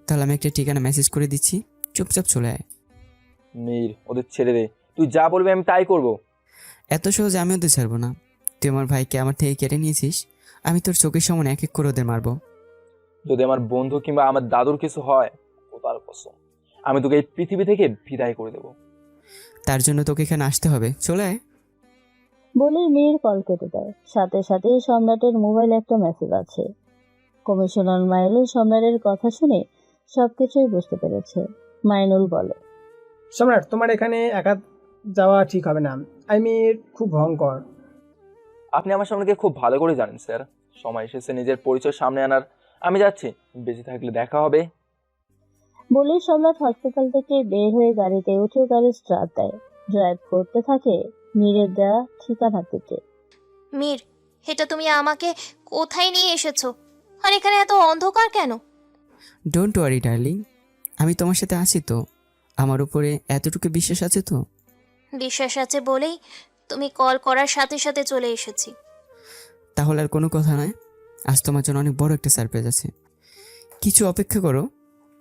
তাহলে আমি একটা ঠিকানা মেসেজ করে দিচ্ছি, চুপচাপ চলে আয়। মিহির ওদের ছেড়ে দে, তুই যা বলবি আমি তাই করব। এত সহজে আমি ওদের ছাড়বো না। তুই আমার ভাইকে আমার থেকে কেড়ে নিয়েছিস, আমি তোর চোখের সামনে এক এক করে ওদের মারবো। যদি আমার বন্ধু কিংবা আমার দাদুর কিছু হয়, ও তার কসম আমি তোকে এই পৃথিবী থেকে বিদায় করে দেবো। তার জন্য তোকে এখানে আসতে হবে, চলে আয়। বলে মীর কল কেটে দেয়। সাথে সাথেই সম্রাটের মোবাইলে একটা মেসেজ আছে। কমিশনার মাইনুল সম্রাটের কথা শুনে সবকিছুই বুঝতে পেরেছে। মাইনুল বলে, সম্রাট, তোমার এখানে একা যাওয়া ঠিক হবে না। খুব ভয়ঙ্কর। আপনি আমার সম্পর্কে খুব ভালো করে জানেন স্যার। সময় এসেছে নিজের পরিচয় সামনে আনার। আমি যাচ্ছি, বেঁচে থাকলে দেখা হবে। বলেই সম্রাট হসপিটাল থেকে বের হয়ে গাড়িতে উঠে গাড়ি স্টার্ট দেয়। ড্রাইভ করতে থাকে মীরের দেওয়া ঠিকানার দিকে। মীর, এটা তুমি আমাকে কোথায় নিয়ে এসেছো? আর এখানে এত অন্ধকার কেন? ডোন্ট ওয়ারি ডার্লিং, আমি তোমার সাথে আছি তো। আমার উপরে এতটুকু বিশ্বাস আছে তো? বিশ্বাস আছে বলেই তুমি কল করার সাথে সাথে চলে এসেছি। তাহলে আর কোনো কথা নয়, আজ তোমার জন্য অনেক বড় একটা সারপ্রাইজ আছে। কিছু অপেক্ষা করো,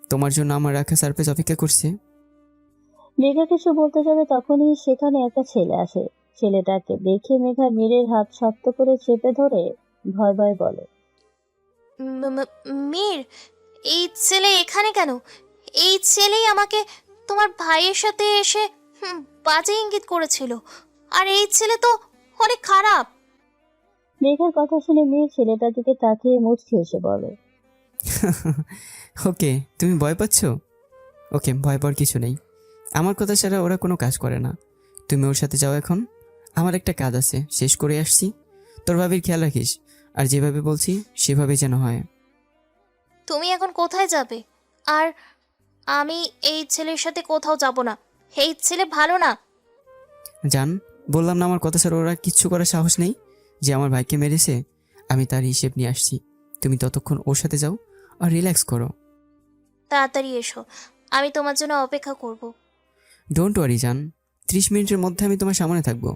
তোমার জন্য আমার রাখা সারপ্রাইজ অপেক্ষা করছে। মেঘা কিছু বলতে যাবে তখনই সেখানে একটা ছেলে আসে। ছেলেটাকে দেখে মেঘা মীরের হাত শক্ত করে চেপে ধরে ভয় ভয় বলে, মীর, এই ছেলে এখানে কেন? এই ছেলেই আমাকে তোমার ভাইয়ের সাথে এসে বাজে ইঙ্গিত করেছিল। আর এই ছেলে তো অনেক খারাপ। মেঘার কথা শুনে মীর ছেলেটার দিকে তাকিয়ে মুচকি এসে বলে, ওকে, তুমি ভয় পাচ্ছ? ওকে, ভয় পাওয়ার কিছু নেই। আমার কথা ছাড়া ওরা কোনো কাজ করে না। তুমি ওর সাথে যাও এখন। আমার একটা কাজ আছে, শেষ করে আসছি। তোর ভাবির খেয়াল রাখিস, আর যেভাবে বলছি সেভাবে যেন হয়। তুমি এখন কোথায় যাবে? আর আমি এই ছেলের সাথে কোথাও যাব না। এই ছেলে ভালো না। জান, বললাম না আমার কথা ছাড়া ওরা কিচ্ছু করার সাহস নেই। যে আমার ভাইকে মেরেছে, আমি তার হিসেব নিয়ে আসছি। তুমি ততক্ষণ ওর সাথে যাও আর রিল্যাক্স করো। তাড়াতাড়ি এসো, আমি তোমার জন্য অপেক্ষা করব। ডোন্ট ওয়ারি জান, 30 মিনিটের মধ্যে আমি তোমার সামনে থাকবো।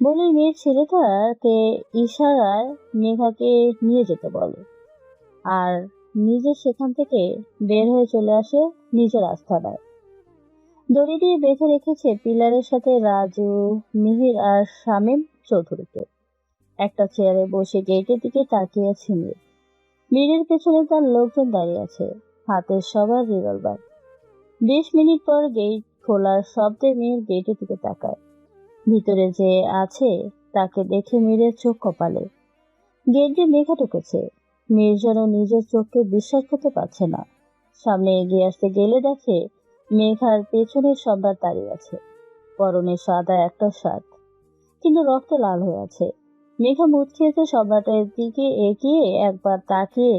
বলে মেয়ের ছেলেটাকে ইশারায় মেঘাকে নিয়ে যেতে বলে আর নিজে সেখান থেকে বের হয়ে চলে আসে নিজের আস্তানায়। দড়ি দিয়ে বেঁধে রেখেছে পিলারের সাথে রাজু, মিহির আর শামীম চৌধুরীকে। একটা চেয়ারে বসে গেটের দিকে তাকিয়ে আছে মীর। মীরের পেছনে তার লোকজন দাঁড়িয়ে আছে, হাতে সবার রিভলভার। 20 মিনিট পর গেট খোলার শব্দে মীর গেটের দিকে তাকায়। ভিতরে যে আছে তাকে দেখে মীরের চোখ কপালে। গেট দিয়ে মেঘা ঢুকেছে। মীর যেন নিজের চোখকে বিশ্বাস করতে পারছে না। সামনে এগিয়ে আসতে গেলে দেখে মেঘার পেছনে সম্রাট দাঁড়িয়ে আছে। পরনে সাদা একটা শার্ট, কিন্তু রক্ত লাল হয়ে আছে। মেঘা মুচকিয়েছে সম্রাটের দিকে এগিয়ে একবার তাকিয়ে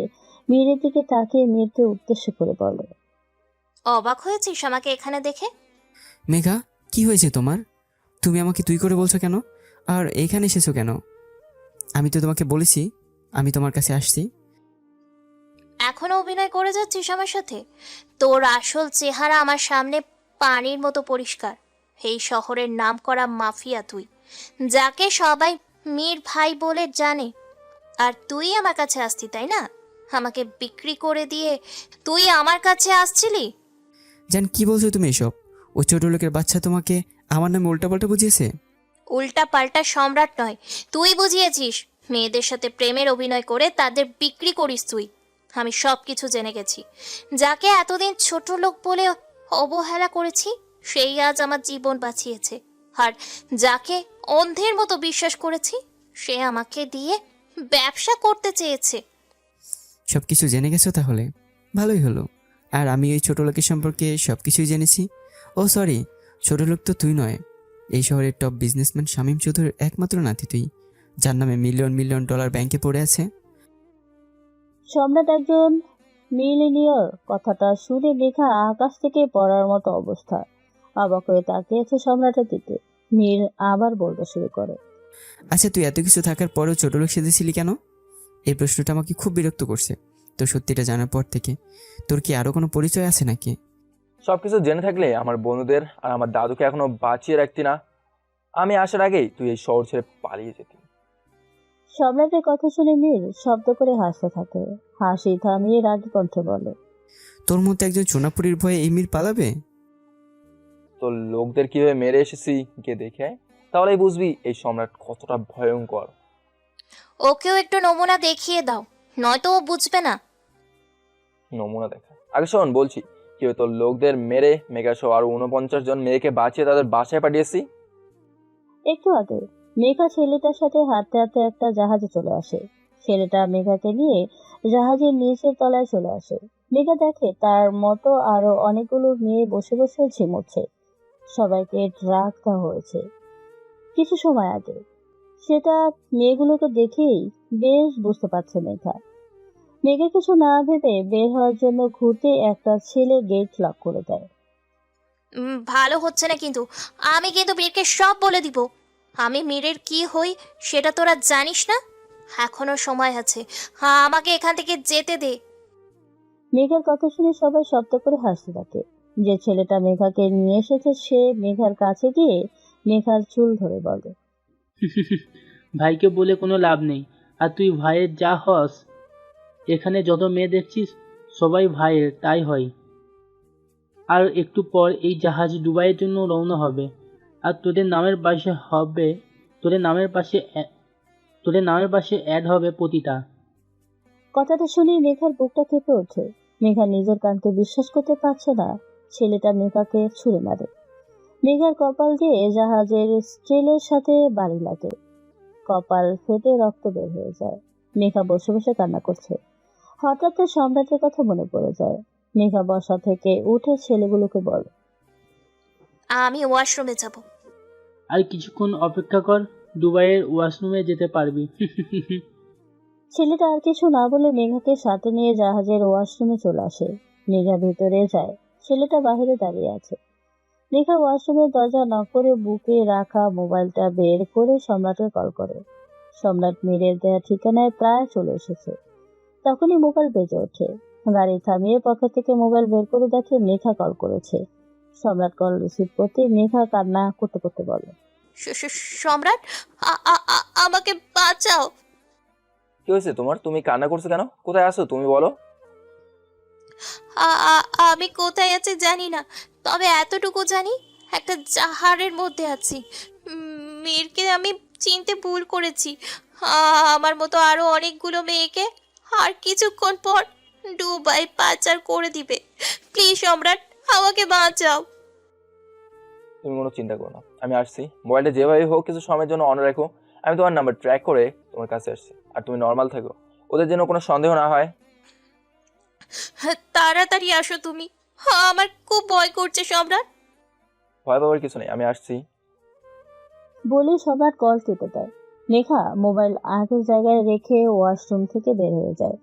মীরের দিকে তাকিয়ে মীরকে উদ্দেশ্য করে বলে, অবাক হয়েছিস আমাকে এখানে দেখে? মেঘা, কি হয়েছে তোমার? তুমি আমাকে তুই করে বলছো কেন? আর এখানে এসেছো কেন? আমি তো তোমাকে বলেছি আমি তোমার কাছে আসছি। এখনো অভিনয় করে যাচ্ছিস আমার সাথে? তোর আসল চেহারা আমার সামনে পানির মতো পরিষ্কার। এই শহরের নামকরা মাফিয়া তুই, যাকে সবাই মীর ভাই বলে জানে। আর তুই আমার কাছে আসতি, তাই না? আমাকে বিক্রি করে দিয়ে তুই আমার কাছে আসছিলি। জান, কি বলছো তুমি এসব? ও ছোট লোকের বাচ্চা তোমাকে আমার নামে উল্টাপাল্টা বুঝিয়েছে। উল্টা পাল্টা সম্রাট নয়, তুই বুঝিয়েছিস। মেয়েদের সাথে প্রেমের অভিনয় করে তাদের বিক্রি করিস তুই। আমি সব কিছু জেনে গেছি। যাকে এতদিন ছোট লোক বলে অবহেলা করেছি, সেই আজ আমার জীবন বাঁচিয়েছে। আর যাকে অন্ধের মতো বিশ্বাস করেছি, সে আমাকে দিয়ে ব্যবসা করতে চেয়েছে। সব কিছু জেনে গেছো তাহলে? ভালোই হলো। আর আমি ওই ছোট লোকের সম্পর্কে সব কিছুই জেনেছি। ও সরি, ছোট লোক তো তুই নয়, এই শহরের টপ বিজনেসম্যান শামীম চৌধুরীর একমাত্র নাতি তুই, যার নামে মিলিয়ন মিলিয়ন ডলার ব্যাংকে পড়ে আছে। সম্রাট একজন মিলিনিয়র। কথাটা শুনে মেঘা আকাশ থেকে পড়ার মতো অবস্থা। অবাক হয়ে তাকিয়েছে সম্রাটের দিকে। মীর আবার বলতে শুরু করে, আচ্ছা, তুই এত কিছু থাকার পরেও ছোট লোক সেজেছিলি কেন? এই প্রশ্নটা আমাকে খুব বিরক্ত করছে। তো সত্যিটা জানার পর থেকে তোর কি আরও কোনো পরিচয় আছে নাকি? সবকিছু জেনে থাকলে আমার বন্ধুদের আর আমার দাদুকে এখনো বাঁচিয়ে রাখতি না? আমি আসার আগেই তুই এই শহর ছেড়ে পালিয়ে যেতি। সম্রাটের কথা শুনে মীর শব্দ করে হাসতে থাকে। হাসি থামিয়ে রাগী কণ্ঠে বলে, তোর মতো একজন চোনাপুরীর ভয়ে এই মীর পালাবে? তোর লোকদের কিভাবে মেরে এসেছি গিয়ে দেখে আয়, তাহলেই বুঝবি এই সম্রাট কতটা ভয়ঙ্কর। ওকেও একটু নমুনা দেখিয়ে দাও, নয়তো ও বুঝবে না। নমুনা দেখা? আগে শোন বলছি, কেউ তোর লোকদের মেরে মেঘাসহ আরো 49 জন মেয়েকে বাঁচিয়ে তাদের বাসায় পাঠিয়েছি। একটু আগে মেঘা ছেলেটার সাথে হাঁটতে হাঁটতে একটা জাহাজে চলে আসে। ছেলেটা মেঘাকে নিয়ে জাহাজের নিচের তলায় চলে আসে। মেঘা দেখে তার মতো আরো অনেকগুলো মেয়ে বসে বসে ঝিমুচ্ছে। সবাইকে ড্রাগ দেওয়া হয়েছে কিছু সময় আগে। সেটা মেয়েগুলোকে দেখেই বেশ বুঝতে পারছে মেঘা। মেঘা কিছু না ভেবে বের হওয়ার জন্য ঘুরতে একটা ছেলে গেট লক করে দেয়। ভালো হচ্ছে না কিন্তু, আমি কিন্তু মীরকে সব বলে দিব। আমি মীরের কি হই সেটা তোরা জানিস না। এখনো সময় আছে, হ্যাঁ আমাকে এখান থেকে যেতে দে। মেঘার কথা শুনে সবাই শব্দ করে হাসতে থাকে। যে ছেলেটা মেঘাকে নিয়ে এসেছে সে মেঘার কাছে গিয়ে মেঘার চুল ধরে বলে, ভাইকে বলে কোনো লাভ নেই। আর তুই ভাইয়ের যা হস, এখানে যত মেয়ে দেখছিস সবাই ভাইয়ের তাই হয়। আর একটু পর এই জাহাজ দুবাইয়ের জন্য রওনা হবে। আর তোদের নামের পাশে অ্যাড হবে প্রতিটা। কথাটা শুনে মেঘার বুকটা কেঁপে ওঠে। মেঘা নিজের কানকে বিশ্বাস করতে পারছে না। ছেলেটা মেঘাকে ছুঁড়ে মারে। মেঘার কপাল দিয়ে জাহাজের স্ট্রেলের সাথে বাড়ি লাগে। কপাল ফেটে রক্ত বের হয়ে যায়। মেঘা বসে বসে কান্না করছে। হঠাৎ সম্রাটের কথা মনে পড়ে যায়। মেঘা বসা থেকে উঠে ছেলেগুলোকে বলে, আমি ওয়াশরুমে যাব। আর কিছুক্ষণ অপেক্ষা কর, দুবাইয়ের ওয়াশরুমে যেতে পারবি। ছেলেটা আর কিছু না বলে মেঘাকে সাথে নিয়ে জাহাজের ওয়াশরুমে চলে আসে। মেঘা ভেতরে যায়। ছেলেটা বাইরে দাঁড়িয়ে আছে। মেঘা ওয়াশরুমের দরজা নক করে বুকে রাখা মোবাইলটা বের করে সম্রাটকে কল করে। সম্রাট মীরের দেয়া ঠিকানায় প্রায় চলে এসেছে। তখনই মোবাইল বেজে ওঠে। গাড়ি থামিয়ে পকেট থেকে মোবাইল বের করে দেখে মেঘা কল করেছে। সম্রাট কল রিসিভ করতে মেঘা কান্না করতে করতে বলে, সম্রাট, আমাকে বাঁচাও। কি হয়েছে তোমার? তুমি কান্না করছো কেন? কোথায় আছো তুমি বলো? আমি কোথায় আছি জানি না, তবে এতটুকু জানি একটা জাহারের মধ্যে আছি। মীরকে আমি চিনতে ভুল করেছি। আমার মতো আরো অনেকগুলো মেয়েকে আর কিছুক্ষণ পর দুবাই পাচার করে দিবে। প্লিজ সম্রাট, আমাকে বাঁচাও। তুমি কোনো চিন্তা করো না, আমি আসছি। মোবাইলটা যেভাবে হোক কিছু সময়ের জন্য অন রাখো। আমি তোমার নাম্বার ট্র্যাক করে তোমার কাছে আসছি। আর তুমি নর্মাল থাকো, ওদের যেন কোনো সন্দেহ না হয়। তাড়াতাড়ি আসো তুমি, আমার খুব ভয় করছে সম্রাট। ভয় পাওয়ার কিছু নেই, আমি আসছি। বলে সম্রাট কল কেটে দেয়। মেঘা মোবাইল আগের জায়গায় রেখে ওয়াশরুম থেকে বের হয়ে যায়।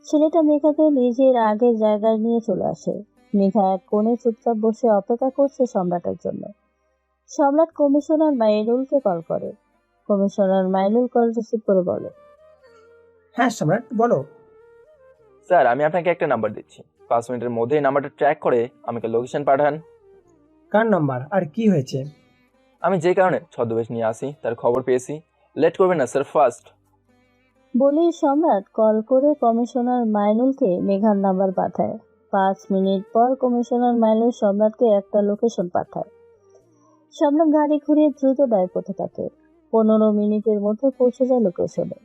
ছেলেটা মেঘাকে নিজের আগের জায়গায় নিয়ে চলে আসে। মেঘা এক কোণে চুপচাপ বসে অপেক্ষা করছে সম্রাটের জন্য। সম্রাট কমিশনার মাইনুলকে কল করে। কমিশনার মাইনুল কল রিসিভ করে বলে, হ্যাঁ সম্রাট বলো। স্যার, আমি আপনাকে একটা নাম্বার দিচ্ছি। 5 মিনিটের মধ্যে এই নাম্বারটা ট্র্যাক করে আমাকে লোকেশন পাঠান। কার নাম্বার আর কি হয়েছে? আমি যে কারণে ছদ্মবেশ নিয়ে আসি তার খবর পেয়েছি। লেট করবেন না স্যার, ফাস্ট। বলে সম্রাট কল করে কমিশনার মাইনুলকে মেঘার নাম্বার পাঠায়। 5 মিনিট পর কমিশনার মাইনুল সম্রাটকে একটা লোকেশন পাঠায়। সম্রাট গাড়ি ঘুরিয়ে দ্রুত ড্রাইভ করতে থাকে। 15 মিনিটের মধ্যে পৌঁছে যায় লোকেশনে।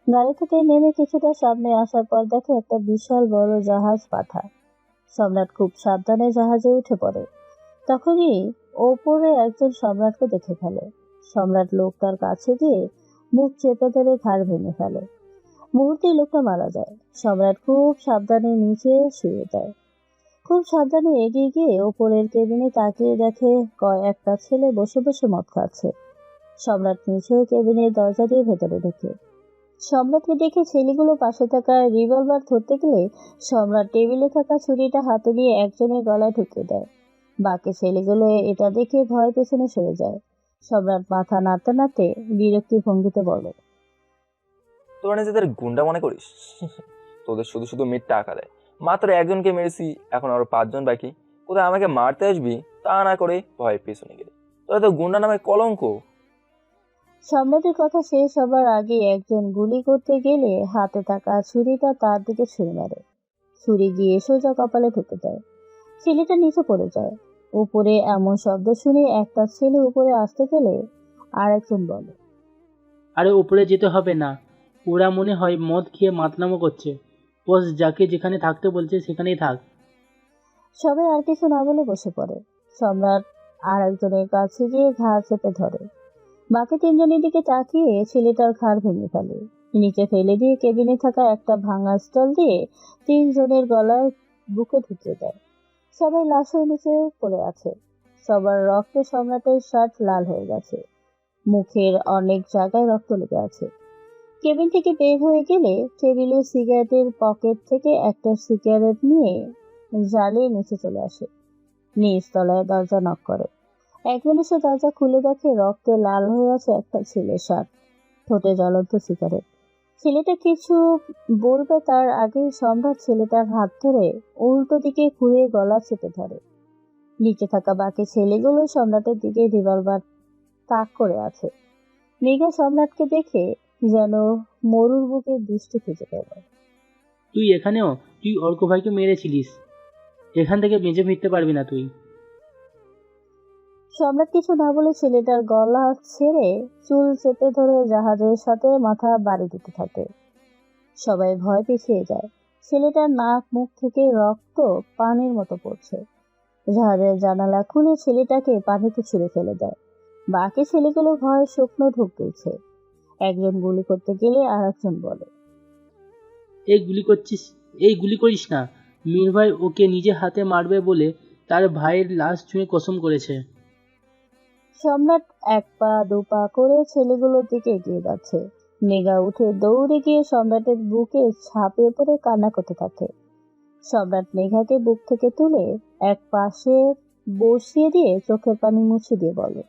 গাড়ি থেকে নেমে কিছুটা সামনে আসার পর দেখে একটা বিশাল বড় জাহাজ পাঠা। সম্রাট খুব সাবধানে জাহাজে উঠে পড়ে। তখনই ওপরে একজন সম্রাটকে দেখে ফেলে। সম্রাট লোকটার কাছে গিয়ে মুখ চেপে ধরে ঘাড় ভেঙে ফেলে। মুহূর্তেই লোকটা মারা যায়। সম্রাট খুব সাবধানে নিচে শুয়ে দেয়। খুব সাবধানে এগিয়ে গিয়ে ওপরের কেবিনে তাকিয়ে দেখে কয়েকটা ছেলে বসে বসে মদ খাচ্ছে। সম্রাট নিচেও কেবিনের দরজা দিয়ে ভেতরে ঢোকে। সম্রাটকে দেখে ছেলেগুলো পাশে থাকা রিভলভার ধরতে গেলে সম্রাট টেবিলে থাকা ছুরিটা হাতে নিয়ে একজনের গলায় ঢুকিয়ে দেয়। বাকি ছেলেগুলো এটা দেখে ভয় পেছনে সরে যায়। সম্রাট মাথা নাড়তে নাড়তে বিরক্তি ভঙ্গিতে বলে, তো তোরা নিজেদের গুন্ডা মনে করিস? তোদের শুধু শুধু মিট টাকা দেয়। মাত্র একজনকে মেরেছি, এখন আরো 5 জন বাকি। কোথায় আমাকে মারতে আসবি তা না করে ভয় পিছনে গেলি। তোরা তো গুন্ডা নামে কলঙ্ক। সম্রাটের কথা শেষ হবার আগে একজন গুলি করতে গেলে হাতে থাকা ছুরিটা তার দিকে ছুঁড়ে মারে। ছুরি গিয়ে সোজা কপালে ঢুকে যায়। ছেলেটা নিচে পড়ে যায়। উপরে এমন শব্দ শুনে একটা ছেলে উপরে আসতে গেলে আর একজন বলে, আরে উপরে যেতে হবে না, ওরা মনে হয় মদ খেয়ে মাতলামো করছে। বস যাকে যেখানে থাকতে বলছে সেখানেই থাক। সবাই আর কিছু না বলে বসে পড়ে। সম্রাট আর একজনের কাছে গিয়ে ঘাড় চেপে ধরে। বাকি 3 জনের দিকে তাকিয়ে ছেলেটার ঘাড় ভেঙে ফেলে। নিচে ফেলে দিয়ে কেবিনে থাকা একটা ভাঙা স্টল দিয়ে 3 জনের গলায় বুকে ঢুকিয়ে দেয়। সবাই লাশের নিচে পড়ে আছে। সবার রক্তে সম্রাটের শার্ট লাল হয়ে গেছে। মুখের অনেক জায়গায় রক্ত লেগে আছে। কেবিন থেকে বের হয়ে গেলে টেবিলে সিগারেটের পকেট থেকে একটা সিগারেট নিয়ে জ্বালিয়ে নিচে চলে আসে। নিচ তলায় দরজা নক করে। একজন এসে দরজা খুলে দেখে রক্তে লাল হয়ে আছে একটা ছেলের শার্ট, ঠোঁটে জ্বলন্ত সিগারেট। ছেলেটা কিছু বলবে তার আগেই সম্রাট ছেলেটার হাত ধরে উল্টো দিকে ঘুরে গলা চেপে ধরে। নিচে থাকা বাকি ছেলেগুলো সম্রাটের দিকে রিভলভার তাক করে আছে। মেঘা সম্রাটকে দেখে যেন মরুর বুকে বৃষ্টি খুঁজে পেল। তুই এখানেও? তুই অর্ক ভাইকে মেরেছিলিস, এখান থেকে বেঁচে ফিরতে পারবি না তুই। সম্রাট কিছু না বলে ছেলেটার গলা ছেড়ে চুল চেপে ধরে জাহাজের সাথে মাথা বাড়ি দিতে থাকে। সবাই ভয় পিছিয়ে যায়। ছেলেটার নাক মুখ থেকে রক্ত পানির মতো পড়ছে। জাহাজের জানালা খুলে ছেলেটাকে পানিতে ছুঁড়ে ফেলে দেয়। বাকি ছেলেগুলো ভয়ে শুকনো ঢুক তুলছে। একজন গুলি করতে গেলে আর একজন বলে, এই গুলি করিস না, মীর ভাই ওকে নিজে হাতে মারবে বলে তার ভাইয়ের লাশ ছুঁয়ে কসম করেছে। সম্রাট 1 পা 2 পা করে ছেলেগুলোর দিকে এগিয়ে যাচ্ছে। মেঘা উঠে দৌড়ে গিয়ে সম্রাটের বুকে ঝাঁপিয়ে পড়ে কান্না করতে থাকে। সম্রাট মেঘাকে বুক থেকে তুলে এক পাশে বসিয়ে দিয়ে চোখের পানি মুছে দিয়ে বলে,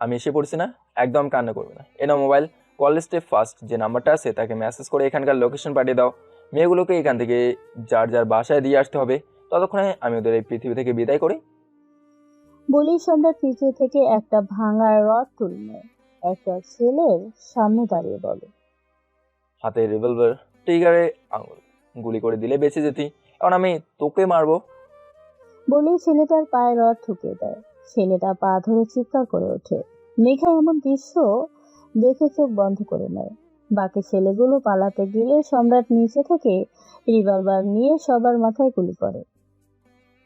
আমি এসে পড়ছি না, একদম কান্না করবে না। এ নাও মোবাইল, কল লিস্টে ফার্স্ট যে নাম্বারটা আছে তাকে মেসেজ করে এখানকার লোকেশন পাঠিয়ে দাও। মেয়েগুলোকে এখান থেকে যার যার বাসায় দিয়ে আসতে হবে। ততক্ষণে আমি ওদের এই পৃথিবী থেকে বিদায় করি। বলেই সম্রাট নিচে থেকে একটা ভাঙা রড তুলে নেয়। একটা ছেলের সামনে দাঁড়িয়ে বলে, হাতে রিভলভার, ট্রিগারে আঙুল, গুলি করে দিলে বেঁচে যেতি, কারণ আমি তোকে মারবো। বলেই ছেলেটার পায়ে রড ঠুকে দেয়। ছেলেটা পা ধরে চিৎকার করে ওঠে। মেঘা এমন দৃশ্য দেখে চোখ বন্ধ করে নেয়। বাকি ছেলেগুলো পালাতে গেলে সম্রাট নিচে থেকে রিভলভার নিয়ে সবার মাথায় গুলি করে।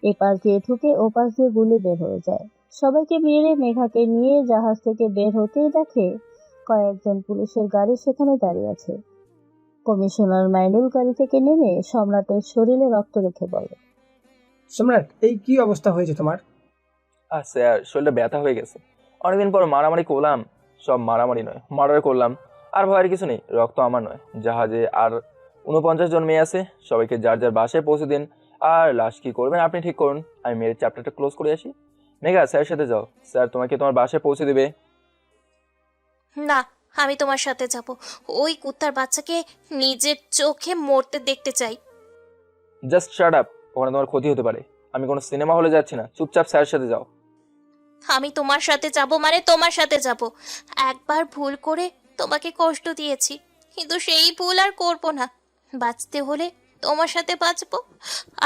এপাশ দিয়ে ঢুকে ওপাশ দিয়ে গুলি বের হয়ে যায়। সবাইকে মেরে মেঘাকে নিয়ে জাহাজ থেকে বের হতেই দেখে কয়েকজন পুলিশের গাড়ি সেখানে দাঁড়িয়ে আছে। কমিশনার মাইনুল গাড়ি থেকে নেমে সম্রাটের শরীরে রক্ত রেখে বলে, সম্রাট, এই কি অবস্থা হয়েছে তোমার? আর স্যার, শরীরটা ব্যথা হয়ে গেছে। অনেকদিন পর মারামারি করলাম। সব মারামারি নয়, মার্ডার করলাম। আর ভয়ের কিছু নেই, রক্ত আমার নয়। জাহাজে আর 49 জন মেয়ে আছে, সবাইকে যার যার বাসায় পৌঁছে দিন। আর লাশ কি করবেন আপনি ঠিক করুন, আমি মেয়ের চ্যাপ্টারটা ক্লোজ করে আসি। মেঘা, স্যারের সাথে যাও, স্যার তোমাকে তোমার বাসায় পৌঁছে দেবে। না, আমি তোমার সাথে যাব। ওই কুত্তার বাচ্চাকে নিজের চোখে মরতে দেখতে চাই। জাস্ট শাট আপ, ওখানে তোমার ক্ষতি হতে পারে। আমি কোনো সিনেমা হলে যাচ্ছি না, চুপচাপ স্যারের সাথে যাও। আমি তোমার সাথে যাব মানে তোমার সাথে যাব। একবার ভুল করে তোমাকে কষ্ট দিয়েছি, কিন্তু সেই ভুল আর করব না। বাঁচতে হলে তোমার সাথে বাঁচবো,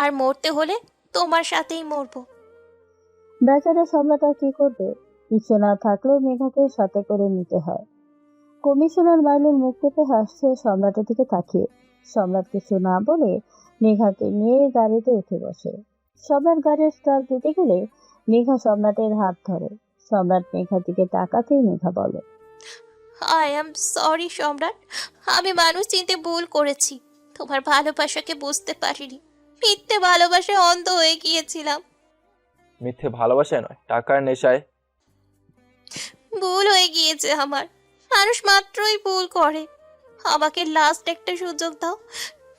আর মরতে হলে তোমার সাথেই মরবো। বেচারা সম্রাট আর কি করবে? ইচ্ছে না থাকলেও মেঘাকে সাথে করে নিতে হয়। কমিশনার মাইনুল মুখ টিপে হাসছে সম্রাটের দিকে তাকিয়ে। সম্রাট কিছু না বলে মেঘাকে নিয়ে গাড়িতে উঠে বসে। সম্রাট গাড়ির স্টার্ট দিতে গেলে মেঘা সম্রাটের হাত ধরে। সম্রাট মেঘার দিকে তাকাতেই মেঘা বলে, আই অ্যাম সরি সম্রাট, আমি মানুষ চিনতে ভুল করেছি। তোমার ভালোবাসাকে বুঝতে পারিনি, মিথ্যে ভালোবাসায় অন্ধ হয়ে গিয়েছিলাম। মিথ্যে ভালোবাসায় নয়, টাকার নেশায়। ভুল হয়ে গিয়েছে আমার। মানুষ মাত্রই ভুল করে। আমাকে লাস্ট একটা সুযোগ দাও।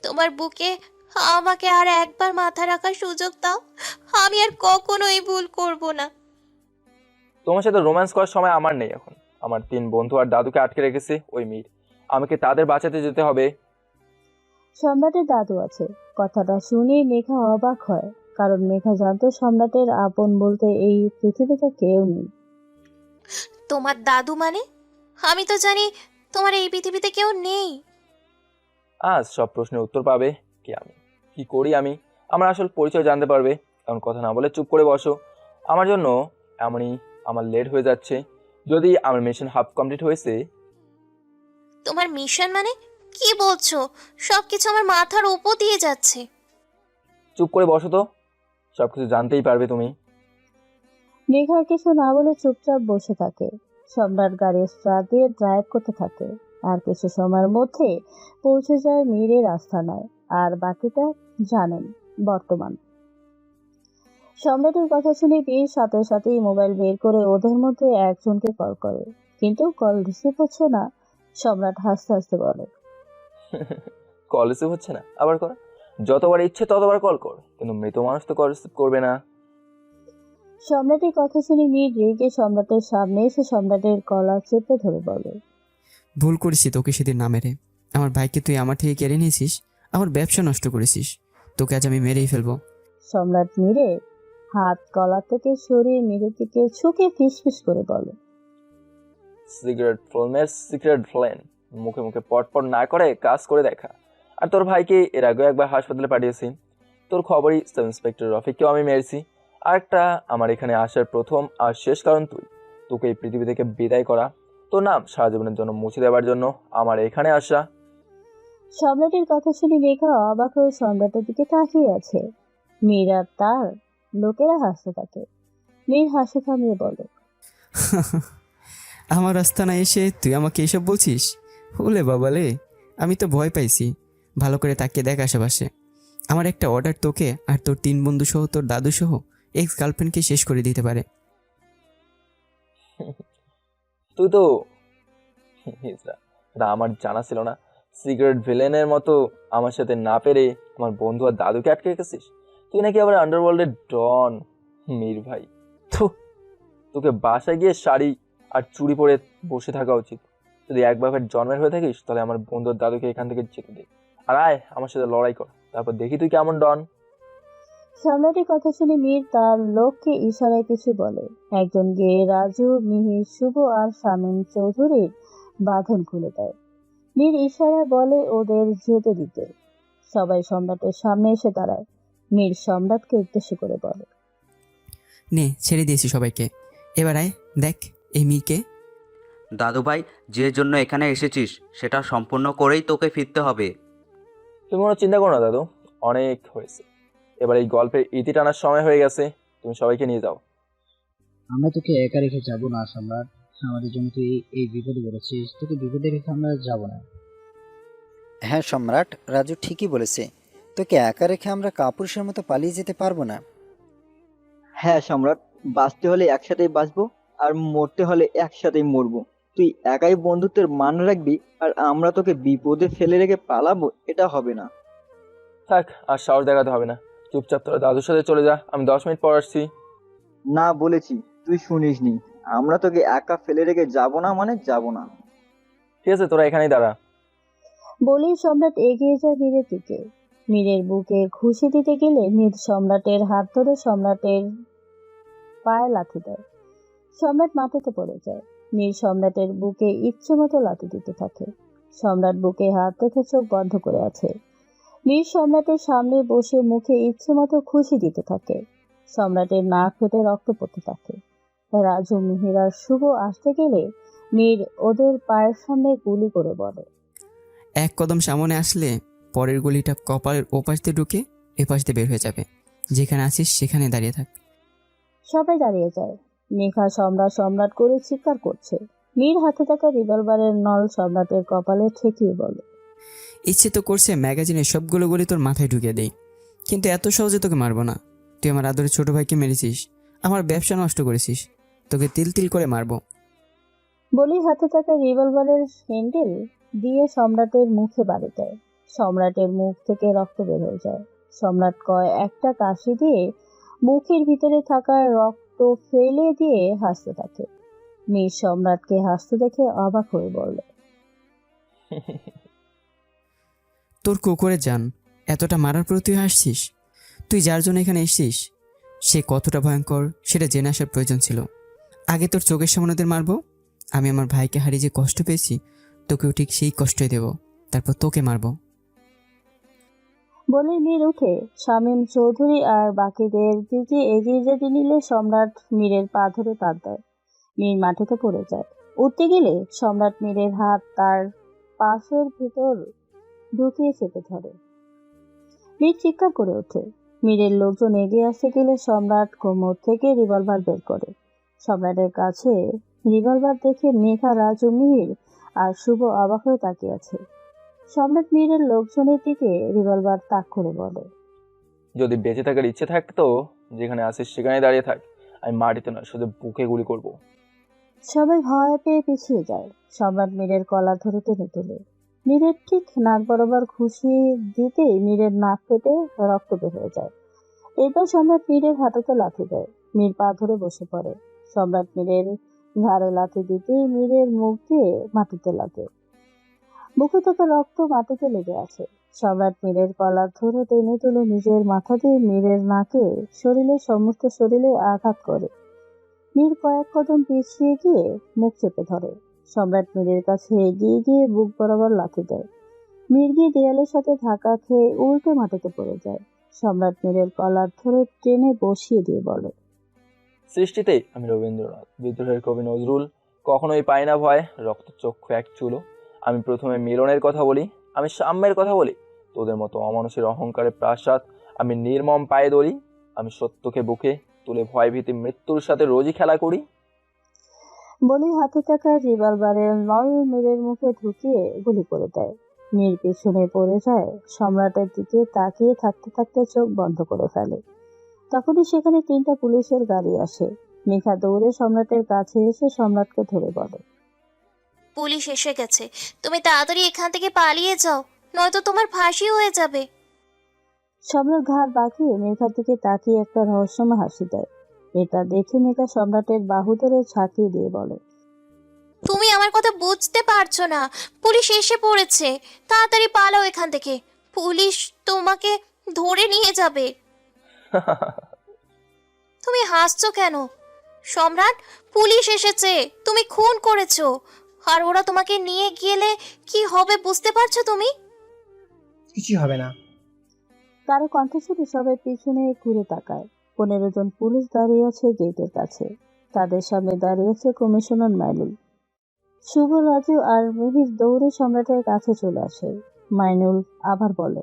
তোমার বুকে আমাকে আর একবার মাথা রাখার সুযোগ দাও। আমি আর কখনোই ভুল করব না। তোমার সাথে রোম্যান্স করার সময় আমার নেই এখন। আমার 3 বন্ধু আর দাদুকে আটকে রেখেছে ওই মির। আমাকে তাদের বাঁচাতে যেতে হবে। সম্রাটের দাদু আছে। কথাটা শুনেই মেঘা অবাক হয়, কারণ মেঘা জানতো সম্রাটের আপন বলতে এই পৃথিবীতে কেউ নেই। তোমার দাদু মানে? আমি তো জানি তোমার এই পৃথিবীতে কেউ নেই। আজ সব প্রশ্নের উত্তর পাবে কি আমি, কি করি আমি, আমার আসল পরিচয় জানতে পারবে। এমন কথা না বলে চুপ করে বসো। আমার জন্য এমনই আমার লেট হয়ে যাচ্ছে। যদি আমার মিশন হাফ কমপ্লিট হয়েছে। তোমার মিশন মানে? কি বলছো? সবকিছু আমার মাথার উপর দিয়ে যাচ্ছে। চুপ করে বসো তো, সব কিছু জানতেই পারবে তুমি। মেঘা কিছু না বলে চুপচাপ বসে থাকে। সম্রাট গাড়ির স্টার্ট দিয়ে ড্রাইভ করতে থাকে। আর কিছু সময়ের মধ্যে পৌঁছে যায় মীরের আস্তানায়। আর বাকিটা জানেন বর্তমান। সম্রাটের কথা শুনে বীর সাথে সাথেই মোবাইল বের করে ওদের মধ্যে একজনকে কল করে, কিন্তু কল রিসিভ হচ্ছে না। সম্রাট হাসতে হাসতে বলে, কল রিসিভ হচ্ছে না, আবার কর। যতবার ইচ্ছে ততবার কল কর, কিন্তু মৃত মানুষ তো কল রিসিভ করবে না। সম্রাটের কথা শুনে মীর রেগে সম্রাটের সামনে এসে সম্রাটের গলা চেপে ধরে বলে, ভুল করেছি তোকে সেদিন না মেরে। আমার ভাইকে তুই আমার থেকে কেড়ে নিয়েছিস, আমার ব্যবসা নষ্ট করেছিস। তোকে আজ আমি মেরেই ফেলবো। সম্রাট মীরে হাত গলা থেকে সরিয়ে মীরের দিকে ঝুঁকে ফিসফিস করে বলে, সিগারেট ফ্লেমের সিগারেট ফ্লেম, মুখে মুখে পটপট না করে কাজ করে দেখা। আর তোর ভাইকে এর আগেও একবার হাসপাতালে পাঠিয়েছি। তোর খবরই সাব ইন্সপেক্টর রফিককেও আমি মেরেছি। আরেকটা, আমার এখানে আসার প্রথম আর শেষ কারণ তুই। তোকে এই পৃথিবী থেকে বিদায় করা, তোর নাম সারা জীবনের জন্য মুছে দেওয়ার জন্য আমার এখানে আসা। সম্রাটের কথা শুনে মেঘা অবাক হয়ে সম্রাটের দিকে তাকিয়ে আছে। মীর আর তার লোকেরা হাসতে থাকে। মীর হাসি থামিয়ে বলে, আমার আস্তানায় এসে তুই আমাকে এসব বলছিস? ওলে বাবালে, আমি তো ভয় পাইছি। ভালো করে তাকিয়ে দেখ আশেপাশে। আমার একটা অর্ডার তোকে আর তোর 3 বন্ধু সহ তোর দাদু সহ এক্স গার্লফ্রেন্ডকে শেষ করে দিতে পারে। তুই তো এটা আমার জানা ছিল না। সিগারেট ভিলেনের মতো আমার সাথে না পেরে আমার বন্ধু আর দাদুকে আটকে রেখেছিস। তুই নাকি আবার আন্ডারওয়ার্ল্ডের ডন। মীর ভাই, তোকে বাসায় গিয়ে শাড়ি আর চুড়ি পরে বসে থাকা উচিত। যদি এক বাপের জন্মের হয়ে থাকিস তাহলে আমার বন্ধুর দাদুকে এখান থেকে যেতে দে, আর আয় আমার সাথে লড়াই কর, তারপর দেখি তুই কেমন ডন। সম্রাটের কথা শুনে মীর তার লোককে ইশারায় কিছু বলে। একজন গিয়ে রাজু, মিহির, শুভ আর শামীম চৌধুরীর বাঁধন খুলে দেয়। মীর ইশারায় বলে ওদের যেতে দিতে। সবাই সম্রাটের সামনে এসে দাঁড়ায়। মীর সম্রাটকে উদ্দেশ্য করে বলে, নে, ছেড়ে দিয়েছি সবাইকে। এবার আয়, দেখ এই মীরকে। দাদু ভাই, যে জন্য এখানে এসেছিস সেটা সম্পূর্ণ করেই তোকে ফিরতে হবে। তুমি কোনো চিন্তা করো না দাদু, অনেক হয়েছে। এবার এই গল্পের ইতি টানার সময় হয়ে গেছে। তুমি সবাইকে নিয়ে যাও। আমরা তোকে একা রেখে যাব না সম্রাট। আমাদের জন্য তুই এই বিপদে পড়েছিস, তোকে বিপদে রেখে আমরা যাব না। হ্যাঁ সম্রাট, রাজু ঠিকই বলেছে। তোকে একা রেখে আমরা কাপুরুষের মতো পালিয়ে যেতে পারবো না। হ্যাঁ সম্রাট, বাঁচতে হলে একসাথেই বাঁচবো, আর মরতে হলে একসাথেই মরবো। তুই একাই বন্ধুত্বের মান রাখবি, আর আমরা তোকে বিপদে ফেলে রেখে পালাবো, এটা হবে না। থাক, আর সাহস দেখাতে হবে না। চুপচাপ তোরা দাদুর সাথে চলে যা, আমি 10 মিনিট পর আসছি। না বলেছি, তুই শুনিসনি। আমরা তোকে একা ফেলে রেখে যাবো না মানে যাবো না। ঠিক আছে, তোরা এখানেই দাঁড়া। বলেই সম্রাট এগিয়ে যায় মীরের দিকে। মীরের বুকে ঘুষি দিতে গেলে মীর সম্রাটের হাত ধরে সম্রাটের পায়ে লাথি দেয়। সম্রাট মাটিতে পড়ে যায়। মীর সম্রাটের বুকে ইচ্ছে মতো লাথি দিতে থাকে। সম্রাট বুকে হাত রেখে চোখ বন্ধ করে আছে। মীর সম্রাটের সামনে বসে মুখে ইচ্ছে মতো খুশি দিতে থাকে। সম্রাটের নাক ফেটে রক্ত পড়তে থাকে। রাজু, মিহির আর শুভ আসতে গেলে মীর ওদের পায়ের সামনে গুলি করে বলে, এক কদম সামনে আসলে পরের গলিটা কপালের ওপাশ দিয়ে ঢুকে এপাশ দিয়ে বের হয়ে যাবে। যেখানে আছিস সেখানে দাঁড়িয়ে থাক। সবাই দাঁড়িয়ে যায়। মেঘা সম্রাট সম্রাট করে চিৎকার করছে। মীর হাতে থাকা রিভলভারের নল সম্রাটের কপালে ঠেকিয়ে বলে, ইচ্ছে তো করছে ম্যাগাজিনের সবগুলো গলি তোর মাথায় ঢুকিয়ে দেই, কিন্তু এত সহজে তোকে মারবো না। তুই আমার আদরের ছোট ভাইকে মেরেছিস, আমার ব্যবসা নষ্ট করেছিস, তোকে তিল তিল করে মারবো। বলি হাতে থাকা রিভলভারের হ্যান্ডেল দিয়ে সম্রাটের মুখে বাড়ি দেয়। সম্রাটের মুখ থেকে রক্ত বের হয়ে যায়। সম্রাট কয় একটা কাশি দিয়ে মুখের ভিতরে থাকা রক্ত ফেলে দিয়ে হাসতে থাকে। মীর সম্রাটকে হাসতে দেখে অবাক হয়ে বলল, তোর কুকুরে যান, এতটা মারার পর তুই হাসছিস? তুই যার জন্য এখানে এসছিস সে কতটা ভয়ঙ্কর সেটা জেনে আসার প্রয়োজন ছিল। আগে তোর চোখের সামনে ওদের মারবো। আমি আমার ভাইকে হারিয়ে যে কষ্ট পেয়েছি তোকেও ঠিক সেই কষ্টই দেব, তারপর তোকে মারবো। বলে মীর উঠে শামীম চৌধুরী আর বাকিদের দিকে এগিয়ে যেতে নিলে সম্রাট মীরের পা ধরে তার দেয়। মীর মাটিতে পড়ে যায়। উঠতে গেলে সম্রাট মীরের হাত তার পাশের ভিতর ঢুকিয়ে চেপে ধরে। মীর চিৎকার করে ওঠে। মীরের লোকজন এগিয়ে আসতে গেলে সম্রাট কোমর থেকে রিভলভার বের করে। সম্রাটের কাছে রিভলভার দেখে মেঘা, রাজু, মীর আর শুভ অবাক হয়ে তাকিয়ে আছে। সম্রাট মীরের লোকজনের দিকে রিভলভার তাক করে বলে, যদি বেঁচে থাকার ইচ্ছে থাকতো যেখানে আসিস সেখানে দাঁড়িয়ে থাক, আমি মাটিতে নয় শুধু বুকে গুলি করব। সবাই ভয় পেয়ে পিছিয়ে যায়। সম্রাট মীরের কলার ধরে টেনে তোলে। মীরের ঠিক নাক বরাবর ঘুষি দিতেই মীরের নাক ফেটে রক্ত বের হয়ে যায়। এরপর সম্রাট মীরের হাঁটুতে লাথি দেয়। মীর পা ধরে বসে পড়ে। সম্রাট মীরের ঘাড়ে লাথি দিতেই মীরের মুখ দিয়ে মাটিতে লাগে। বুকে থাকা রক্ত মাটিতে লেগে আছে। সম্রাট মীরের কলার ধরে টেনে তুলে নিজের মাথা দিয়ে মীরের নাকে সমস্ত শরীরে আঘাত করে। মীর কয়েক কদম পিছিয়ে গিয়ে মুখ চেপে ধরে। সম্রাট মীরের কাছে এগিয়ে গিয়ে বুক বরাবর লাথি দেয়। মীর গিয়ে দেয়ালের সাথে ধাক্কা খেয়ে উল্টে মাটিতে পড়ে যায়। সম্রাট মীরের কলার ধরে টেনে বসিয়ে দিয়ে বলে, সৃষ্টিতে আমি রবীন্দ্রনাথ, বিদ্রোহের কবি নজরুল, কখনোই পাই না ভয়, রক্তচক্ষু এক চুলো। আমি প্রথমে মিলনের কথা বলি, আমি সাম্যের কথা বলি, তোদের মতো অমানুষের অহংকারের প্রাসাদ আমি নির্মম পায়ে দড়ি। আমি সত্যকে বুকে তুলে ভয় ভীতি মৃত্যুর সাথে রোজই খেলা করি। বলেই হাতে থাকা রিভলভারের নল মীরের মুখে ঢুকিয়ে গুলি করে দেয়। মীর পেছনে পড়ে যায়। সম্রাটের দিকে তাকিয়ে থাকতে থাকতে চোখ বন্ধ করে ফেলে। তখনই সেখানে 3টা পুলিশের গাড়ি আসে। মেঘা দৌড়ে সম্রাটের কাছে এসে সম্রাটকে ধরে বলে, পুলিশ এসে গেছে, তুমি তাড়াতাড়ি এখান থেকে পালিয়ে যাও, নয়তো তোমার ফাঁসি হয়ে যাবে। সম্রাট ঘাড় বাঁকিয়ে মেঘার দিকে তাকিয়ে একটা রহস্যময় হাসি দেয়। এটা দেখে মেঘা সম্রাটের বাহু ধরে ছাকিয়ে দিয়ে বলে, তুমি আমার কথা বুঝতে পারছো না, পুলিশ এসে পড়েছে, তাড়াতাড়ি পালাও এখান থেকে, পুলিশ তোমাকে ধরে নিয়ে যাবে। তুমি হাসছো কেন? সম্রাট, পুলিশ এসেছে, তুমি খুন করেছো, আর ওরা তোমাকে নিয়ে গেলে কি হবে বুঝতে পারছো তুমি? কিছু হবে না। কারো কণ্ঠ শুনে সবাই পিছনে ঘুরে তাকায়। 15 জন পুলিশ দাঁড়িয়ে আছে গেটের কাছে। তাদের সামনে দাঁড়িয়ে আছে কমিশনার মাইনুল। শুভ, রাজু আর মিহির দৌড়ে সম্রাটের কাছে চলে আসে। মাইনুল আবার বলে,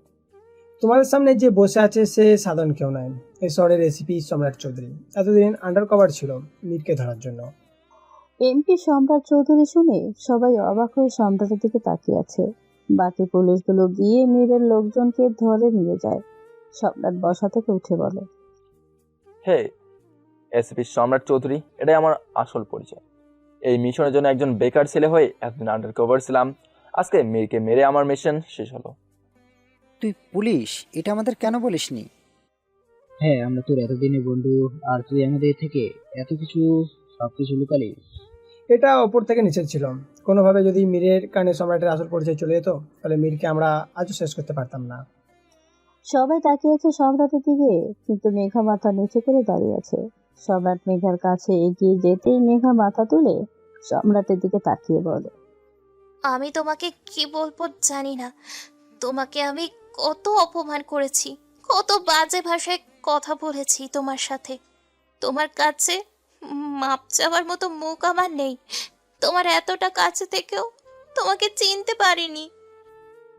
তোমাদের সামনে যে বসে আছে সে সাধারণ কেউ নয়, এই শহরের রেসিপি সম্রাট চৌধুরী। এতদিন আন্ডার কভার ছিল মীরকে ধরার জন্য। এমপি সম্রাট চৌধুরী শুনে সবাই অবাক হয়ে সম্রাটের দিকে তাকিয়ে আছে। বাকি পুলিশগুলো গিয়ে মীরের লোকজনকে ধরে নিয়ে যায়। সম্রাট বসা থেকে উঠে বলে, হে, এসপি সম্রাট চৌধুরী, এটাই আমার আসল পরিচয়। এই মিশনের জন্য একজন বেকার ছেলে হয়ে এতদিন আন্ডার কভার ছিলাম, আজকে মীরকে মেরে আমার মিশন শেষ হলো। তুই পুলিশ, এটা আমাদের কেন বলিসনি? হ্যাঁ, আমরা তোর এতদিনের বন্ধু, আর তুই আমাদের থেকে এত কিছু সবকিছু লুকালি। এটা ওপর থেকে নিচে ছিল। কোনোভাবে যদি মীরের কানে সম্রাটের আসল পরিচয় চলে যেত তাহলে মীরকে আমরা আজও শেষ করতে পারতাম না। সবাই তাকিয়ে আছে সম্রাটের দিকে, কিন্তু মেঘা মাথা নিচু করে দাঁড়িয়ে আছে। সম্রাট মেঘার কাছে এগিয়ে যেতেই মেঘা মাথা তুলে সম্রাটের দিকে তাকিয়ে বলে, আমি তোমাকে কি বলবো জানি না, তোমাকে আমি কত অপমান করেছি, কত বাজে ভাষায় কথা বলেছি তোমার সাথে। তোমার কাছে মাপ চাওয়ার মতো মুখ আমার নেই, তোমার এতটা কাছে থেকেও তোমাকে চিনতে পারিনি।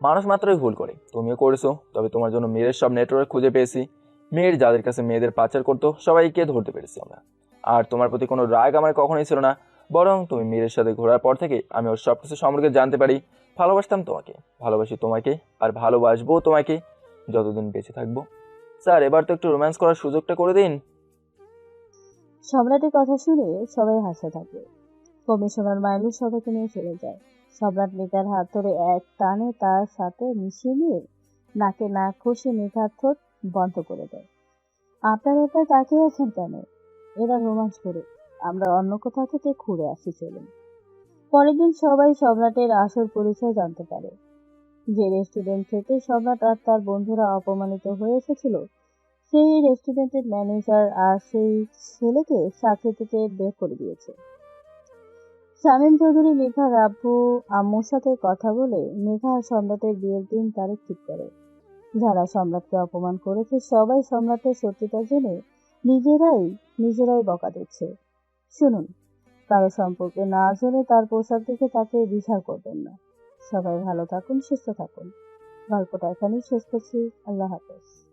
মানুষ মাত্রই ভুল করে, তুমিও করেছো। তবে তোমার জন্য মেয়ের সব নেটওয়ার্ক খুঁজে পেয়েছি। মেয়ের যাদের কাছে মেয়েদের পাচার করতো সবাইকে ধরতে পেরেছি আমরা। আর তোমার প্রতি কোনো রাগ আমার কখনোই ছিল না, বরং তুমি মেয়ের সাথে ঘোরার পর থেকে আমি ওর সব কিছু সম্পর্কে জানতে পারি। ভালোবাসতাম তোমাকে, ভালোবাসি তোমাকে, আর ভালোবাসবো তোমাকে যতদিন বেঁচে থাকবো। স্যার, এবার তো একটু রোম্যান্স করার সুযোগটা করে দিন। সম্রাটের কথা শুনে সবাই হাসতে থাকে। কমিশনার মাইনুল সবাইকে নিয়ে চলে যায়। সম্রাট মেঘার হাত ধরে এক টানে তার সাথে মিশিয়ে নিয়ে নাকে নাক ঘষে মেঘার ঠোঁট বন্ধ করে দেয়। আপনারা এটা তাকিয়ে আছেন কেন? এরা রোমাঞ্চ করে, আমরা অন্য কোথাও থেকে ঘুরে আসি, চলুন। পরের দিন সবাই সম্রাটের আসল পরিচয় জানতে পারে। যে রেস্টুরেন্ট থেকে সম্রাট আর তার বন্ধুরা অপমানিত হয়ে এসেছিল, সেই রেস্টুরেন্টের ম্যানেজার আর সেই ছেলেকে চাকরি থেকে বের করে দিয়েছে। শামীম চৌধুরী মেঘার আব্বু আম্মুর সাথে কথা বলে মেঘা আর সম্রাটের বিয়ের দিন তারিখ ঠিক করে। যারা সম্রাটকে অপমান করেছে সবাই সম্রাটের সত্যিটা জেনে নিজেরাই বকা দিচ্ছে। শুনুন, কারো সম্পর্কে না জেনে তার পোশাক দেখে তাকে বিচার করবেন না। সবাই ভালো থাকুন, সুস্থ থাকুন। গল্পটা এখানেই শেষ করছি। আল্লাহ হাফেজ।